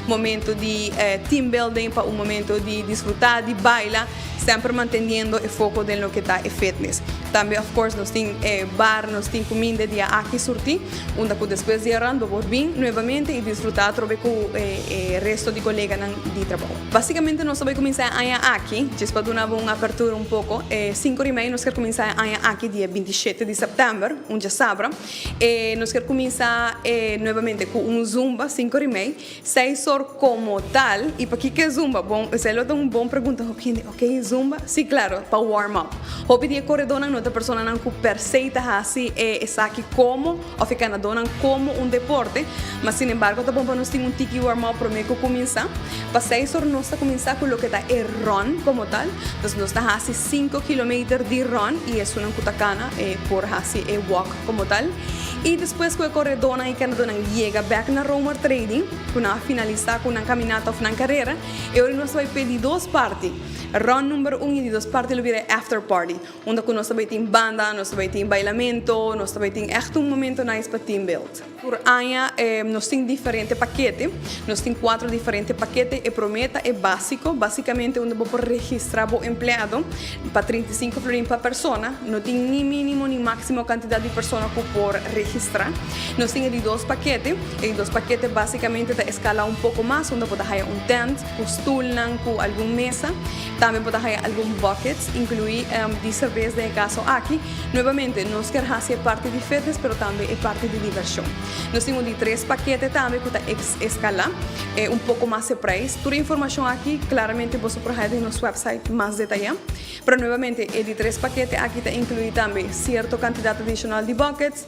S16: momento de team building, para momento de desfrutar, de bailar, sempre mantendo o foco de lo que está é fitness. Também, of course, nós temos bar, nós temos comida de aqui surtir, onde depois de run, vamos vir novamente e desfrutar com o resto de colegas de trabalho. Basicamente, nós vamos começar aqui, para dar uma abertura pouco. 5h30, nós queremos começar aqui dia 27 de setembro, dia sábado. Nós queremos começar novamente com Zumba, 5h30, 6 horas como tal. E para que é Zumba? Bom, essa é uma boa pergunta. Ok, Zumba? Sim, claro, para warm-up. Hoje dia corredor, outra pessoa não perceita assim, aqui como, ou ficar na dona como deporte, mas, sin embargo, tá bom para nós ter tiki warm-up para mim começar. Para 6 horas, nós começar com o que está run como tal. Então, nós está assim 5 km de run e é uma cutacana por assim walk como tal. E depois que o corredor e canadona chega back na Romar Trading, quando finalizar com uma caminhada ou uma carreira, e agora nós vamos pedir 2 partes. Run número 1 e 2 partes é after party, onde nós vamos ter banda, nós vamos ter bailamento, nós vamos ter echt momento nice para team build. Por año, nós temos diferentes paquetes, nós temos 4 diferentes paquetes, e prometa é básico, basicamente onde vou registrar o empregado para 35 florins por pessoa, não tem nem mínimo nem máximo quantidade de pessoas que por registrar. Nós temos de 2 paquetes, e 2 paquetes basicamente da escala pouco mais, onde pode ter tent, com stool, com alguma mesa, também pode ter alguns buckets, incluir de cerveja de caso aqui. Novamente, nós queremos fazer parte de fitness, mas também é parte de diversão. Nós temos de 3 paquetes também, que está escala, pouco mais de preço. Toda a informação aqui, claramente, você pode ver no nosso website mais detalhado. Mas, novamente, de 3 paquetes aqui está incluído também certa quantidade adicional de buckets,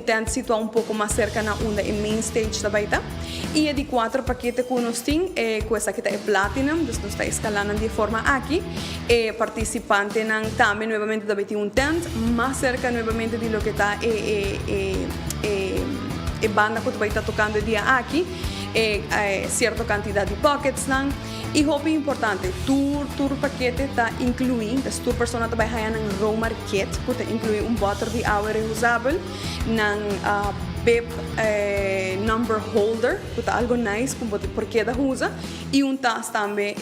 S16: tent situado pouco mais cerca na onda e main stage da baita. E de 4 paquetes que nós temos, com essa aqui é Platinum, então nós está escalando de forma aqui. Participante também, novamente, também tem tent, mais cerca, novamente, de lo que está banda que vai estar tocando dia aqui. Certa quantidade de pockets. E o que é importante, tour paquete está incluindo, as tour pessoa também vai na Romar Kit, que está incluindo bottle de água reusável, na BEP number holder, que está algo nice, porque da usa, e tas também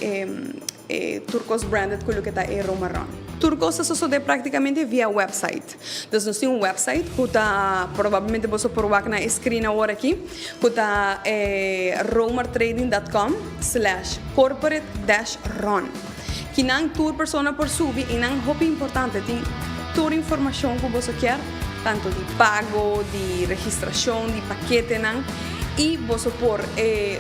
S16: Turcos branded, que está Romar Run. Turcos se sucede praticamente via website. Então, nós temos website que está, provavelmente você pode ver na screen agora aqui, que está romartrading.com/corporate-run. Que não toda pessoa por subir, e não é importante, tem toda a informação que você quer, tanto de pago, de registração, de paquete, não. E você pode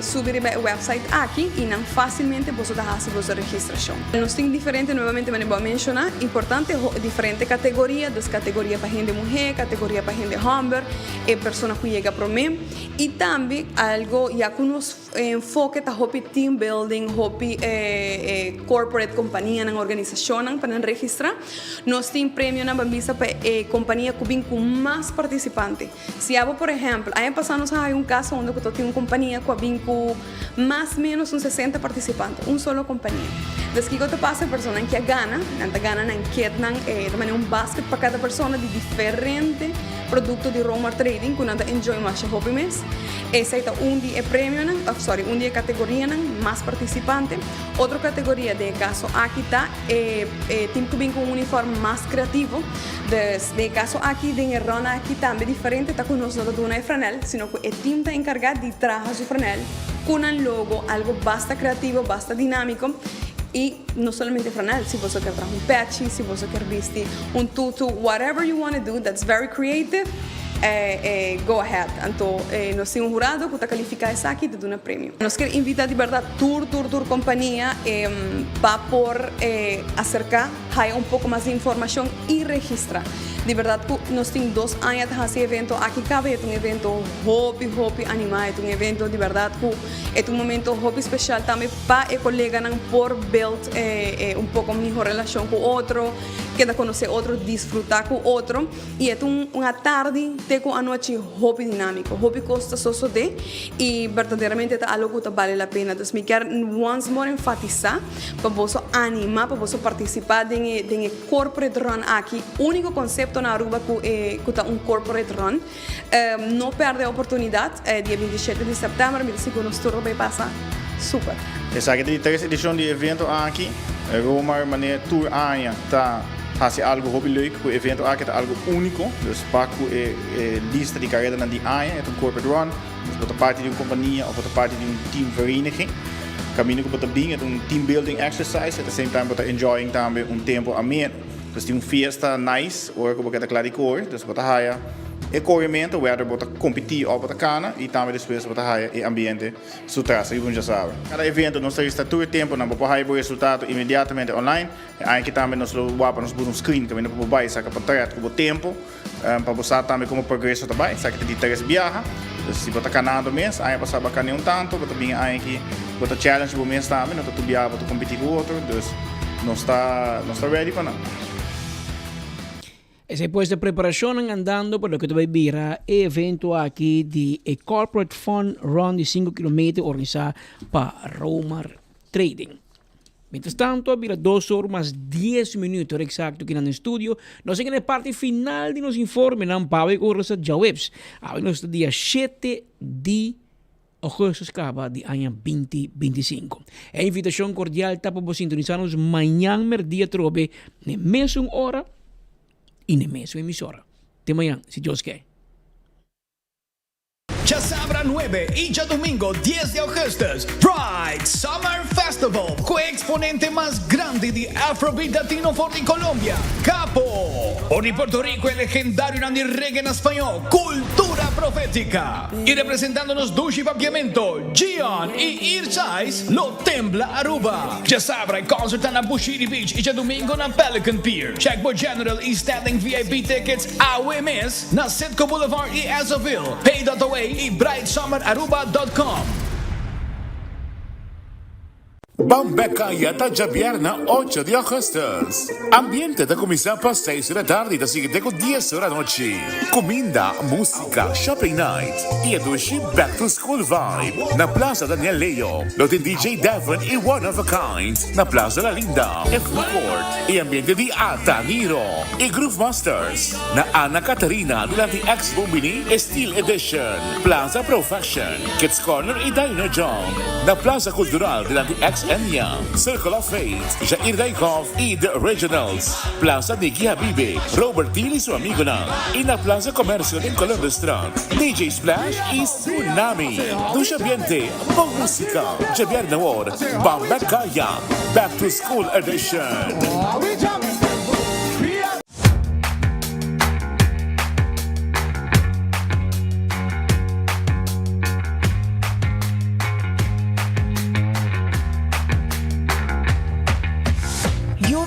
S16: subir o website aqui e não facilmente você dá a sua registração. Nós temos diferentes, novamente, mas vou mencionar, importante, diferentes categorias, das categorias para gente mulher, categoria para gente homem, e pessoas que chegam para mim. E também, algo, já que nos enfoque está hopi team building, hopi corporate companhia na organização para registrar, nós temos prêmio na Bambisa para companhia que vem com mais participantes. Se eu, por exemplo, aí passamos a caso onde eu tenho uma companhia que vem com mais ou menos 60 participantes, solo companhia. Desde que eu passo a pessoa que ganha, também basket para cada pessoa de diferente produto de Romar Trading, que nós enjoy mais o hobby mês. Essa é dia prêmio, dia categoria, mais participante. Outra categoria de caso aqui está, tem que vir com um uniforme mais criativo. De caso aqui, de rona aqui também diferente, está com nós não de uma franel, sino que o time está encarregado de trazer o franel com um logo, algo bastante criativo, bastante dinâmico. E não somente franel, se você quer trazer patch, se você quer vestir tutu, whatever you want to do, that's very creative, go ahead. Então, nós temos jurado que está qualificado isso aqui de um prêmio. Nós queremos invitar de verdade tour companhia para por acercar, pouco mais de informação e registrar. De verdad, nos tenemos 2 años de hacer evento aquí, cabe es un evento hobby animado, es un evento de verdad, es un momento hobby especial también para el colega por build un poco mejor relación con otro, queda conocer otro, disfrutar con otro, y es una tarde de con noche hobby dinámico, hobby costoso de, y verdaderamente es algo que vale la pena. Entonces me quiero once more enfatizar para vos animar, para vos participar en el corporate run aquí, único concepto na Aruba que está un corporate run. No perde a oportunidad, dia 27 de setembro, me dice que nos turno vai passar super.
S18: Essa aqui é a terceira edição do evento aqui. Roma, maneira tour aia, tá faz algo hobby leuk, o evento aqui é algo único. Dus pak lista de carreira na die aia, é corporate run, dus bota parte de uma companhia ou bota parte de teamvereniging. Caminho que bota bem, é team building exercise, at the same time bota enjoying também tempo a meer. Dus tem fiesta nice, hoor que bota claro cor, dus bota haia e corrimento, where bota competir ou bota cana e também depois bota haia e ambiente sutraça, e já sabe. Cada evento nós temos todo o tempo, não bota haia o resultado imediatamente online. Aí que também nós lo wapa nós bota screen, que vem para baixo, saca para trás com o tempo, para mostrar também como progresso também, saca de três viaja. Se bota canado mês, aí passa bacana tanto, bota bem aí que bota challenge o mês também, não tá tudo viaja, bota competir com o outro, dus nós está ready para não.
S6: Ese puesto de preparación andando por lo que te va a ver evento aquí de Corporate Fund Run de 5 km organizado para Romar Trading. Mientras tanto, mira 2 horas más 10 minutos exacto que en el estudio. No sé en la parte final de los informes, no pabe con los jawebs. Hoy nos día 7 de agosto acaba de año 2025. E invitación cordial para vos sintonizarnos mañana merdia trobe en mes una hora y en mes una emisora. De mañana, si Dios quiere.
S2: Ya sabrá 9 y ya domingo 10 de agosto, Pride Summer Festival, co-exponente más grande de Afrobeat Latino for de Colombia, Capo. O de Puerto Rico, el legendario Randy Reggae en español, Cultura Profética. Y representándonos Dushi Papiamento, Gian y Irchais, Lo Tembla Aruba. Ya sabrá, concert en Bushiri Beach y ya domingo en Pelican Pier. Checkboard General y Standing VIP Tickets AWMS, na Setco Boulevard y Azoville. Pay.away y brightsummer.aruba.com.
S1: Bambecaya ta Jabierna 8 de agosto. Ambiente da começar para 6 da tarde e da seguinte com 10 horas da noite. Comida, música, shopping night e a dushi back to school vibe na Plaza Daniel Leo. Lo tem DJ Devon e One of a Kind na Plaza La Linda e Food Court. E ambiente di Altaniro e Groove Masters na Ana Catarina durante Ex Bombini e Steel Edition. Plaza Profession, Kids Corner e Dino John na Plaza Cultural durante Ex Enya, Circle of Fate, Jair Daikov y The Originals, Plaza Nikki Habibi, Robert Till y su amigo na, y la Plaza Comercio del Color Restaurant, DJ Splash y Tsunami, Dush Ambiente, con música, Javier Nawar, Bambecaya, Back to School Edition.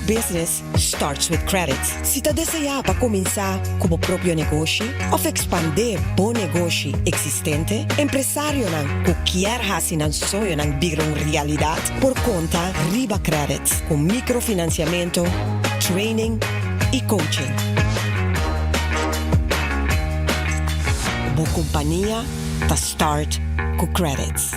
S20: Business starts with credit. Se está deseando para começar como próprio negócio ou expandir bom negócio existente, empresário não quer fazer um sonho não virar uma realidade por conta Riba Credit com microfinanciamento, training e coaching. Boa companhia está start com credits.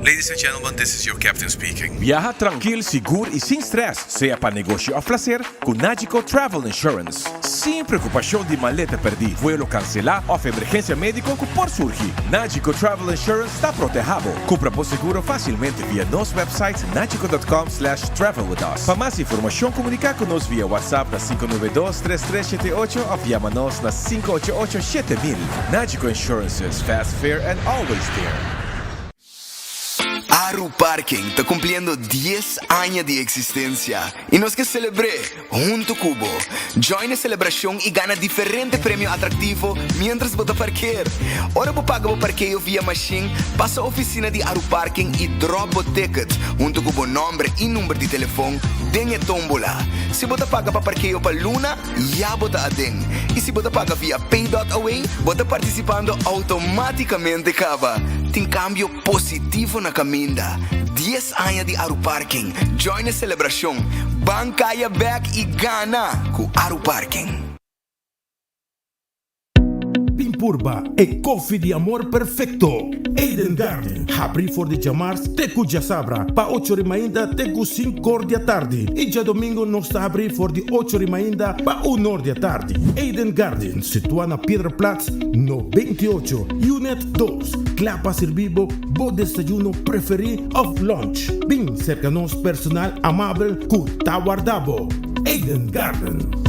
S17: Ladies and gentlemen, this is your captain speaking.
S19: Viaja tranquilo, seguro e sem stress, seja para negócio ou placer, com Nagico Travel Insurance. Sem preocupação de maleta perdida, vuelo cancelar ou emergência médica que pode surgir. Nagico Travel Insurance está protegido. Compra por seguro facilmente via nosso website nagico.com/travel with us. Para mais informação, comunicar conosco via WhatsApp na 592-3378 ou via-nos na 588-7000. Nagico Insurances, fast, fair and always there.
S21: Aru Parking está cumpliendo 10 años de existencia y nos que celebre junto Cubo. Join la celebración y gana diferentes premios atractivos mientras vota parquear. Ahora vos paga vos parqueo vía machine, pasa a oficina de Aru Parking y drop vos ticket junto con vos nombre y número de teléfono. Dengue tómbola. Si vos paga para parqueo para Luna, ya vota a den. Y si vos paga vía Pay.away, vos participando automáticamente cava. Tem cambio positivo na caminda. 10 anos de Aru Parking. Join a celebração. Bancaya back e gana com Aru Parking.
S24: Pimpurba e coffee de amor perfecto. Eden Garden. Abri for de chamar Teku Jasabra. Pa 8 ainda Teku 5 da tarde. E já domingo nós abri for de 8 ainda pa 1 da tarde. Eden Garden. Situa na Piedraplatz no 28. Unit 2. Clapa servibo. Bo desayuno preferi of lunch. Bem cerca nos personal amável ku Tawardabo. Eden Garden.